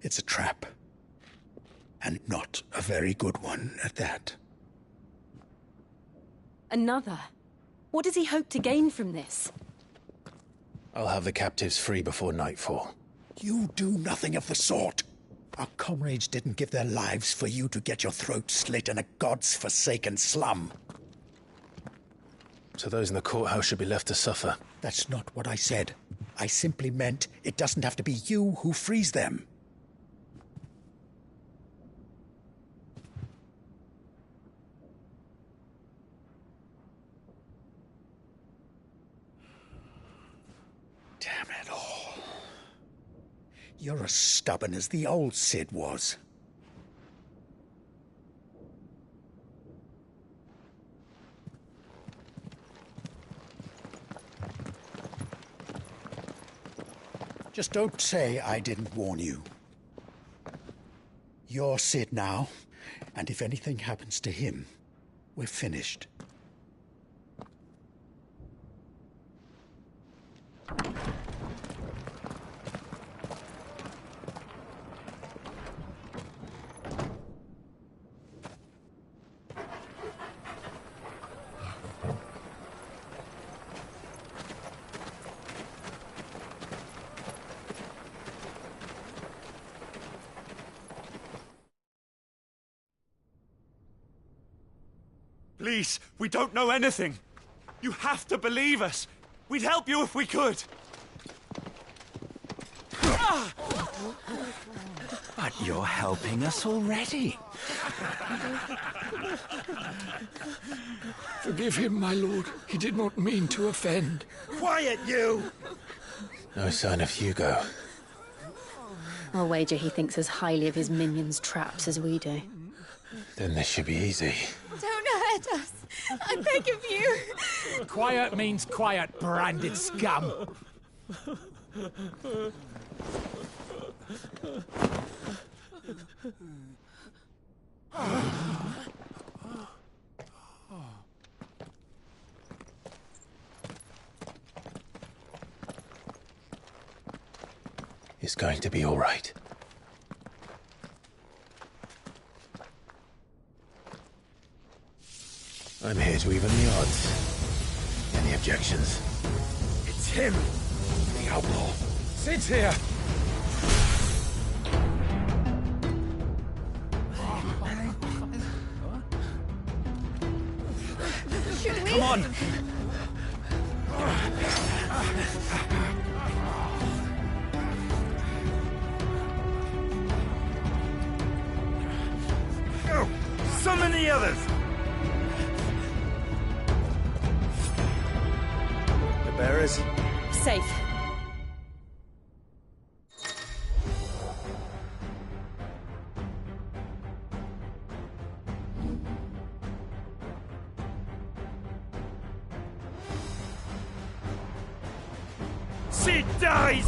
It's a trap. And not a very good one at that. Another? What does he hope to gain from this? I'll have the captives free before nightfall. You do nothing of the sort. Our comrades didn't give their lives for you to get your throat slit in a god's forsaken slum. So those in the courthouse should be left to suffer. That's not what I said. I simply meant it doesn't have to be you who frees them. Damn it all. You're as stubborn as the old Sid was. Just don't say I didn't warn you. You're Sid now, And if anything happens to him, we're finished. Please, we don't know anything. You have to believe us. We'd help you if we could. But you're helping us already. Forgive him, my lord. He did not mean to offend. Quiet, you! No sign of Hugo. I'll wager he thinks as highly of his minions' traps as we do. Then this should be easy. Don't hurt us. I beg of you. Quiet means quiet, branded scum. It's going to be all right. I'm here to even the odds. Any objections? It's him, the outlaw. Sit here. Come on! Go! Summon the others! The bearers? Safe. She dies!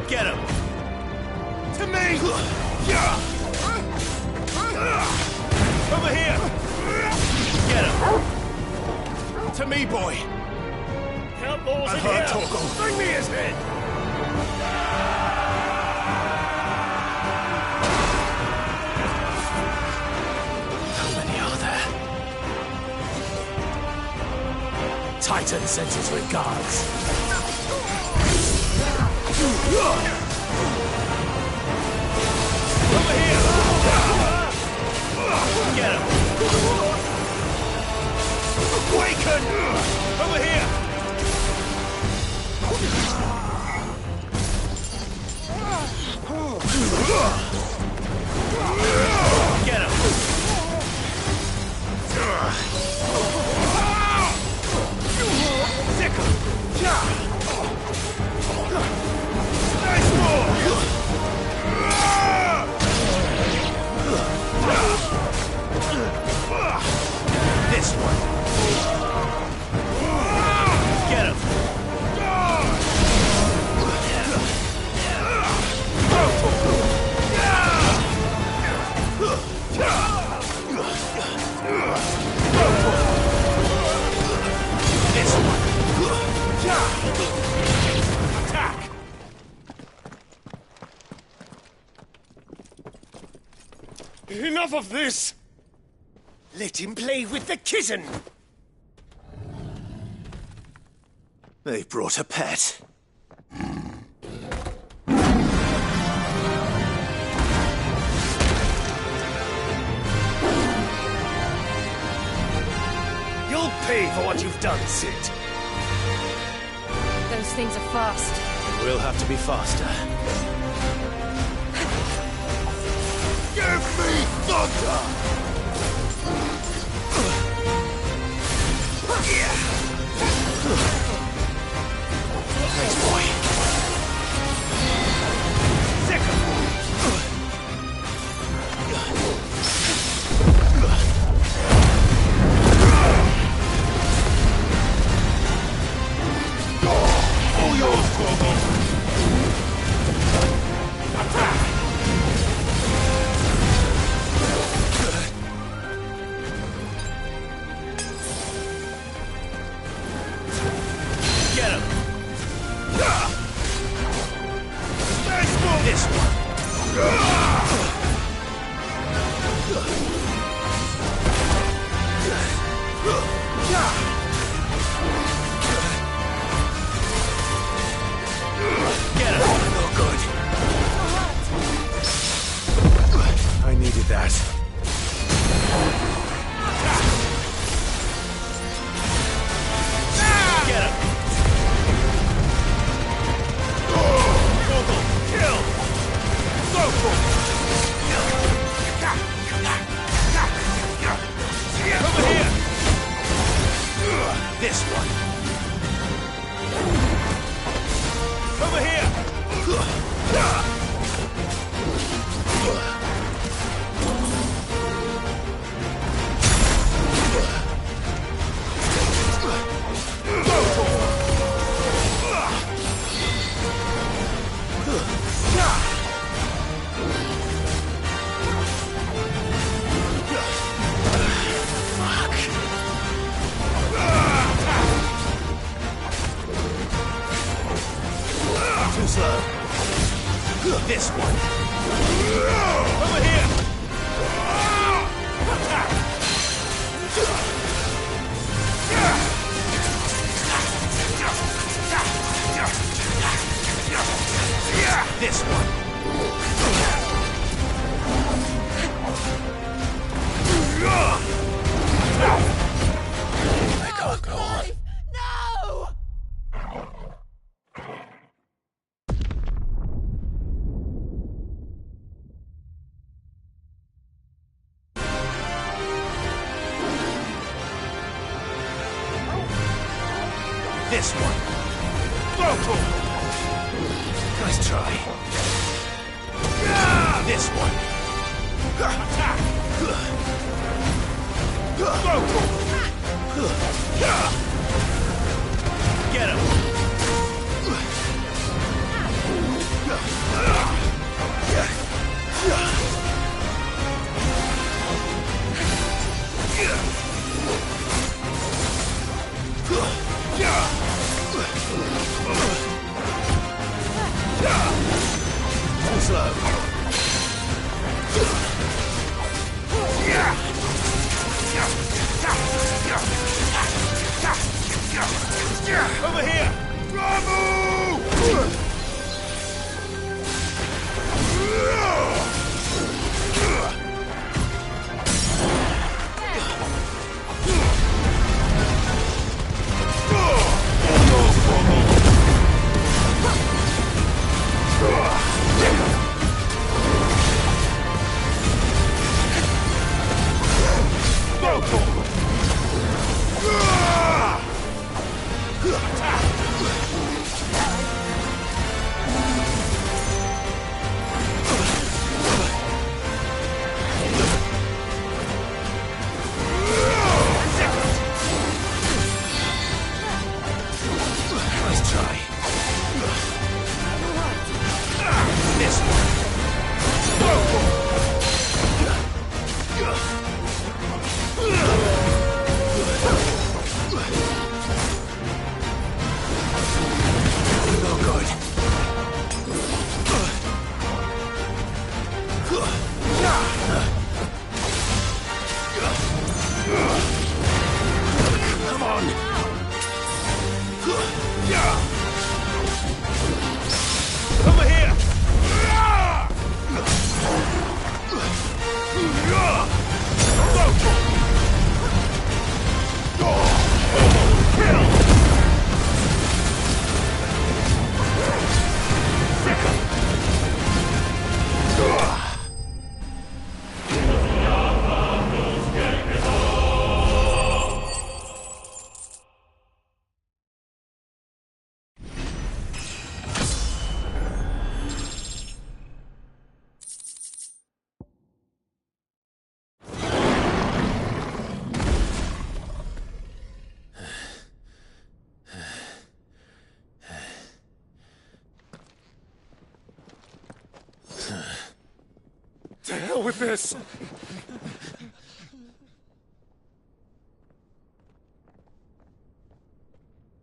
Get him! To me! Over here! Get him! To me, boy! Outlaws I in heard here! Torgal. Bring me his head! How many are there? Titan sends his regards. Over here! Get him! Awaken! Over here! Get him! Sick him! Nice move! This one. enough of this! Let him play with the kitten! They brought a pet. You'll pay for what you've done, Sid. Those things are fast. We'll have to be faster. Give me thunder! Thanks, boy. All yours, Grogu! Get him! This one! Get him! No good. I needed that. Get him! Kill! Goku! Over here! This one. Over here! Too slow. This one. Over here! This one. I can't go on. No! This one. Goku! Nice try. This one. Attack! Goku! Get him! Too slow. on! Over here! To hell with this!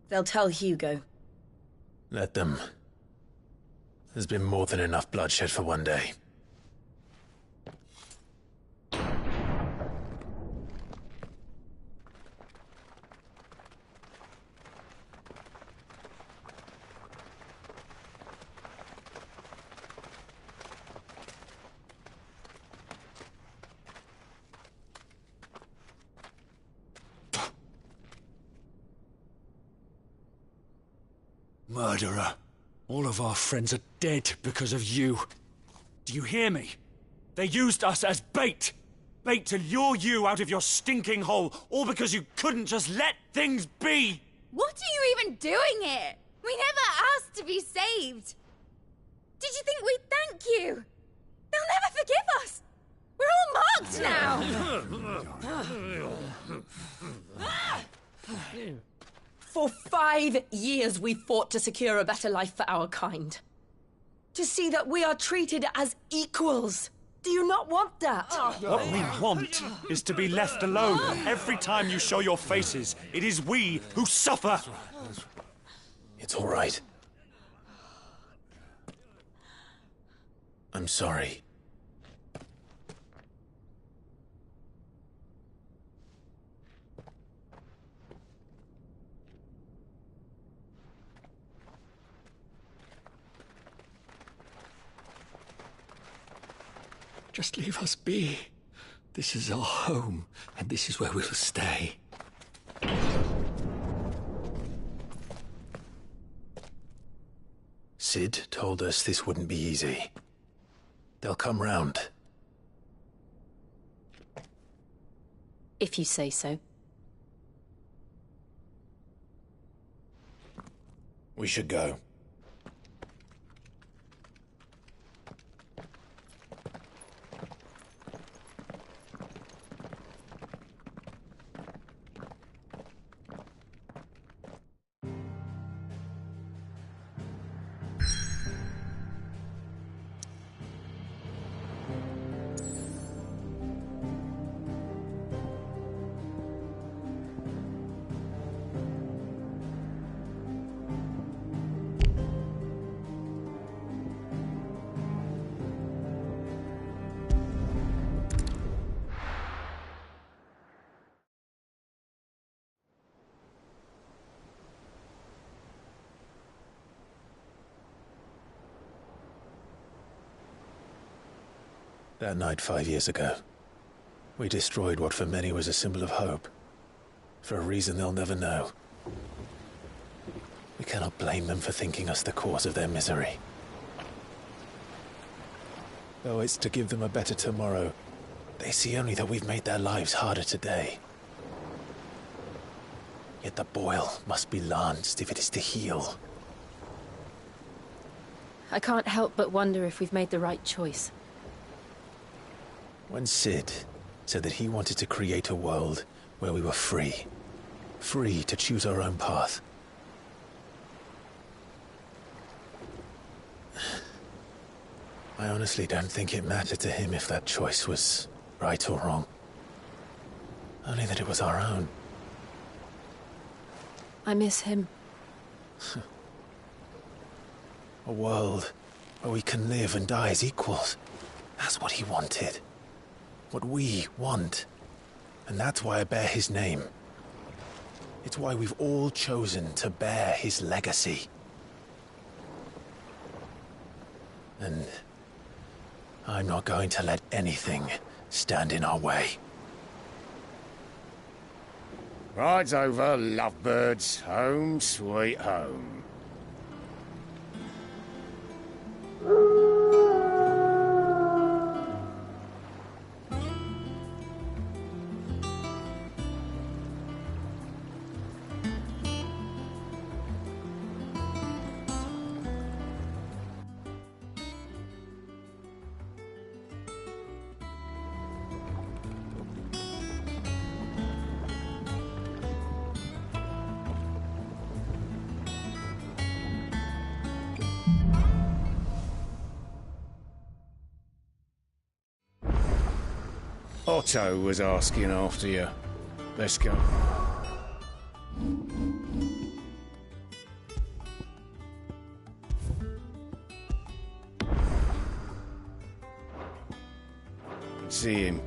They'll tell Hugo. Let them. There's been more than enough bloodshed for one day. Murderer. All of our friends are dead because of you. Do you hear me? They used us as bait. Bait to lure you out of your stinking hole, all because you couldn't just let things be. What are you even doing here? We never asked to be saved. Did you think we'd thank you? They'll never forgive us. We're all marked now. For 5 years we fought to secure a better life for our kind. To see that we are treated as equals. Do you not want that? What we want is to be left alone. Every time you show your faces, it is we who suffer. It's all right. I'm sorry. Just leave us be. This is our home, and this is where we'll stay. Sid told us this wouldn't be easy. They'll come round. If you say so. We should go. That night 5 years ago, we destroyed what for many was a symbol of hope. For a reason they'll never know. We cannot blame them for thinking us the cause of their misery. Though it's to give them a better tomorrow, they see only that we've made their lives harder today. Yet the boil must be lanced if it is to heal. I can't help but wonder if we've made the right choice. When Sid said that he wanted to create a world where we were free. Free to choose our own path. I honestly don't think it mattered to him if that choice was right or wrong. Only that it was our own. I miss him. A world where we can live and die as equals. That's what he wanted. What we want. And that's why I bear his name. It's why we've all chosen to bear his legacy. And I'm not going to let anything stand in our way. Ride's over, lovebirds. Home sweet home. Otto was asking after you. Let's go. See him.